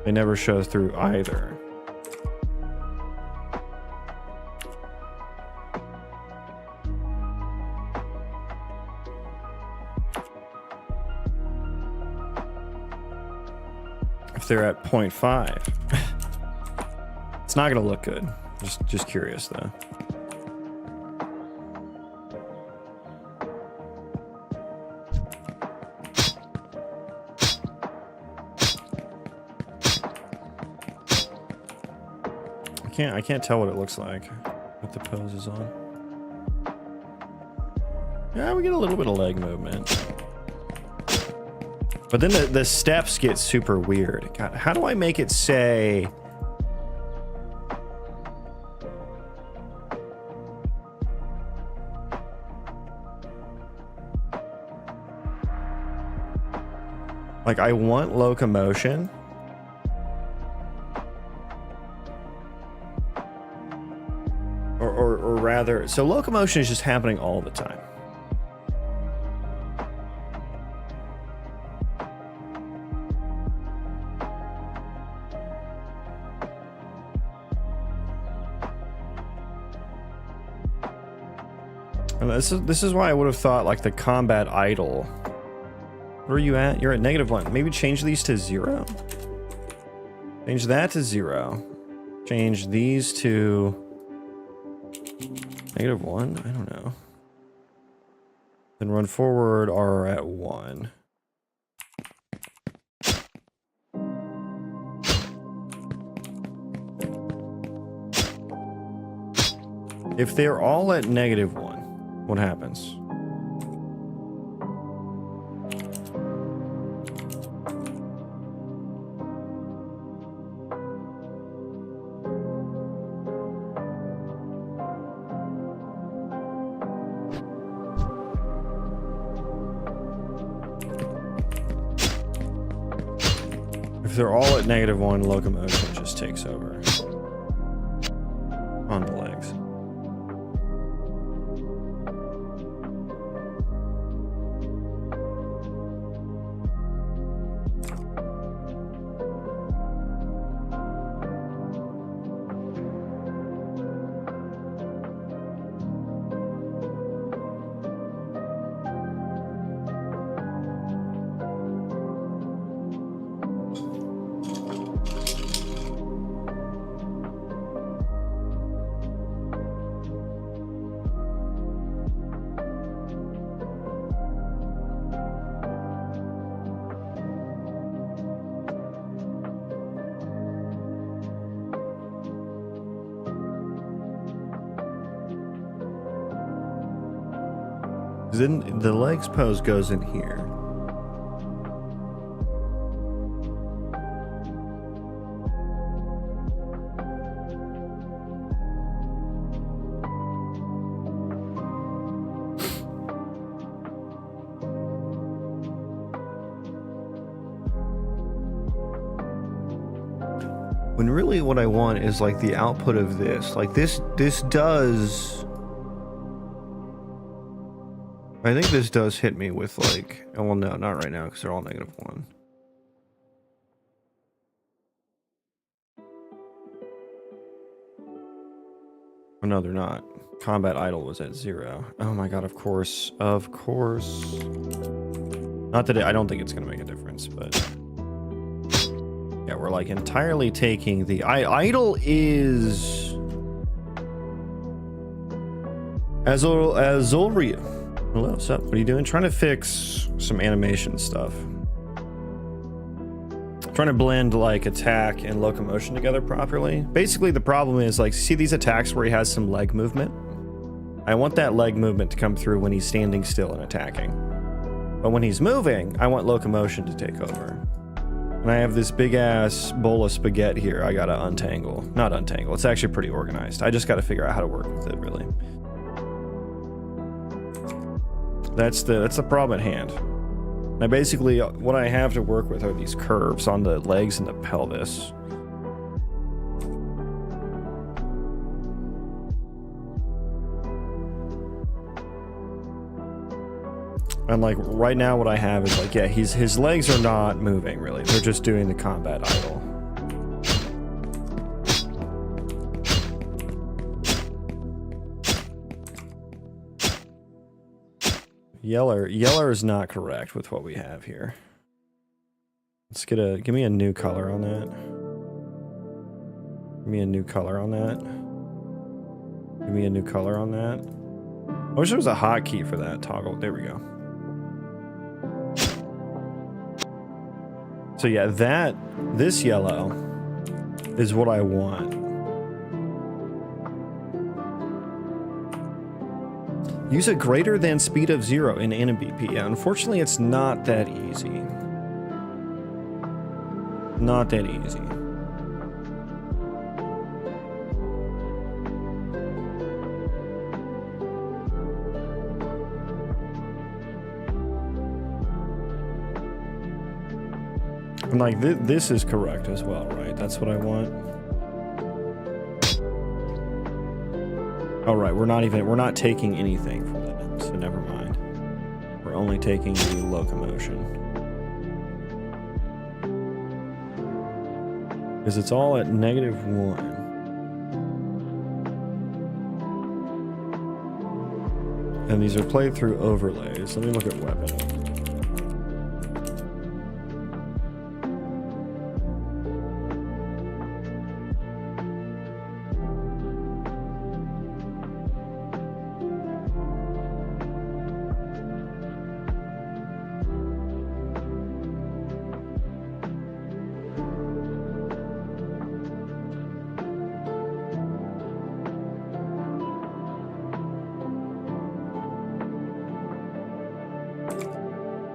they never show through either. If they're at 0.5, it's not gonna look good. Just curious though. I can't tell what it looks like with the poses on. Yeah, we get a little bit of leg movement. But then the steps get super weird. God, how do I make it say... Like, I want locomotion. Or rather, so locomotion is just happening all the time. And this is why I would have thought like the combat idle. Where are you at? You're at -1. Maybe change these to 0. Change that to 0. Change these to -1. I don't know. Then run forward are at 1. If they're all at -1, what happens? If they're all at -1, locomotion just takes over on the legs. Then the legs pose goes in here. When really what I want is like the output of this. Like this does... I think this does hit me with like... Oh, well, no, not right now because they're all -1. Oh, no, they're not. Combat idle was at 0. Oh my god, of course. Of course. Not that I don't think it's going to make a difference, but... Yeah, we're like entirely taking the... idle is... Azulria. Hello, what's up? What are you doing? Trying to fix some animation stuff. Trying to blend like attack and locomotion together properly. Basically, the problem is like, see these attacks where he has some leg movement? I want that leg movement to come through when he's standing still and attacking. But when he's moving, I want locomotion to take over. And I have this big ass bowl of spaghetti here I gotta untangle. Not untangle, it's actually pretty organized. I just gotta figure out how to work with it, really. That's the problem at hand. Now basically, what I have to work with are these curves on the legs and the pelvis. And like right now what I have is like, yeah, his legs are not moving really. They're just doing the combat idle. Yeller is not correct with what we have here. Let's give me a new color on that. Give me a new color on that. Give me a new color on that. I wish there was a hotkey for that toggle. There we go. So yeah, this yellow is what I want. Use a greater than speed of 0 in NMBP. Yeah, unfortunately, it's not that easy. Not that easy. And like, this is correct as well, right? That's what I want. All right, we're not taking anything from that, so never mind. We're only taking the locomotion. Because it's all at -1. And these are played through overlays. Let me look at weapon.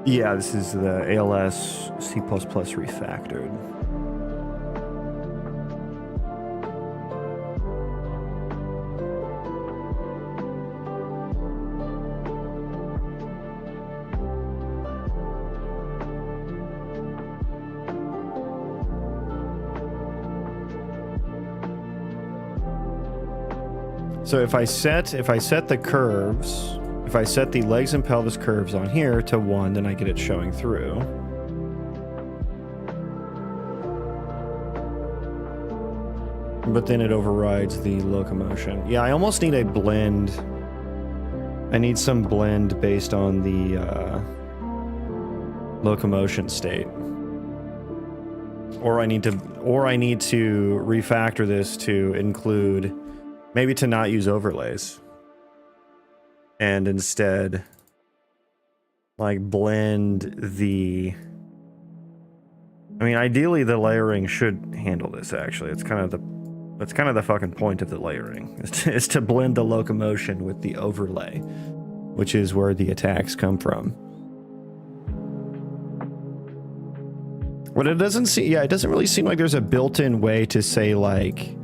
Yeah, this is the ALS C++ refactored. So if I set the curves, if I set the legs and pelvis curves on here to 1, then I get it showing through. But then it overrides the locomotion. Yeah, I almost need a blend. I need some blend based on the locomotion state. Or I need to refactor this to include, maybe to not use overlays. And instead, like, blend the... I mean, ideally the layering should handle this, actually. That's kind of the fucking point of the layering, is to blend the locomotion with the overlay. which is where the attacks come from. But it doesn't seem, yeah, it doesn't really seem like there's a built-in way to say, like,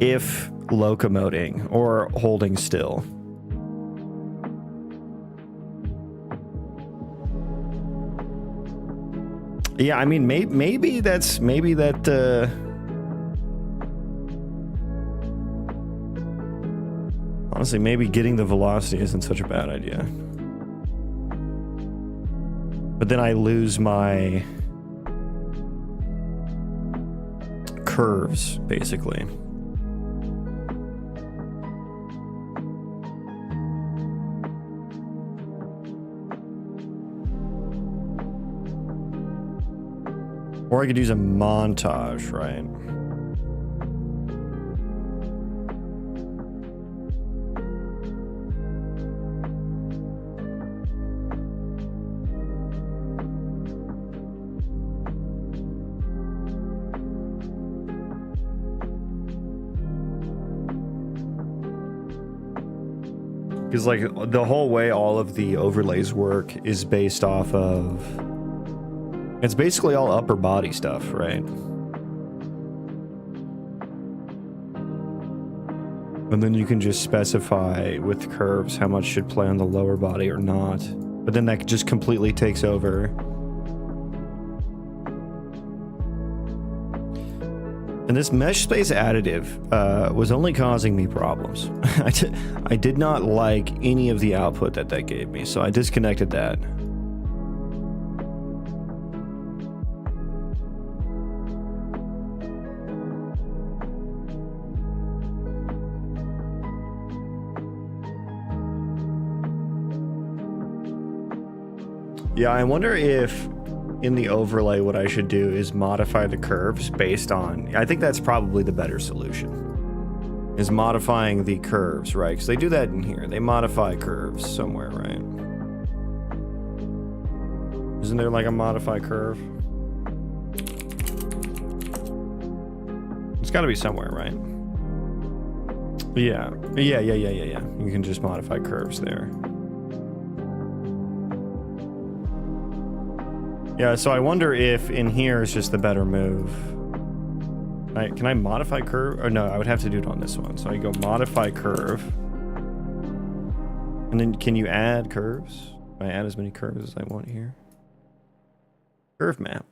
if locomoting or holding still. Yeah, I mean, maybe that. Honestly, maybe getting the velocity isn't such a bad idea. But then I lose my curves, basically. Or I could use a montage, right? Because, like, the whole way all of the overlays work is based off of... It's basically all upper body stuff, right? And then you can just specify with curves how much should play on the lower body or not. But then that just completely takes over. And this mesh space additive was only causing me problems. I did not like any of the output that gave me, so I disconnected that. Yeah, I wonder if in the overlay what I should do is modify the curves based on... I think that's probably the better solution. Is modifying the curves, right? Because they do that in here. They modify curves somewhere, right? Isn't there like a modify curve? It's got to be somewhere, right? Yeah. Yeah. You can just modify curves there. Yeah, so I wonder if in here is just the better move. Can I modify curve? Or no, I would have to do it on this one. So I go modify curve. And then can you add curves? Can I add as many curves as I want here? Curve map.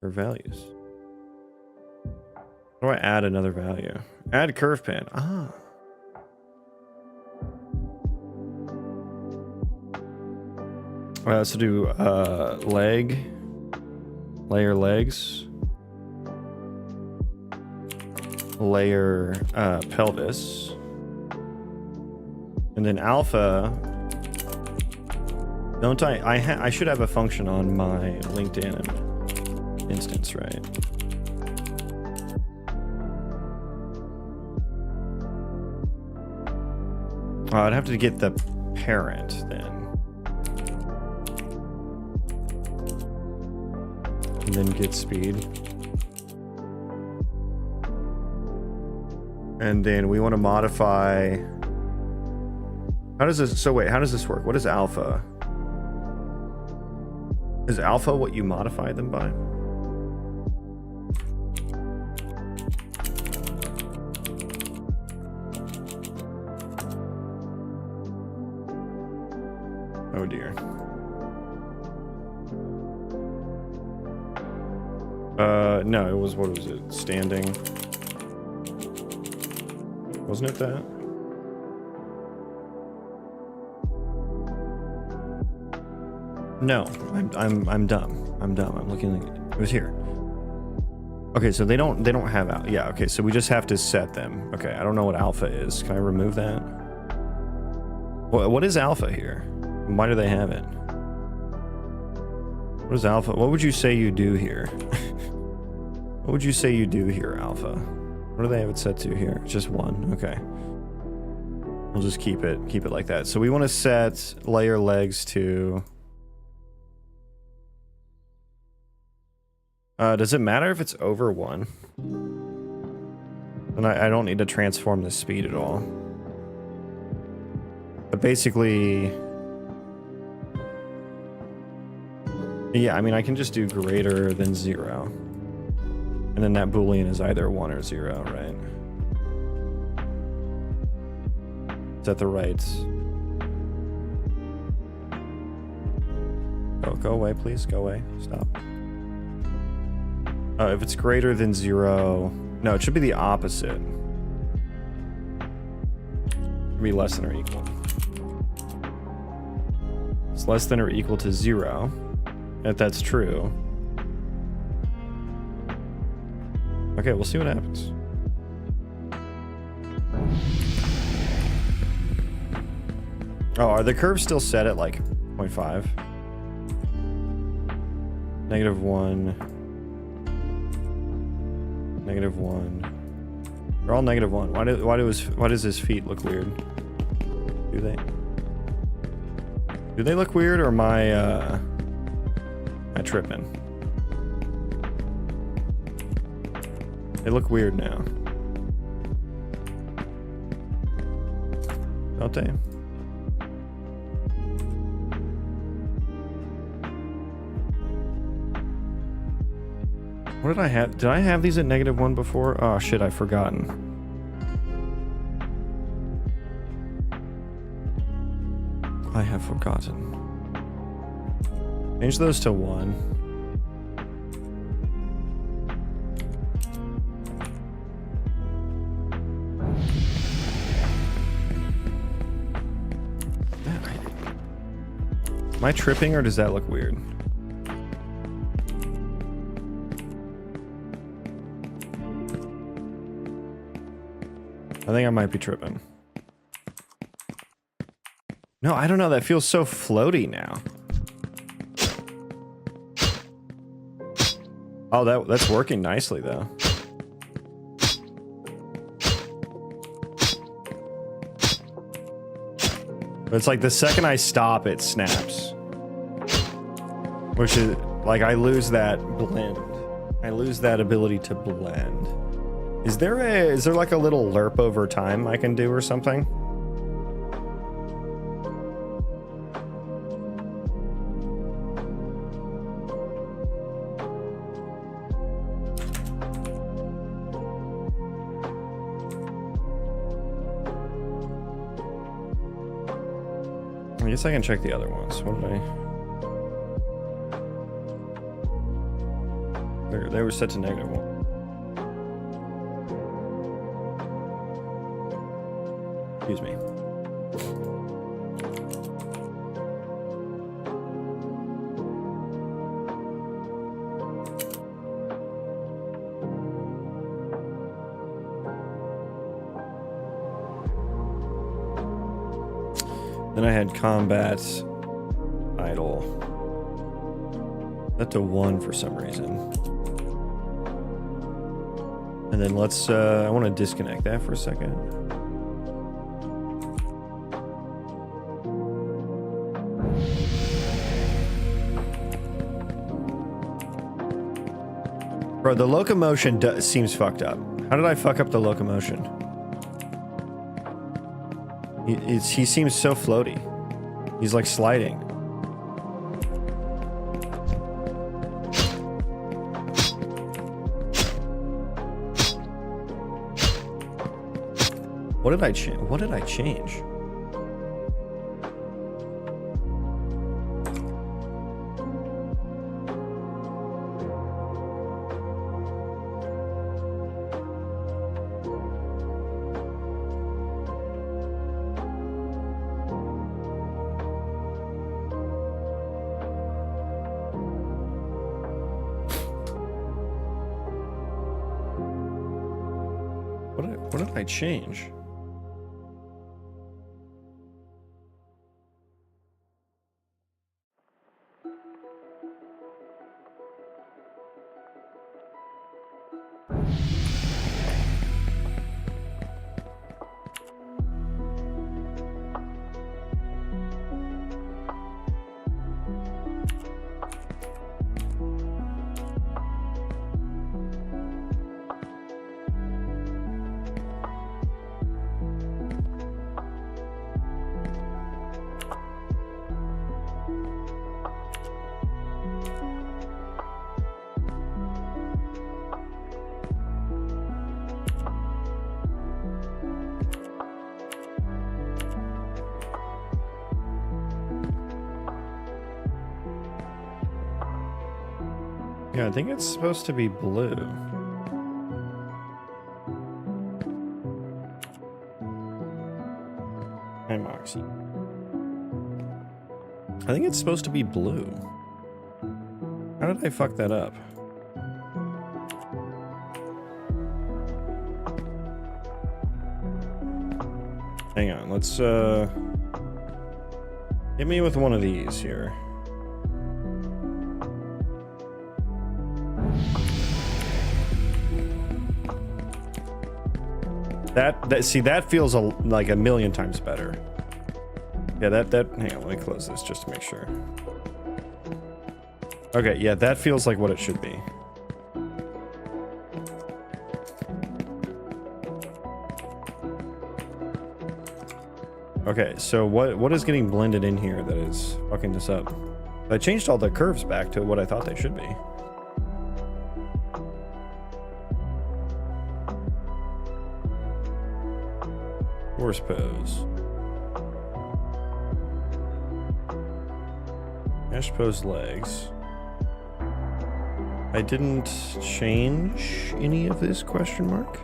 Curve values. How do I add another value? Add curve pen. Ah. So do leg, layer legs, layer pelvis, and then alpha. Don't I should have a function on my LinkedIn instance, right? I'd have to get the parent then. And then get speed. And then we want to modify... How does this... So wait, how does this work? What is alpha? Is alpha what you modify them by? Oh dear. No, it was, what was it? Standing. Wasn't it that? No, I'm dumb. I'm dumb. I'm looking at it was here. Okay, so they don't have alpha. Yeah, okay, so we just have to set them. Okay, I don't know what alpha is. Can I remove that? What is alpha here? Why do they have it? What is alpha? What would you say you do here? What would you say you do here, alpha? What do they have it set to here? Just 1. Okay. We'll just keep it like that. So we want to set layer legs to... does it matter if it's over 1? And I don't need to transform the speed at all. But basically, yeah, I mean, I can just do greater than 0. And then that Boolean is either 1 or 0, right? Is that the right? Oh, go away, please. Go away. Stop. If it's greater than 0... No, it should be the opposite. It should be less than or equal. It's less than or equal to 0. If that's true. Okay, we'll see what happens. Oh, are the curves still set at like 0.5? -1. -1. They're all -1. Why does his feet look weird? Do they? Do they look weird, or am I tripping? They look weird now. Don't they? What did I have? Did I have these at -1 before? Oh shit, I've forgotten. I have forgotten. Change those to 1. Am I tripping, or does that look weird? I think I might be tripping. No, I don't know. That feels so floaty now. Oh, that's working nicely, though. But it's like the second I stop, it snaps. Which is, like, I lose that blend. I lose that ability to blend. Is there like a little lerp over time I can do or something? I guess I can check the other ones. What did I... They were set to -1. Excuse me. Then I had combat idle. Set to 1 for some reason. And then let's, I want to disconnect that for a second. Bro, the locomotion seems fucked up. How did I fuck up the locomotion? He seems so floaty. He's like sliding. What did I change? What did I change? What did I change? Yeah, I think it's supposed to be blue. Hi, Moxie. I think it's supposed to be blue. How did I fuck that up? Hang on, let's hit me with one of these here. See, that feels like a million times better. Yeah, hang on, let me close this just to make sure. Okay, yeah, that feels like what it should be. Okay, so what is getting blended in here that is fucking this up? I changed all the curves back to what I thought they should be. Horse pose. Mesh pose legs. I didn't change any of this question mark.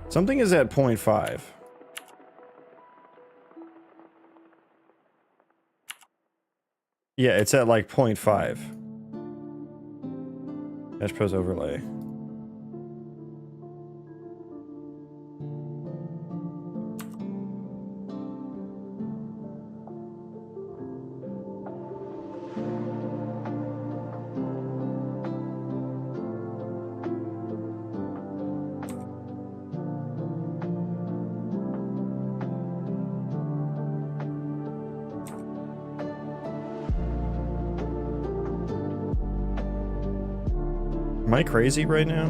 Something is at 0.5. Yeah, it's at like 0.5. Mesh pose overlay. Am I crazy right now?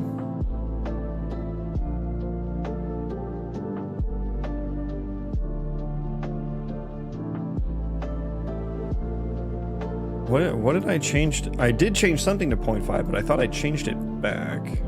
What did I change? I did change something to 0.5, but I thought I changed it back.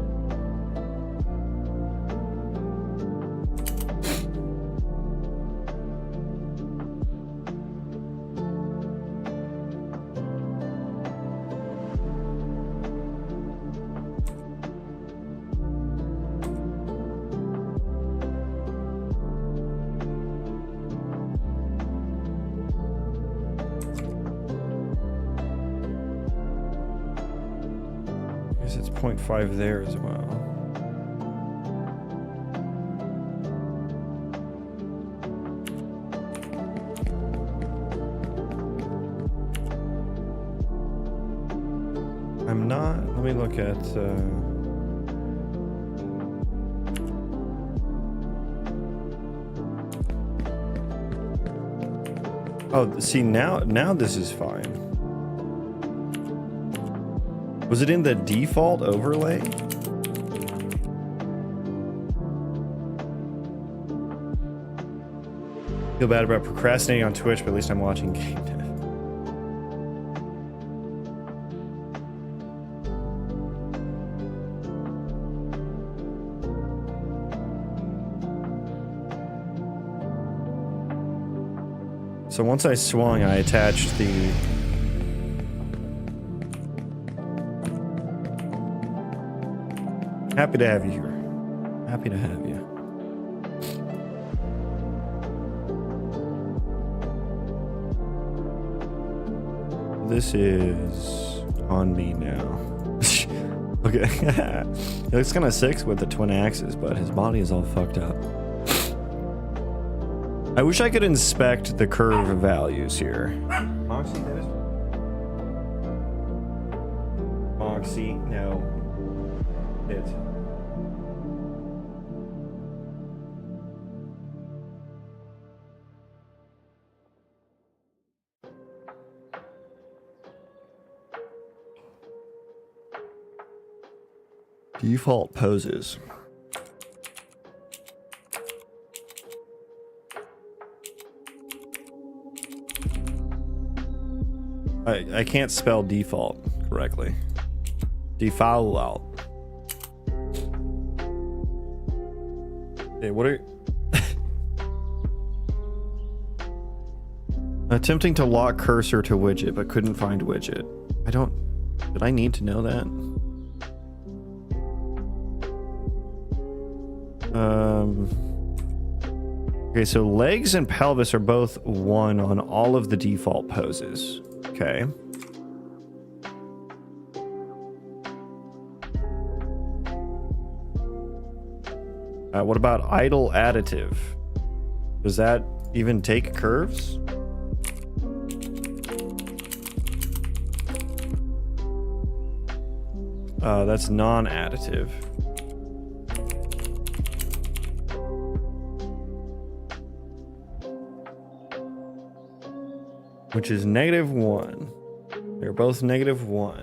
It's 0.5 there as well. I'm not. Let me look at. Oh, see now this is fine. Was it in the default overlay? Feel bad about procrastinating on Twitch, but at least I'm watching game dev. So once I swung, I attached the Happy to have you here. Happy to have you. This is on me now. Okay. He looks kind of sick with the twin axes, but his body is all fucked up. I wish I could inspect the curve values here. Moxie, that is... Moxie, no. It. Default poses. I can't spell default correctly. Default. Hey, what are attempting to lock cursor to widget, but couldn't find widget. Did I need to know that? Okay, so legs and pelvis are both 1 on all of the default poses. Okay. What about idle additive? Does that even take curves? That's non-additive. Which is -1. They're both -1.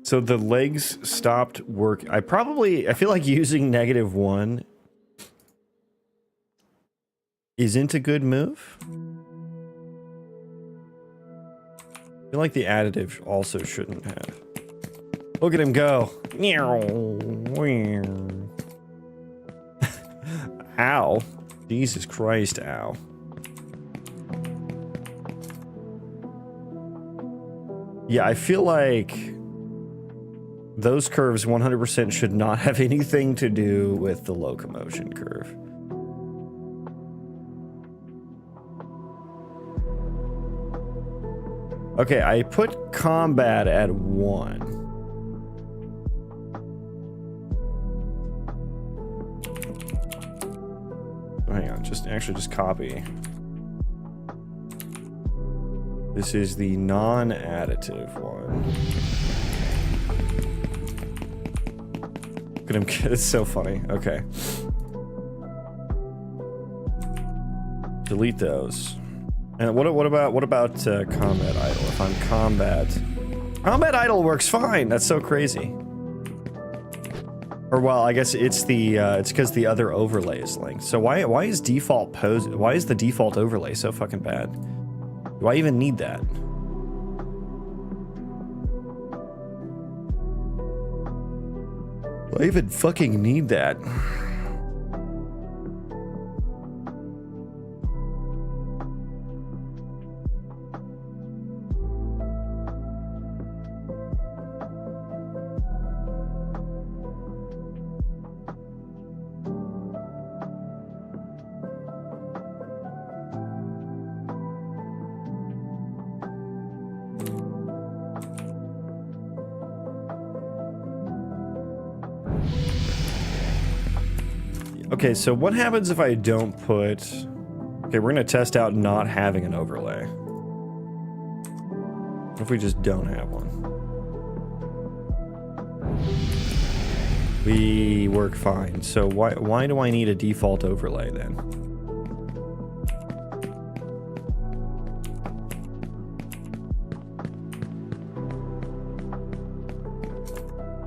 So the legs stopped work. I feel like using -1 isn't a good move. I feel like the additive also shouldn't have. Look at him go. Ow. Jesus Christ, ow. Yeah, I feel like those curves 100% should not have anything to do with the locomotion curve. Okay, I put combat at 1. Hang on, just copy. This is the non-additive one. Look at him, it's so funny. Okay. Delete those. And what about combat idle? If I'm combat idle works fine. That's so crazy. Or well, I guess it's because the other overlay is linked. So why is the default overlay so fucking bad? Do I even need that? Do I even fucking need that? Okay, so what happens if I don't put... Okay, we're gonna test out not having an overlay. What if we just don't have one? We work fine. So why do I need a default overlay then?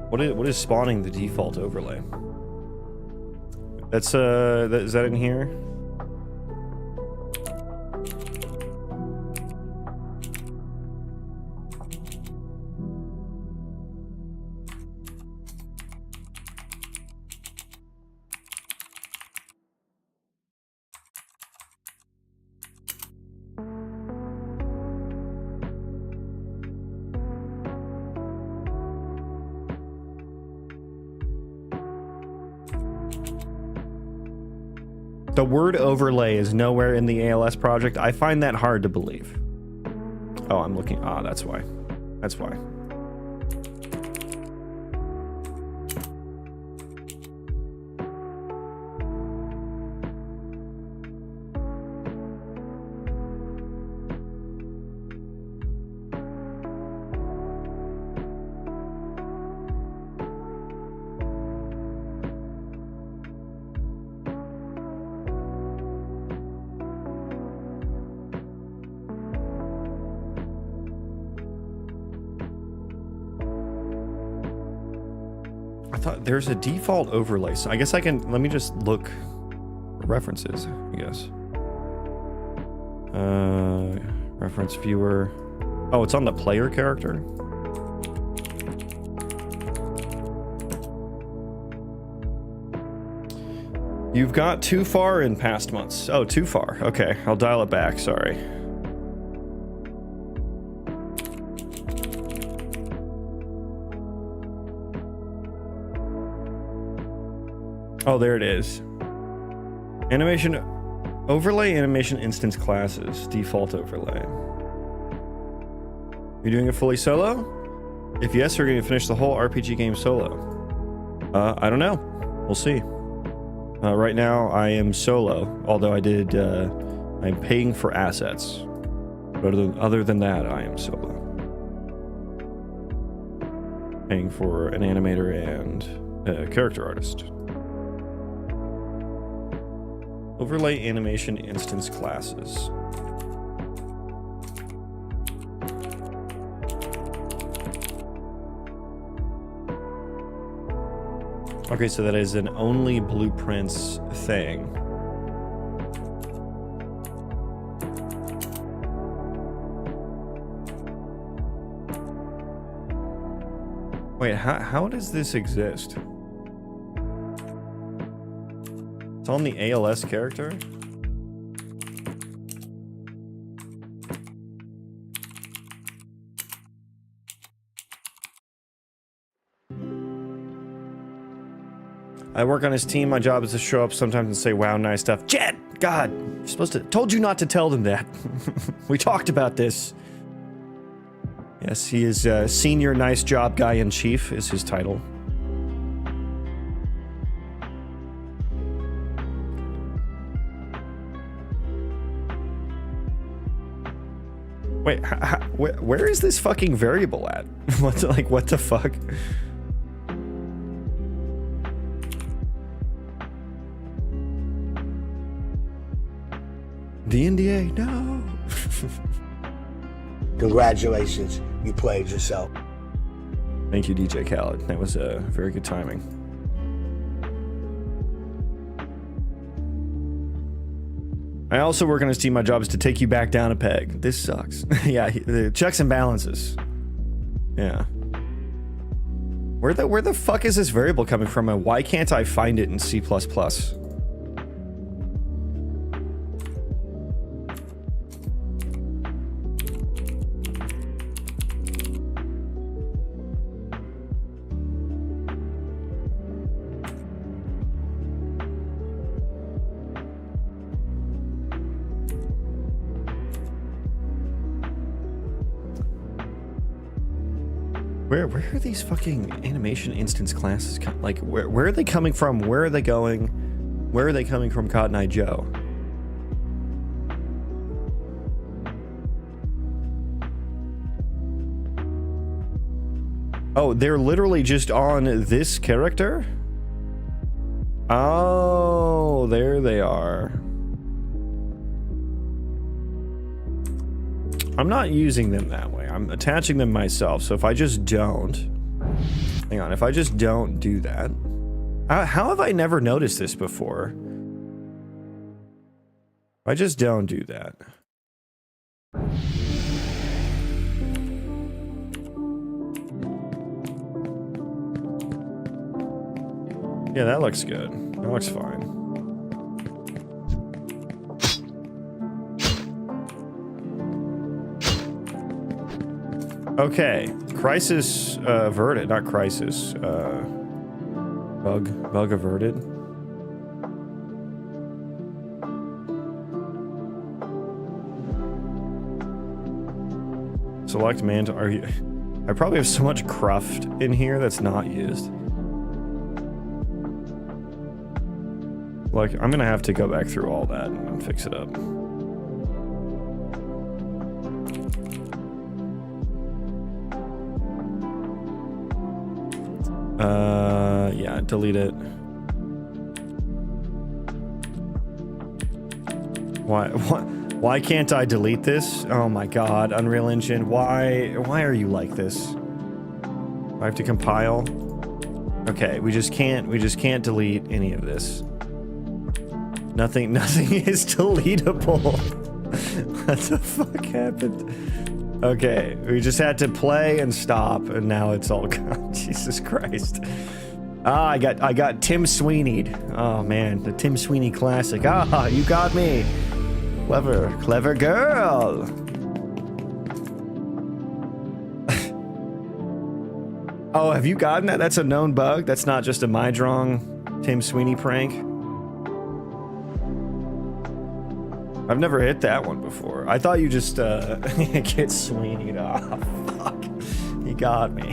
What is spawning the default overlay? That's is that in here? The word overlay is nowhere in the ALS project. I find that hard to believe. Oh, I'm looking. Ah, that's why. That's why. I thought there's a default overlay. So I guess I can, let me just look for references, I guess. Reference viewer. Oh, it's on the player character. You've got too far in past months. Oh, too far. Okay, I'll dial it back. Sorry. Oh, there it is. Animation overlay, animation instance classes, default overlay. You're doing it fully solo? If yes, you're going to finish the whole RPG game solo. I don't know. We'll see. Right now, I am solo, although I'm paying for assets. But other than that, I am solo. Paying for an animator and a character artist. Overlay animation instance classes. Okay, so that is an only blueprints thing. Wait, how does this exist? It's on the ALS character? I work on his team. My job is to show up sometimes and say, wow, nice stuff. Jed! God! You're supposed to... Told you not to tell them that. We talked about this. Yes, he is Senior Nice Job Guy in Chief is his title. Wait, where is this fucking variable at? What the fuck? The NDA, no. Congratulations, you played yourself. Thank you, DJ Khaled. That was very good timing. I also work on his team. My job is to take you back down a peg. This sucks. Yeah, the checks and balances. Yeah. Where the fuck is this variable coming from, and why can't I find it in C++? Where are these fucking animation instance classes? Like, where are they coming from? Where are they going? Where are they coming from, Cotton Eye Joe? Oh, they're literally just on this character? Oh, there they are. I'm not using them that way. I'm attaching them myself. So if I just don't... Hang on. If I just don't do that... How have I never noticed this before? If I just don't do that... Yeah, that looks good. That looks fine. Okay, crisis averted, not crisis. Bug averted. Select man to argue. I probably have so much cruft in here that's not used. Like, I'm gonna have to go back through all that and fix it up. Yeah, delete it. Why can't I delete this? Oh my god, Unreal Engine, why are you like this? I have to compile. Okay, we just can't delete any of this. Nothing is deletable. What the fuck happened? Okay, we just had to play and stop, and now it's all gone. Jesus Christ. Ah, I got Tim Sweeney'd. Oh man, the Tim Sweeney classic. Ah, you got me. Clever girl. Oh, have you gotten that? That's a known bug. That's not just a Mahjong Tim Sweeney prank. I've never hit that one before. I thought you just get Sweeney'd. Oh, fuck. He got me.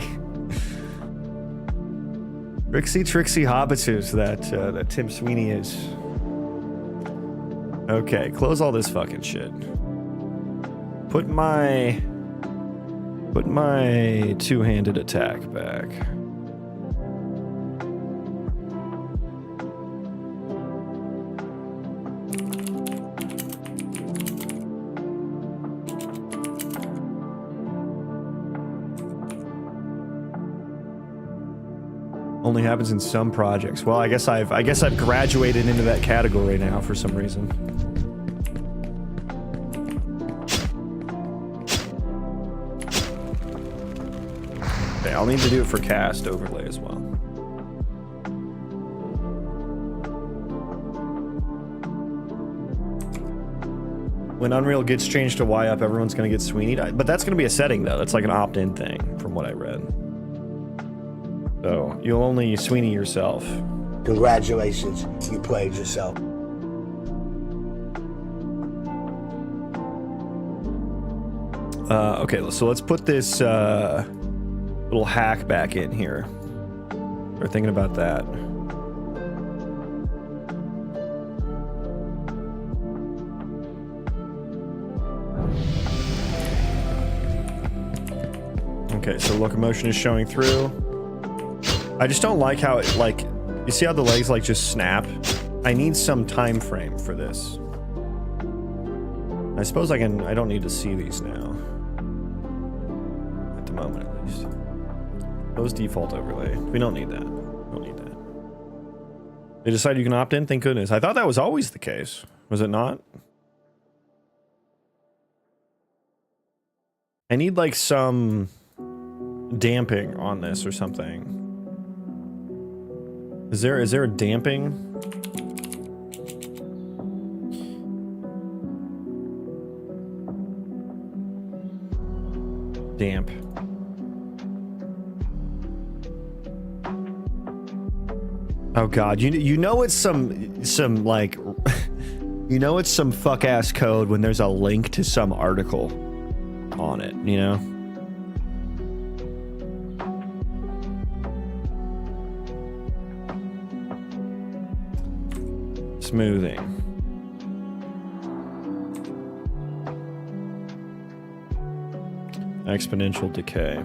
Trixie Hobbitus, that Tim Sweeney is. Okay, close all this fucking shit. Put my two-handed attack back. Only happens in some projects. Well, I guess I've graduated into that category now for some reason. Okay, I'll need to do it for cast overlay as well. When Unreal gets changed to Y up, everyone's gonna get Sweeney'd. But that's gonna be a setting though. That's like an opt-in thing, from what I read. So you'll only Sweeney yourself. Congratulations, you played yourself. Okay, so let's put this little hack back in here. We're thinking about that. Okay, so locomotion is showing through. I just don't like how it, like, you see how the legs like just snap? I need some time frame for this. I suppose I don't need to see these now. At the moment, at least. Close default overlay. We don't need that. Don't need that. They decided you can opt in? Thank goodness. I thought that was always the case. Was it not? I need like some damping on this or something. Is there a damping? Damp. Oh god, you know it's some like you know it's some fuck ass code when there's a link to some article on it, you know? Smoothing. Exponential decay.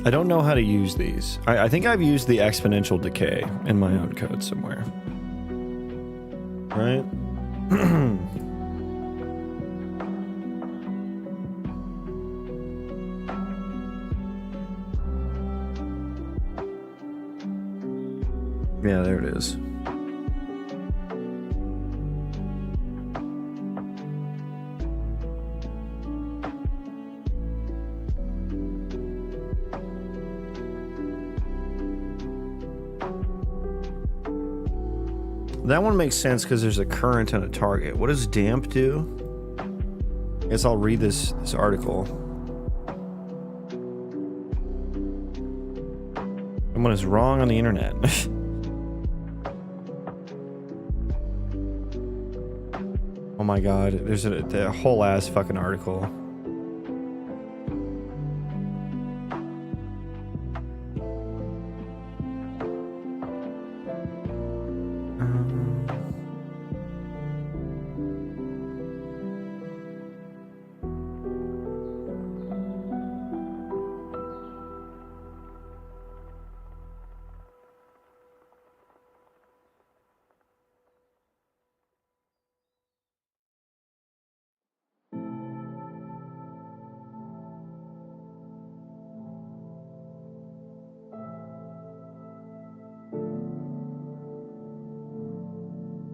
I don't know how to use these. I think I've used the exponential decay in my own code somewhere. Right? Yeah, there it is. That one makes sense because there's a current and a target. What does damp do? I guess I'll read this article. Someone is wrong on the internet. Oh my god, there's a whole ass fucking article.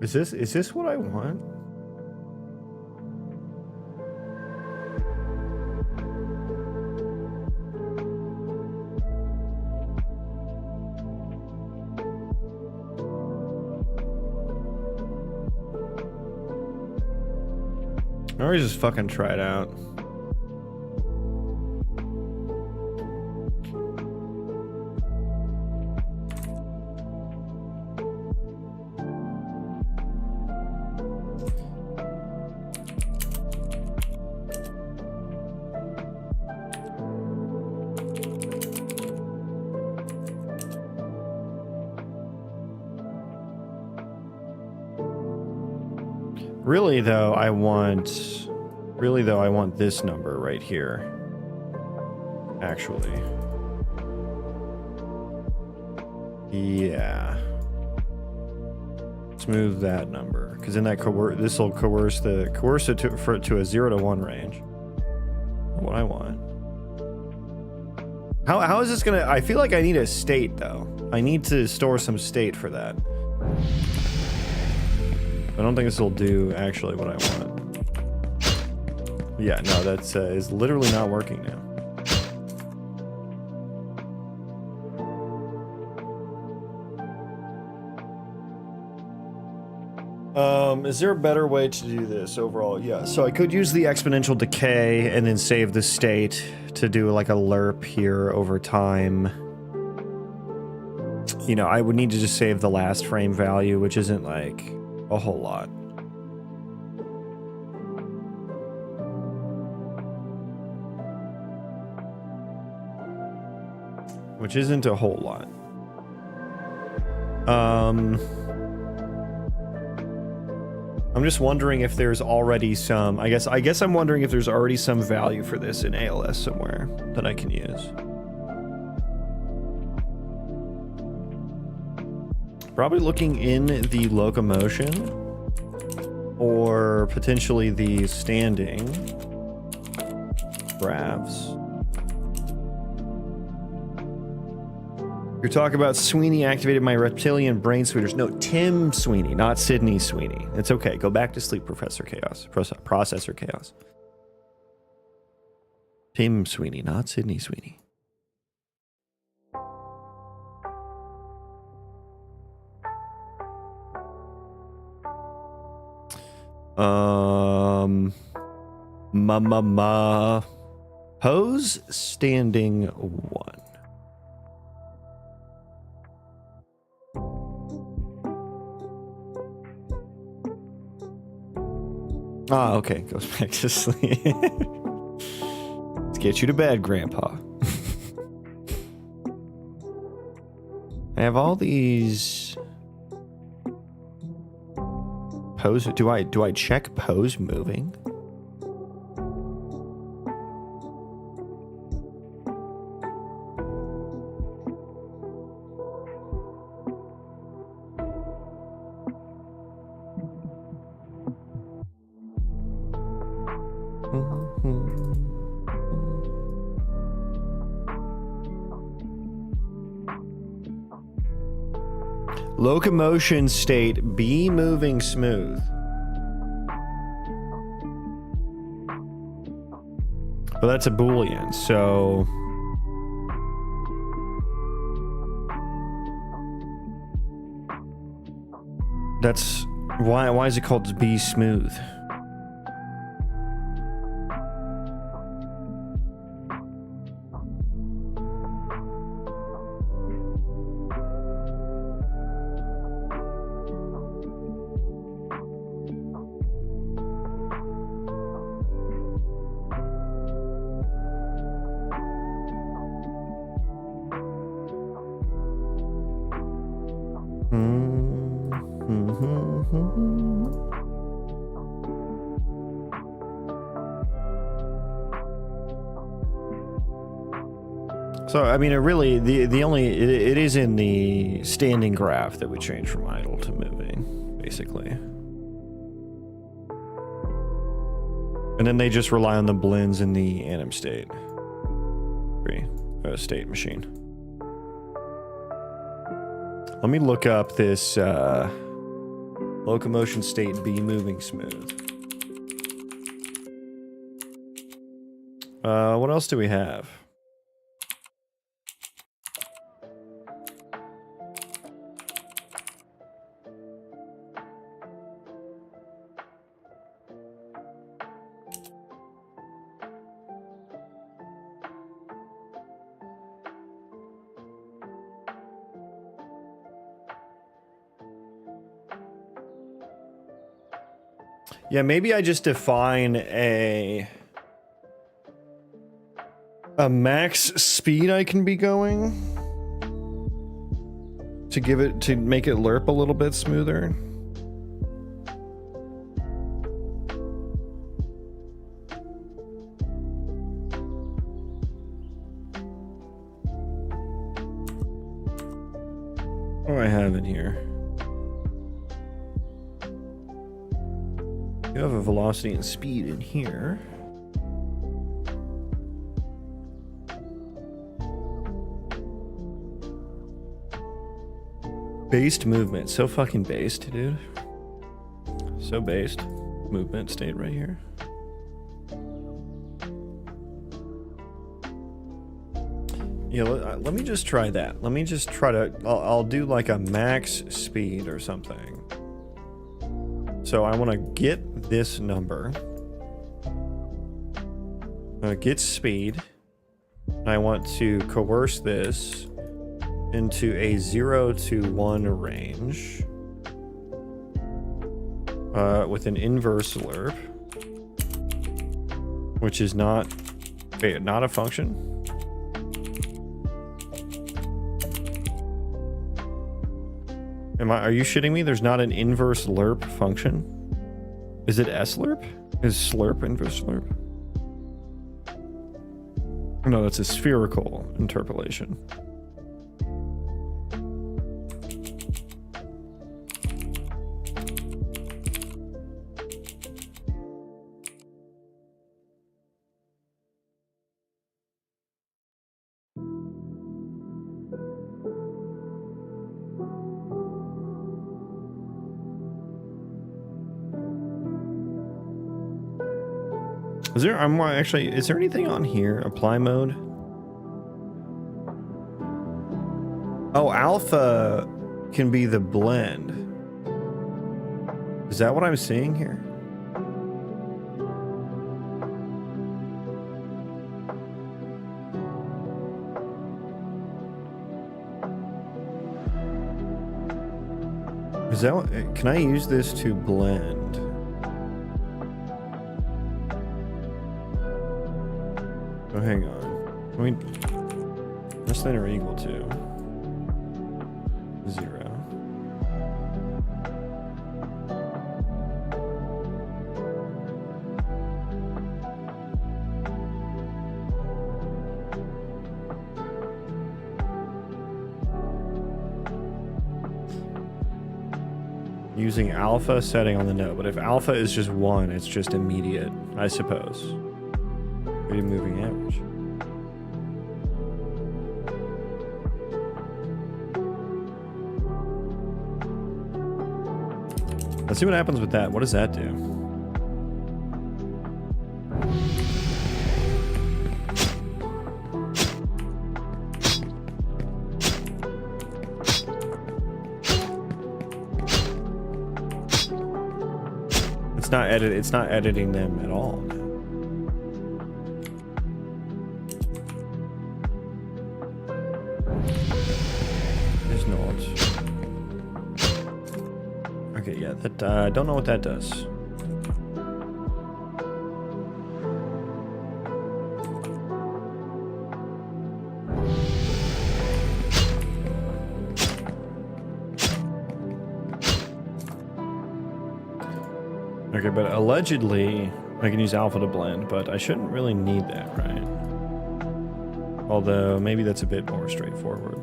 Is this what I want? Or just fucking try it out. Really though, I want this number right here. Actually. Yeah. Let's move that number, because then that this will coerce it to a 0 to 1 range. What I want. How is this gonna? I feel like I need a state though. I need to store some state for that. I don't think this will do actually what I want. Yeah, no, that's is literally not working now. Is there a better way to do this overall? Yeah, so I could use the exponential decay and then save the state to do like a lerp here over time. You know, I would need to just save the last frame value, which isn't like a whole lot. Which isn't a whole lot. I'm just wondering if there's already some, I guess I'm wondering if there's already some value for this in ALS somewhere that I can use. Probably looking in the locomotion or potentially the standing graphs. You're talking about Sweeney activated my reptilian brain sweeters. No, Tim Sweeney, not Sydney Sweeney. It's okay. Go back to sleep, Professor Chaos. Processor Chaos. Tim Sweeney, not Sydney Sweeney. Pose standing 1. Ah, okay. Goes back to sleep. Let's get you to bed, Grandpa. I have all these pose. Do I check pose moving? Locomotion state, be moving smooth. Well, that's a Boolean, so... That's... Why is it called be smooth? So, I mean, it really, it is in the standing graph that we change from idle to moving, basically. And then they just rely on the blends in the anim state. State machine. Let me look up this, Locomotion state B moving smooth. What else do we have? Yeah, maybe I just define a max speed I can be going to make it lerp a little bit smoother. What do I have in here? You have a velocity and speed in here. Based movement. So fucking based, dude. So based. Movement state right here. Yeah, let me just try that. Let me just try to... I'll do like a max speed or something. So I want to get this number. Get speed. I want to coerce this into a 0 to 1 range with an inverse lerp, which is not a function. Are you shitting me? There's not an inverse lerp function? Is it S-lerp? Is slurp inverse lerp? No, that's a spherical interpolation. Is there anything on here? Apply mode? Oh, alpha can be the blend. Is that what I'm seeing here? Is that what, can I use this to blend? Oh, hang on. I mean, less than or equal to 0. Using alpha setting on the node, but if alpha is just 1, it's just immediate, I suppose. Moving average. Let's see what happens with that. What does that do? It's not editing them at all. Okay, yeah, that I don't know what that does. Okay, but allegedly I can use alpha to blend, but I shouldn't really need that, right? Although maybe that's a bit more straightforward.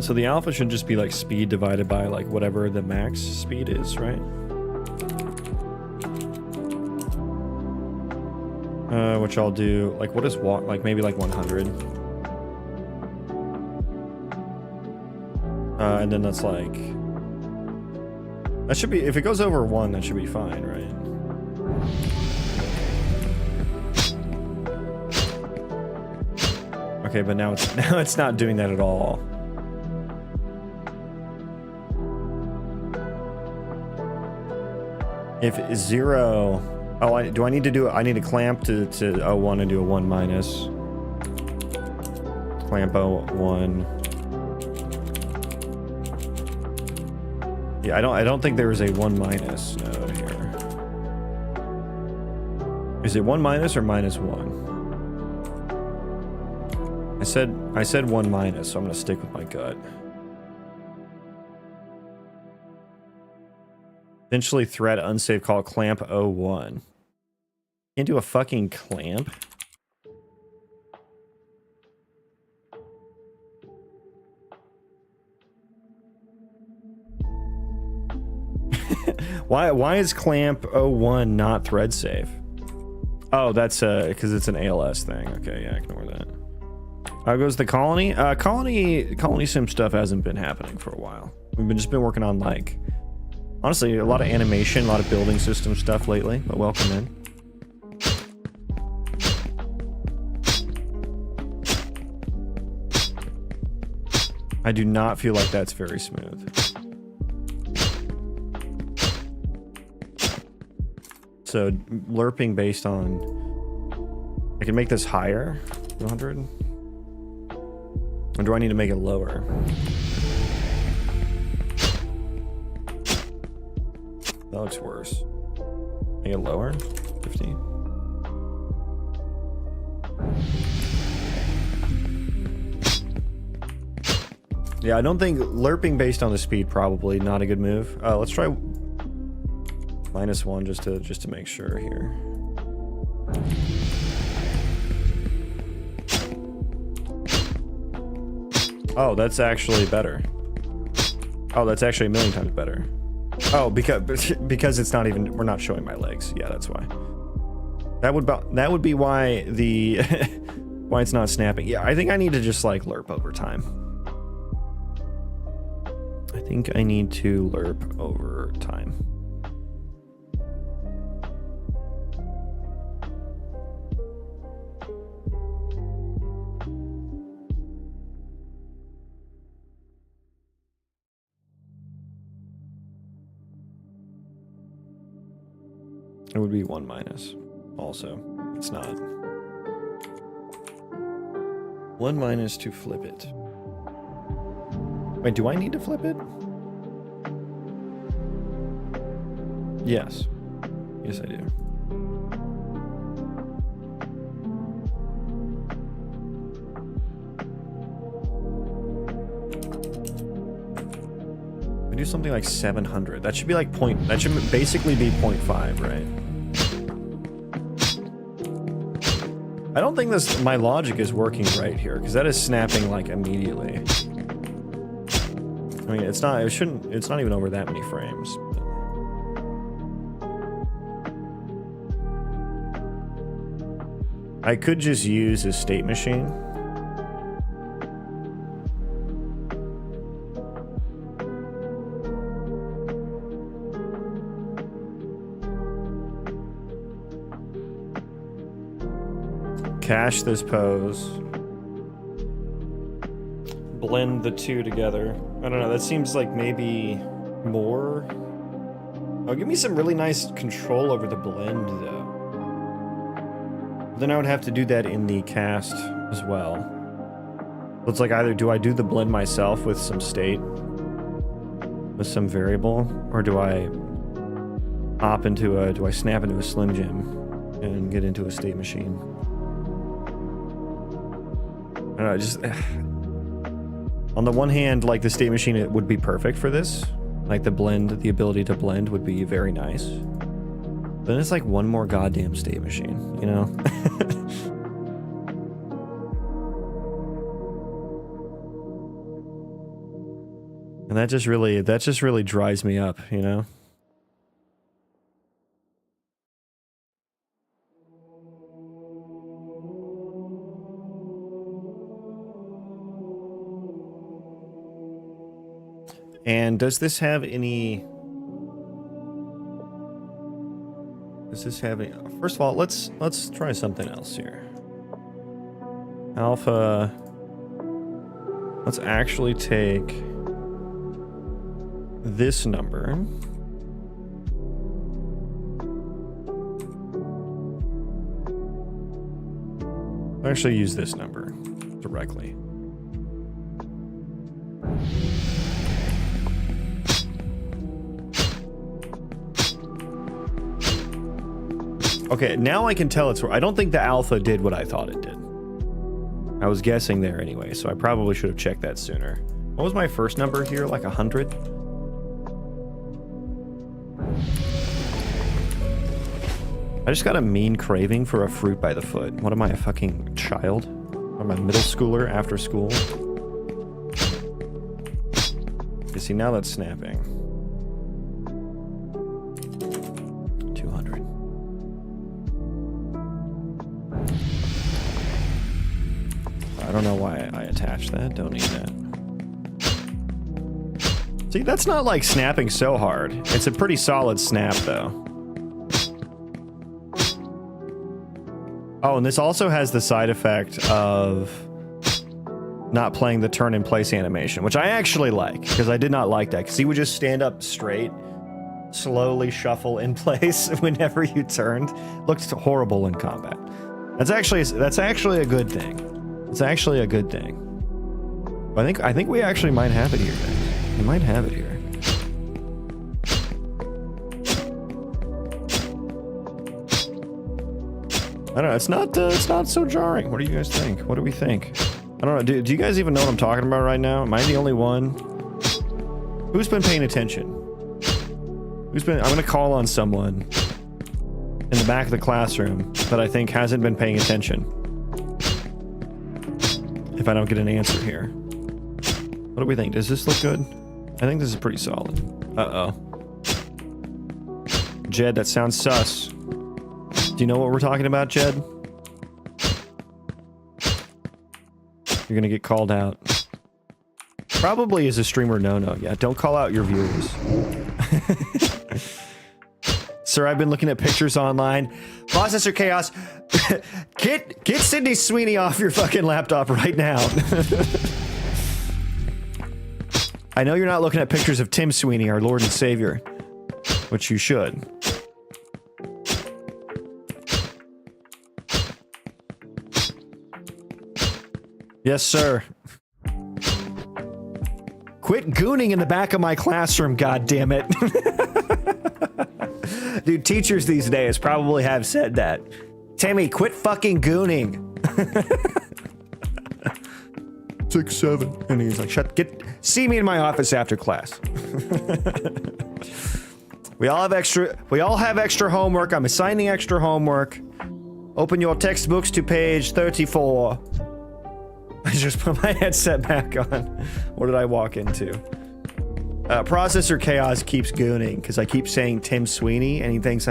So the alpha should just be like speed divided by like whatever the max speed is, right? Which I'll do, like what is walk, like maybe like 100. And then that's like... That should be... If it goes over 1, that should be fine, right? Okay, but now it's not doing that at all. If 0... Oh, do I need to do it? I need to clamp to 01 and do a 1 minus. Clamp 01. Yeah, I don't think there is a 1 minus node here. Is it 1 minus or minus 1? I said 1 minus, so I'm gonna stick with my gut. Eventually thread unsafe call clamp 01. Can't do a fucking clamp. Why is clamp 01 not thread safe? Oh, that's because it's an ALS thing. Okay, yeah, ignore that. How goes the colony? Colony Sim stuff hasn't been happening for a while. We've just been working on, like, honestly, a lot of animation, a lot of building system stuff lately, but welcome in. I do not feel like that's very smooth. So, lerping based on... I can make this higher, 100? Or do I need to make it lower? That looks worse. Make it lower? 50? Yeah, I don't think lerping based on the speed probably not a good move. Let's try -1 just to make sure here. Oh, that's actually better. Oh, that's actually a million times better. Oh, because it's not even, we're not showing my legs. Yeah, that's why. That would be why the why it's not snapping. Yeah, I think I need to just like lerp over time. I think I need to lerp over time. It would be 1 minus. Also, it's not. 1 minus to flip it. Wait, do I need to flip it? Yes. Yes, I do. I do something like 700. That should be like that should basically be 0.5, right? I don't think my logic is working right here, because that is snapping like immediately. I mean, it's not even over that many frames. I could just use a state machine. Cache this pose. Blend the two together. I don't know, that seems like maybe more. Oh, give me some really nice control over the blend, though. Then I would have to do that in the cast as well. So it's like either do I do the blend myself with some state, with some variable, or do I hop into do I snap into a Slim Jim and get into a state machine? I don't know, just... On the one hand, like, the state machine, it would be perfect for this. Like, the ability to blend would be very nice. But then it's like one more goddamn state machine, you know? And that just really dries me up, you know? And does this have any... Does this have any... First of all, let's try something else here. Alpha... Let's actually take this number. Actually use this number directly. Okay, now I can tell it's... I don't think the alpha did what I thought it did. I was guessing there anyway, so I probably should have checked that sooner. What was my first number here? Like 100? I just got a mean craving for a fruit by the foot. What am I, a fucking child? Am I a middle schooler after school? You see, now that's snapping. 200. I don't know why I attached that. Don't need that. See, that's not like snapping so hard. It's a pretty solid snap, though. Oh, and this also has the side effect of not playing the turn in place animation, which I actually like, because I did not like that, because he would just stand up straight, slowly shuffle in place whenever you turned. Looked horrible in combat. That's actually a good thing. It's actually a good thing. I think we actually might have it here, guys. We might have it here. I don't know. It's not so jarring. What do you guys think? What do we think? I don't know. Do you guys even know what I'm talking about right now? Am I the only one? Who's been paying attention? I'm gonna call on someone in the back of the classroom that I think hasn't been paying attention. If I don't get an answer here. What do we think? Does this look good? I think this is pretty solid. Uh-oh. Jed, that sounds sus. Do you know what we're talking about, Jed? You're gonna get called out. Probably is a streamer no-no. Yeah, don't call out your viewers. Sir, I've been looking at pictures online. Processor Chaos, get Sydney Sweeney off your fucking laptop right now. I know you're not looking at pictures of Tim Sweeney, our Lord and Savior, which you should. Yes, sir. Quit gooning in the back of my classroom, goddammit. Dude, teachers these days probably have said that. Timmy, quit fucking gooning. 6, 7. And he's like, see me in my office after class. We all have extra homework. I'm assigning extra homework. Open your textbooks to page 34. I just put my headset back on. What did I walk into? Processor Chaos keeps gooning because I keep saying Tim Sweeney, and he thinks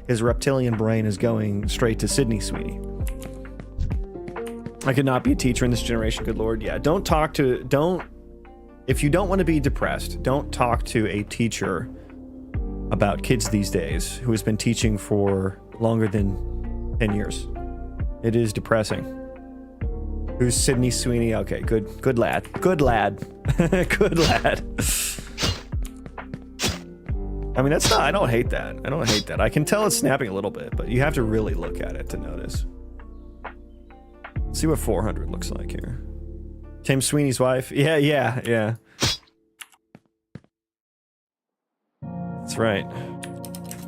his reptilian brain is going straight to Sydney Sweeney. I could not be a teacher in this generation, good lord. Yeah, if you don't want to be depressed, don't talk to a teacher about kids these days who has been teaching for longer than 10 years. It is depressing. Who's Sydney Sweeney? Okay, good lad. Good lad. Good lad. I mean, I don't hate that. I don't hate that. I can tell it's snapping a little bit, but you have to really look at it to notice. Let's see what 400 looks like here. Tim Sweeney's wife? Yeah. That's right.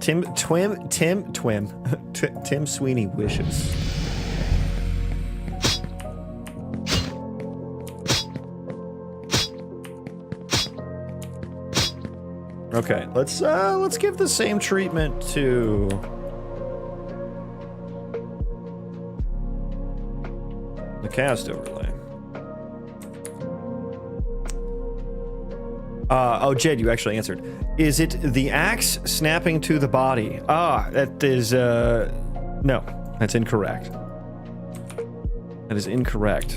Tim Sweeney wishes. Okay, let's give the same treatment to the cast overlay. Oh, Jed, you actually answered. Is it the axe snapping to the body? That is, no, that's incorrect. That is incorrect.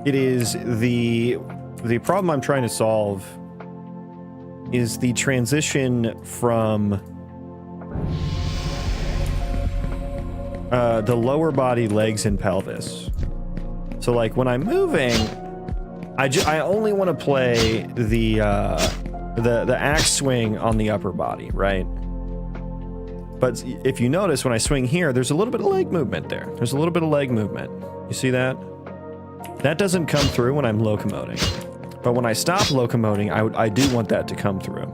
It is the problem I'm trying to solve is the transition from the lower body, legs, and pelvis. So like when I'm moving, I only want to play the axe swing on the upper body, right? But if you notice when I swing here, there's a little bit of leg movement there. There's a little bit of leg movement. You see that? That doesn't come through when I'm locomoting. But when I stop locomoting, I do want that to come through.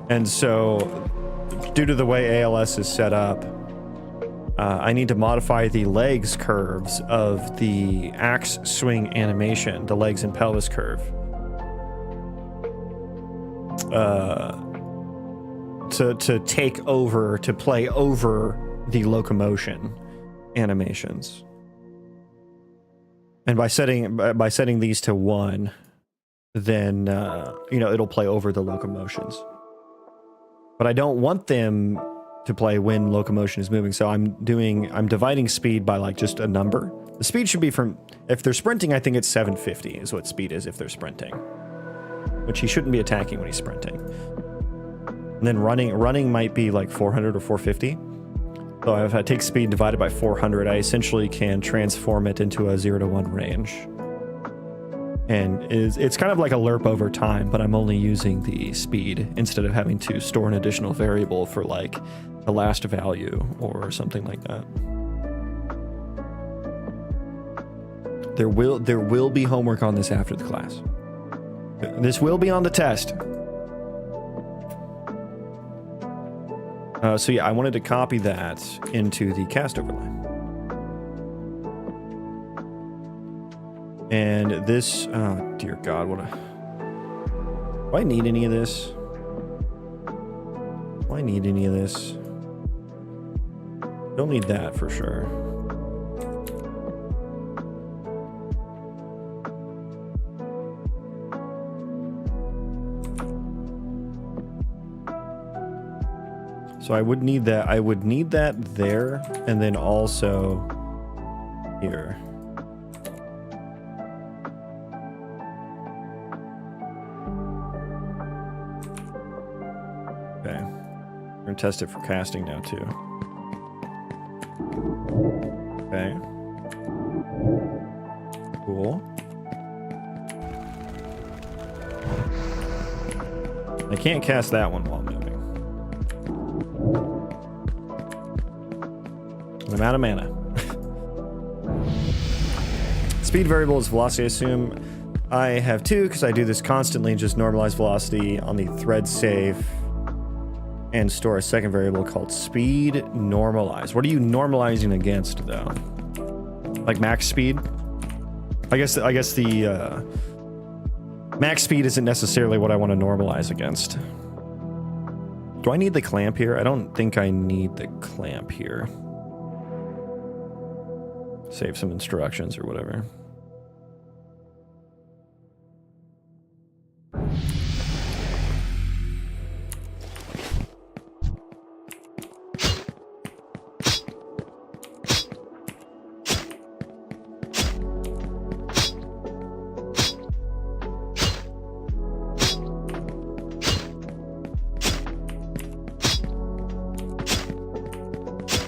And so, due to the way ALS is set up, I need to modify the legs curves of the axe swing animation, the legs and pelvis curve. To take over, to play over the locomotion animations. And by setting these to 1, then it'll play over the locomotions. But I don't want them to play when locomotion is moving, so I'm dividing speed by like just a number. The speed should be from, if they're sprinting, I think it's 750 is what speed is if they're sprinting. Which he shouldn't be attacking when he's sprinting. And then running might be like 400 or 450. So if I take speed divided by 400, I essentially can transform it into a 0 to 1 range. And it's kind of like a lerp over time, but I'm only using the speed instead of having to store an additional variable for like the last value or something like that. There will be homework on this after the class. This will be on the test. So yeah, I wanted to copy that into the cast overlay. And this, oh dear God, do I need any of this? Do I need any of this? Don't need that for sure. So I would need that. I would need that there, and then also here. Okay. We're gonna test it for casting now too. Okay. Cool. I can't cast that one while moving. I'm out of mana. Speed variable is velocity, I assume. I have 2 because I do this constantly and just normalize velocity on the thread safe and store a second variable called speed normalize. What are you normalizing against though? Like max speed? I guess the max speed isn't necessarily what I want to normalize against. Do I need the clamp here? I don't think I need the clamp here. Save some instructions or whatever.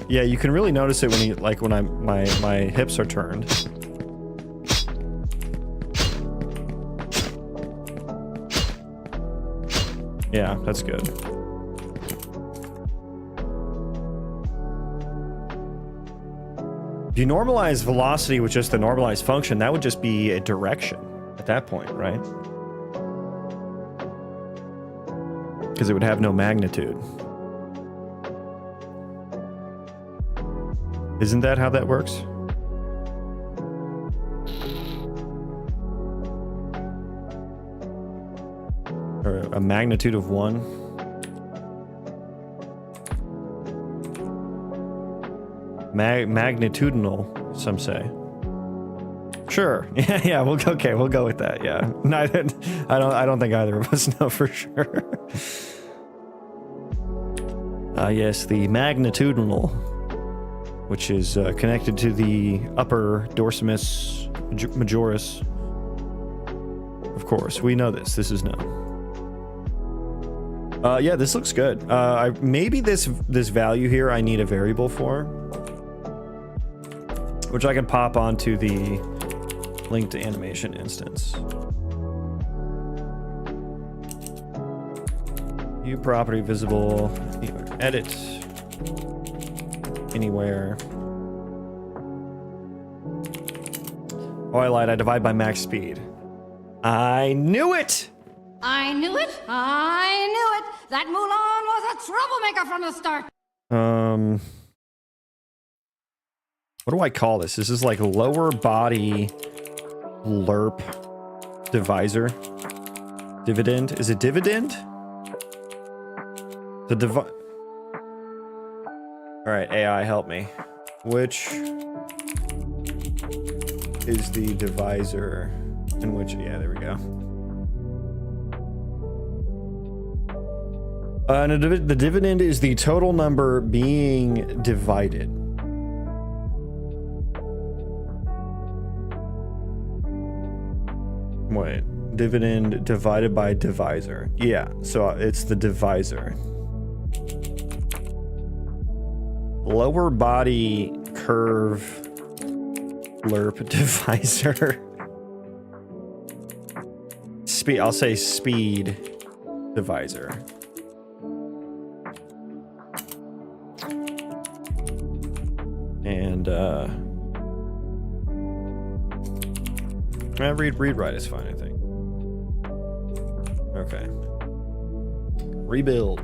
Yeah, you can really notice it when you when my hips are turned. Yeah, that's good. If you normalize velocity with just the normalized function, that would just be a direction at that point, right? Because it would have no magnitude. Isn't that how that works? Or a magnitude of 1? Magnitudinal, some say. Sure. Yeah, we'll go with that. Yeah. Neither, I don't think either of us know for sure. Yes, the magnitudinal, which is connected to the upper dorsimus majoris. Of course, we know this. This is known. Yeah, this looks good. Maybe this value here I need a variable for, which I can pop onto the linked animation instance. View property visible, edit anywhere. Oh, I lied. I divide by max speed. I knew it. I knew it. I knew it. That Mulan was a troublemaker from the start. What do I call this? This is like lower body lerp divisor. Dividend? Is it dividend? The Alright, AI, help me. Which is the divisor in which, yeah, there we go. The dividend is the total number being divided. Wait, dividend divided by divisor. Yeah, so it's the divisor. Lower body curve lerp divisor. Speed, I'll say speed divisor. And read write is fine, I think. Okay. Rebuild.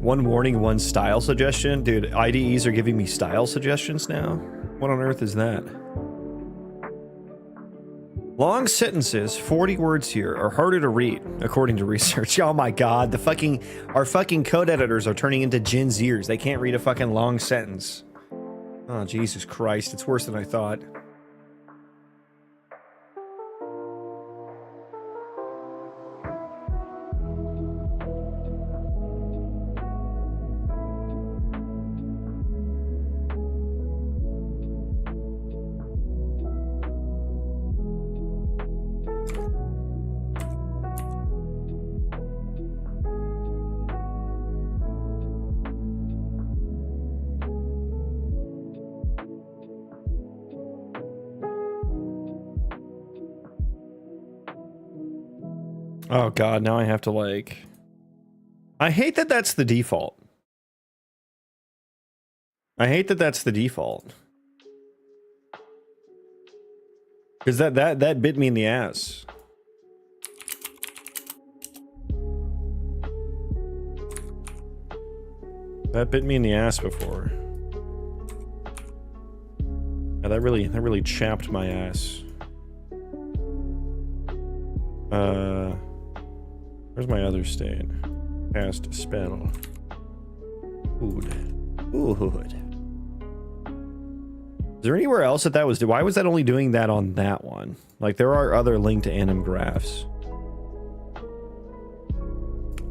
One warning, one style suggestion. Dude, IDEs are giving me style suggestions now? What on earth is that? Long sentences, 40 words here, are harder to read, according to research. Oh my god, our fucking code editors are turning into Gen Zers. They can't read a fucking long sentence. Oh, Jesus Christ, it's worse than I thought. Oh god, now I have to like... I hate that that's the default. I hate that that's the default. Because that bit me in the ass. That bit me in the ass before. Yeah, that really chapped my ass. Where's my other state? Cast spell. Ood. Ood. Is there anywhere else that was... Why was that only doing that on that one? Like, there are other linked anim graphs.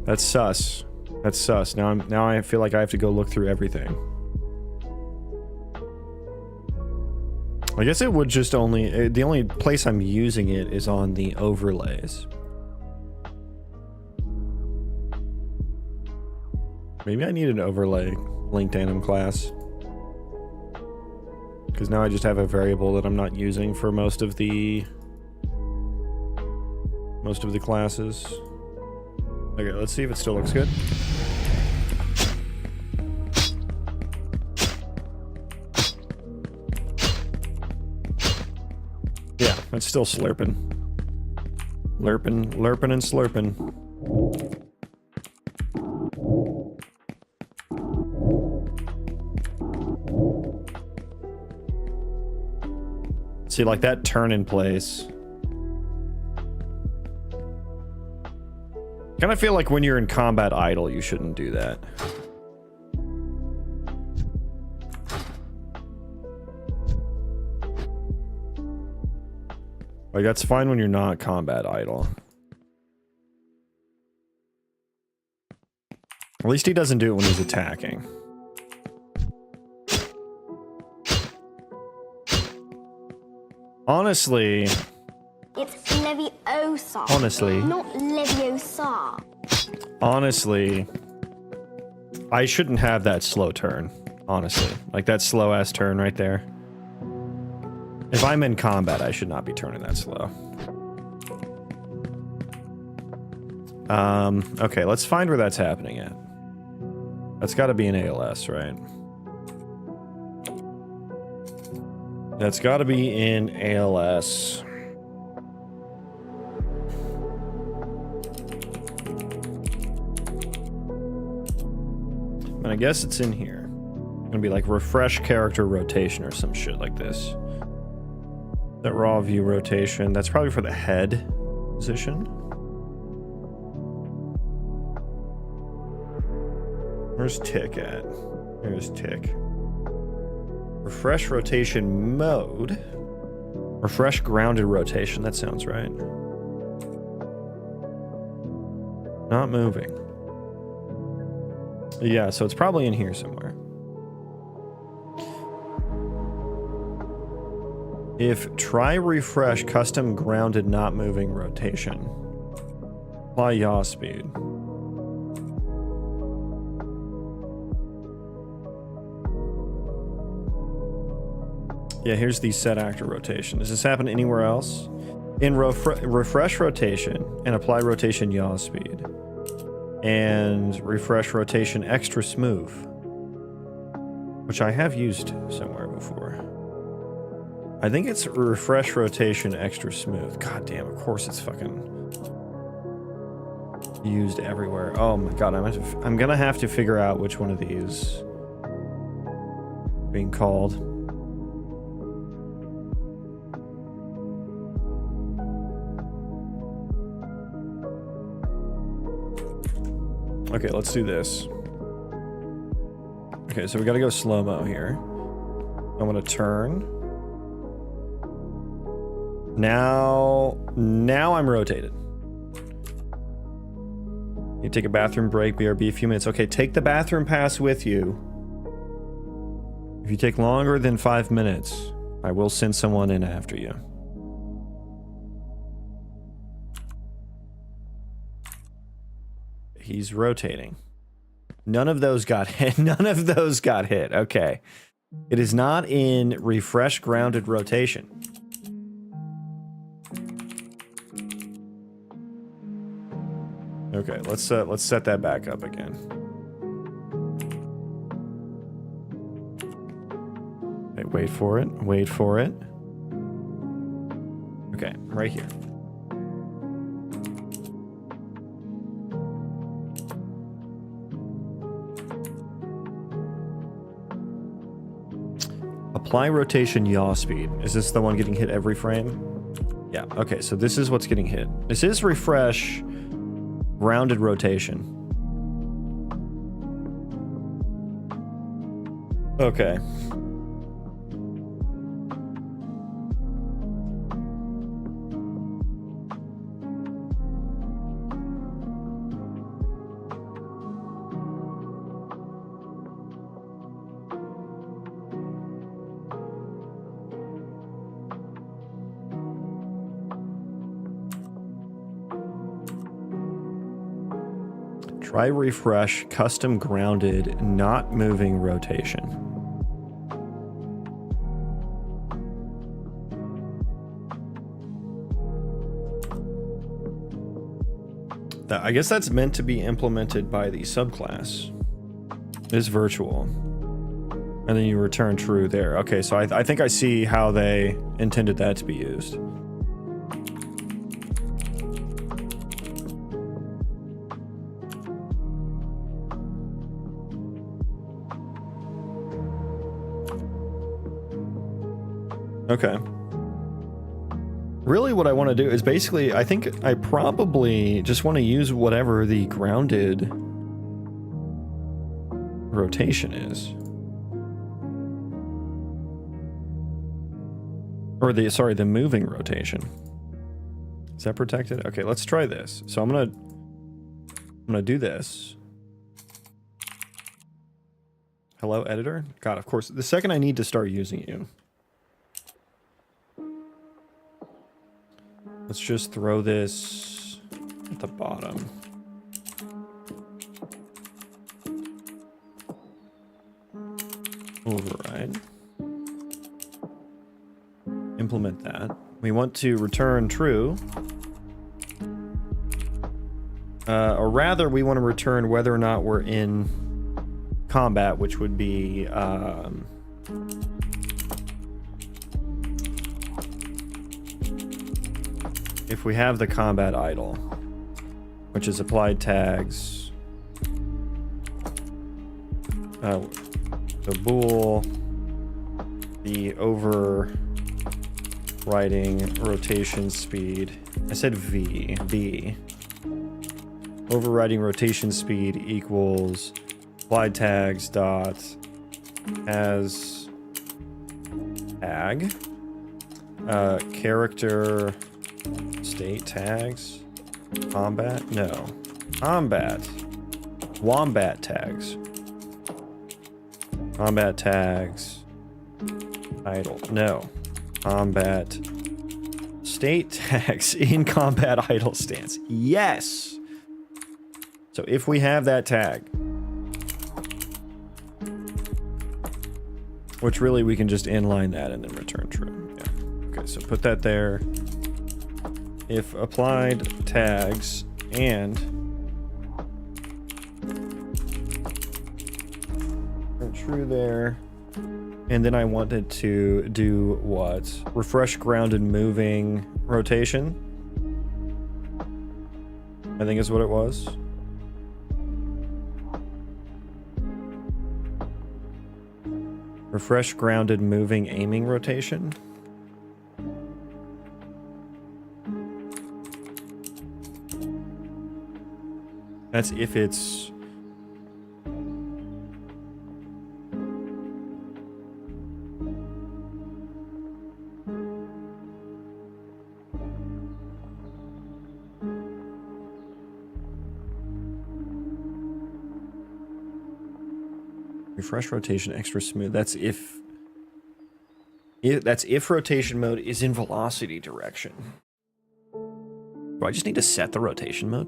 That's sus. That's sus. Now I feel like I have to go look through everything. I guess it would just only... The only place I'm using it is on the overlays. Maybe I need an overlay linked anim class. Because now I just have a variable that I'm not using for most of the classes. Okay, let's see if it still looks good. Yeah, it's still slurping. Lurping and slurping. See, like that turn in place. Kind of feel like when you're in combat idle, you shouldn't do that. Like, that's fine when you're not combat idle. At least he doesn't do it when he's attacking. Honestly... It's Leviosa. Honestly... Not Leviosa. Honestly... I shouldn't have that slow turn. Honestly. Like, that slow-ass turn right there. If I'm in combat, I should not be turning that slow. Okay, let's find where that's happening at. That's gotta be an ALS, right? That's gotta be in ALS. And I guess it's in here. It's gonna be like refresh character rotation or some shit like this. That raw view rotation, that's probably for the head position. Where's Tick at? Here's Tick. Refresh rotation mode. Refresh grounded rotation, that sounds right. Not moving. Yeah, so it's probably in here somewhere. If try refresh custom grounded not moving rotation. Apply yaw speed. Yeah, here's the set actor rotation. Does this happen anywhere else? In refresh rotation and apply rotation yaw speed. And refresh rotation extra smooth. Which I have used somewhere before. I think it's refresh rotation extra smooth. God damn, of course it's fucking used everywhere. Oh my god, I'm gonna have to figure out which one of these being called. Okay, let's do this. Okay, so we gotta go slow-mo here. I want to turn. Now I'm rotated. You take a bathroom break, BRB, a few minutes. Okay, take the bathroom pass with you. If you take longer than 5 minutes, I will send someone in after you. He's rotating. None of those got hit. None of those got hit. Okay. It is not in refresh grounded rotation. Okay, let's set that back up again. Okay, wait for it. Wait for it. Okay, right here. Apply rotation yaw speed. Is this the one getting hit every frame? Yeah, okay, so this is what's getting hit. This is refresh rounded rotation. Okay. Try refresh custom grounded not moving rotation. I guess that's meant to be implemented by the subclass. It is virtual. And then you return true there. Okay, so I think I see how they intended that to be used. Okay. Really what I want to do is basically, I think I probably just want to use whatever the grounded rotation is. Or the, sorry, the moving rotation. that protected? Okay, let's try this. So I'm gonna do this. Hello, editor? God, of course. The second I need to start using you. Let's just throw this at the bottom. Override. Implement that. We want to return true. Or rather, we want to return whether or not we're in combat, which would be if we have the combat idle, which is applied tags, the bool, the overriding rotation speed. I said B. Overriding rotation speed equals applied tags dot as tag character state tags combat wombat tags combat tags idle combat state tags in combat idle stance. Yes. So if we have that tag, which really we can just inline that and then return true. Yeah. Okay, so put that there. If applied tags and true there. And then I wanted to do what? Refresh grounded moving rotation. I think is what it was. Refresh grounded moving aiming rotation. That's if it's refresh rotation extra smooth. That's if rotation mode is in velocity direction. Do I just need to set the rotation mode?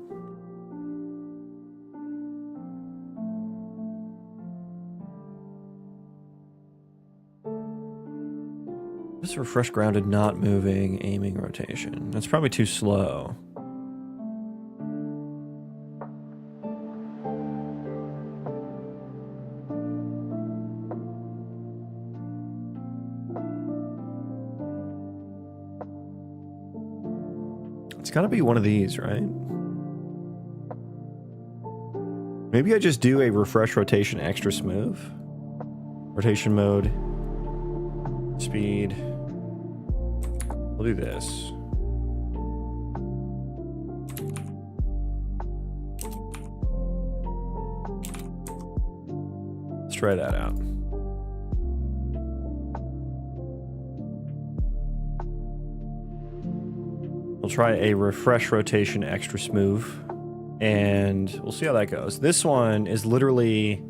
Just refresh grounded, not moving, aiming rotation. That's probably too slow. It's gotta be one of these, right? Maybe I just do a refresh rotation extra smooth. Rotation mode. Speed. We'll do this. Let's try that out. We'll try a refresh rotation extra smooth, and we'll see how that goes. This one is literally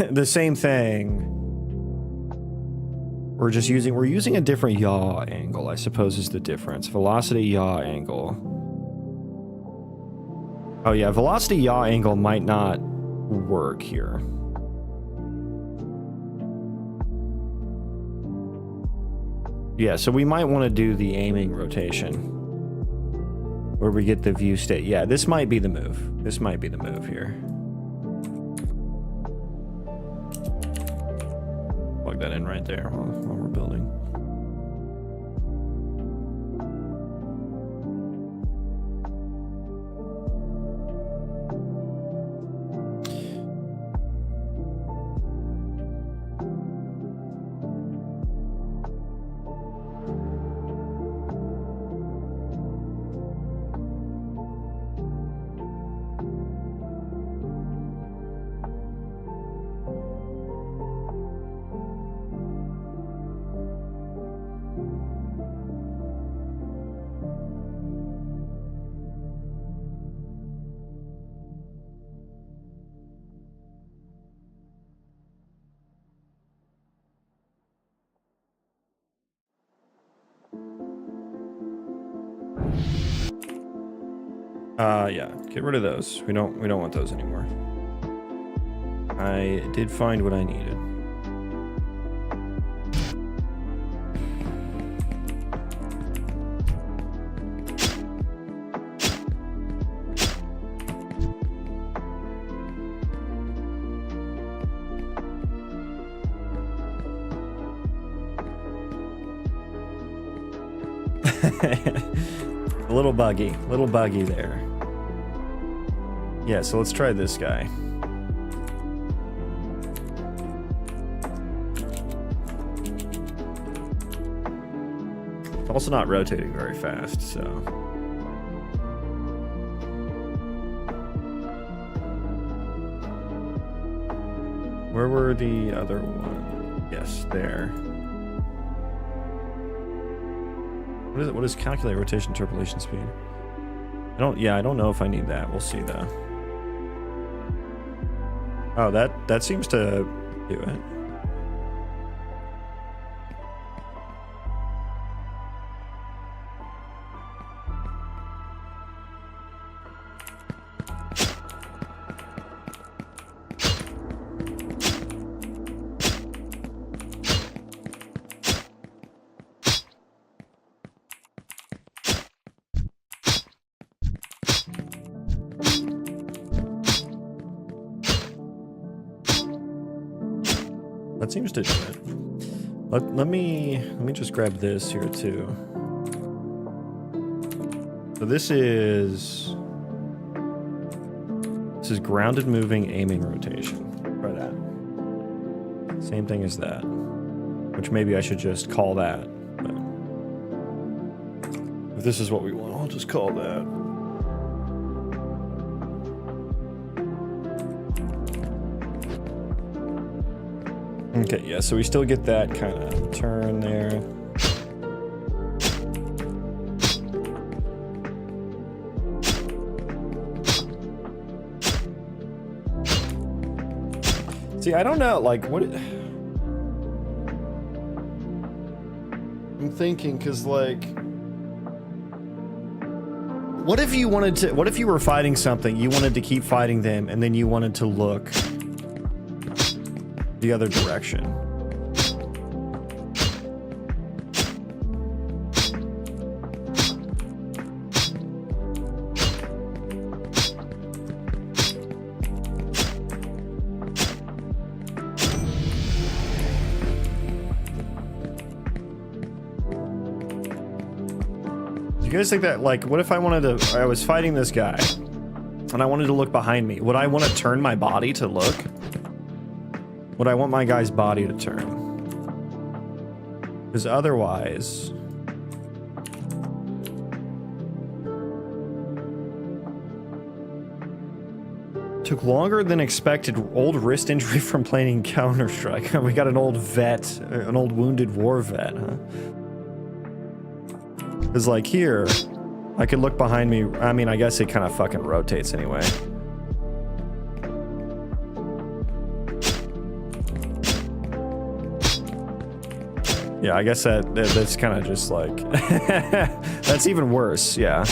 the same thing. We're using a different yaw angle, I suppose is the difference. Velocity yaw angle. Oh yeah, velocity yaw angle might not work here. Yeah, so we might want to do the aiming rotation where we get the view state. Yeah, this might be the move. This might be the move here. Plug that in right there while we're building. Yeah, get rid of those. We don't want those anymore. I did find what I needed. A little buggy there. Yeah, so let's try this guy. It's also not rotating very fast, so. Where were the other one? Yes, there. What is it? What is calculate rotation interpolation speed? I don't know if I need that. We'll see though. Oh, that seems to do it. That seems to do it. Let me just grab this here too. So this is grounded moving aiming rotation. Try that. Same thing as that. Which maybe I should just call that. But if this is what we want, I'll just call that. Okay, yeah, so we still get that kind of turn there. See, I don't know, like, what... I'm thinking, because, like... What if you wanted to... What if you were fighting something, you wanted to keep fighting them, and then you wanted to look the other direction? Do you guys think that, like, what if I wanted to, I was fighting this guy and I wanted to look behind me? Would I want to turn my body to look? Would I want my guy's body to turn? Because otherwise... Took longer than expected. Old wrist injury from playing Counter-Strike. We got an old vet, an old wounded war vet, huh? Because like here, I could look behind me. I mean, I guess it kind of fucking rotates anyway. Yeah, I guess that's kind of just like... That's even worse, yeah.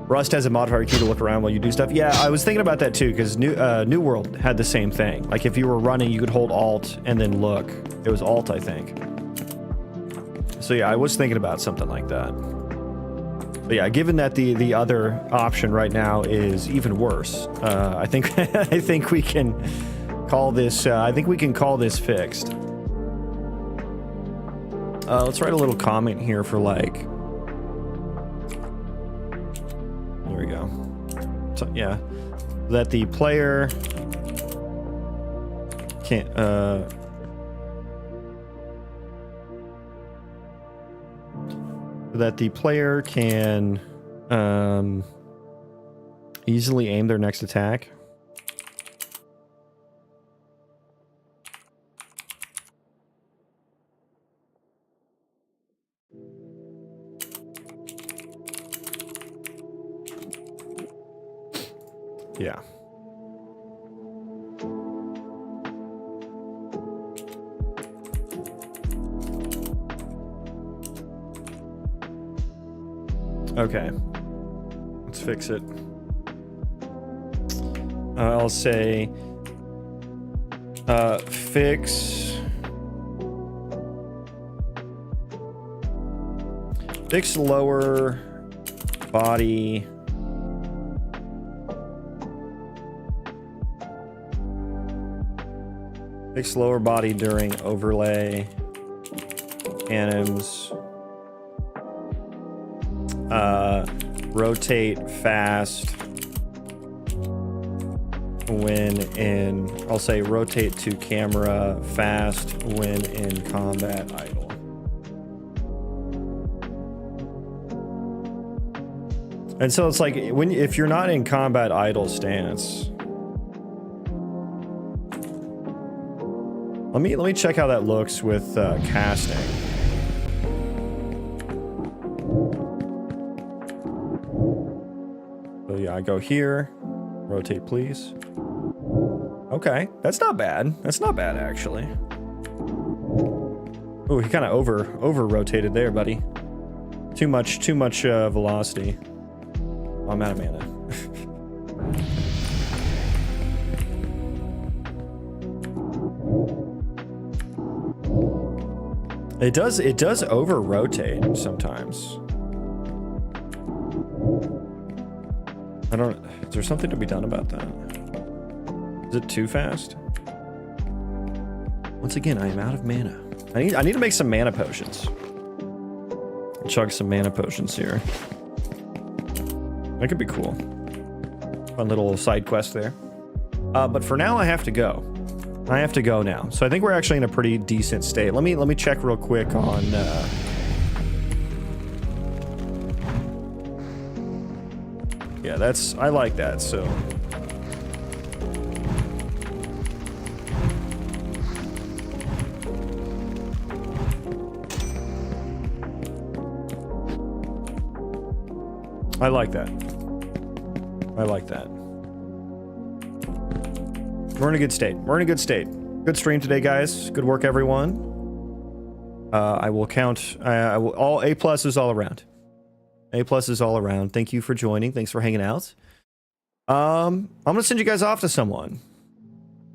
Rust has a modifier key to look around while you do stuff. Yeah, I was thinking about that too, because New World had the same thing. Like, if you were running, you could hold Alt and then look. It was Alt, I think. So yeah, I was thinking about something like that. But yeah, given that the other option right now is even worse, I think I think we can call this. I think we can call this fixed. Let's write a little comment here for like. There we go. So, yeah, that the player can't. That the player can easily aim their next attack. Yeah. Okay. Let's fix it. I'll say fix lower body during overlay anims. Rotate fast when in, I'll say rotate to camera fast when in combat idle. And so it's like if you're not in combat idle stance. Let me check how that looks with casting. So yeah, I go here. Rotate, please. Okay, that's not bad. That's not bad, actually. Oh, he kind of over rotated there, buddy. Too much velocity. Oh, I'm out of mana. It does over rotate sometimes. I don't. Is there something to be done about that? Is it too fast? Once again, I am out of mana. I need to make some mana potions. Chug some mana potions here. That could be cool. Fun little side quest there. But for now, I have to go. I have to go now. So I think we're actually in a pretty decent state. Let me check real quick on. Yeah, I like that. So. I like that. I like that. We're in a good state. We're in a good state. Good stream today, guys. Good work, everyone. I will count. I will all A+ is all around. A+ is all around. Thank you for joining. Thanks for hanging out. I'm gonna send you guys off to someone.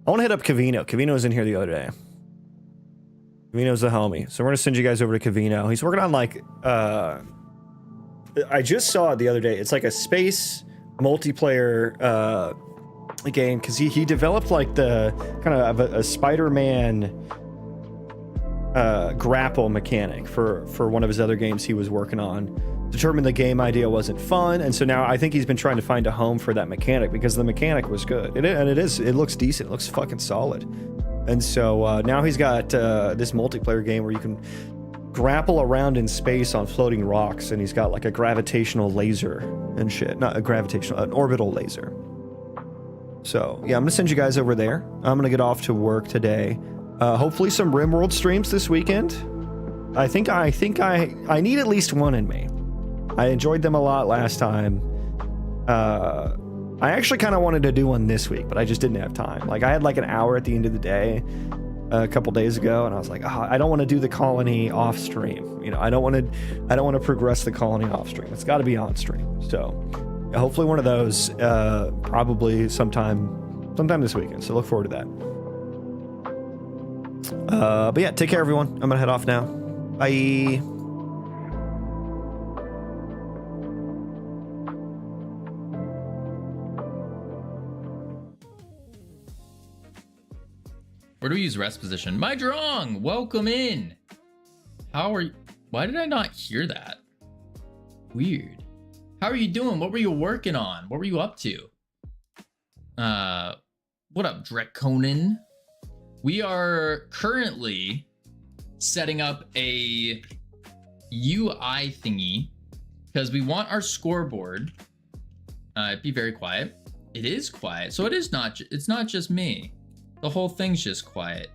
I want to hit up Cavino. Cavino was in here the other day. Cavino's the homie. So we're gonna send you guys over to Cavino. He's working on like I just saw it the other day. It's like a space multiplayer game because he developed like the kind of a Spider-Man grapple mechanic for one of his other games he was working on. Determined the game idea wasn't fun, and so now I think he's been trying to find a home for that mechanic because the mechanic was good. It looks decent. It looks fucking solid. And so now he's got this multiplayer game where you can grapple around in space on floating rocks, and he's got like a gravitational laser and shit. Not a gravitational, an orbital laser. So yeah, I'm gonna send you guys over there. I'm gonna get off to work today. Hopefully some RimWorld streams this weekend. I think I need at least one in me. I enjoyed them a lot last time. I actually kind of wanted to do one this week, but I just didn't have time. Like I had like an hour at the end of the day a couple days ago, and I was like, oh, I don't want to do the colony off stream. You know, I don't want to progress the colony off stream. It's got to be on stream. So hopefully one of those, probably sometime this weekend. So look forward to that. But yeah, take care, everyone. I'm gonna head off now. Bye. Where do we use rest position? My Drong, welcome in. How are you? Why did I not hear that? Weird. How are you doing? What were you working on? What were you up to? What up, Draconin? We are currently setting up a UI thingy because we want our scoreboard. Be very quiet. It is quiet, so it's not just me. The whole thing's just quiet.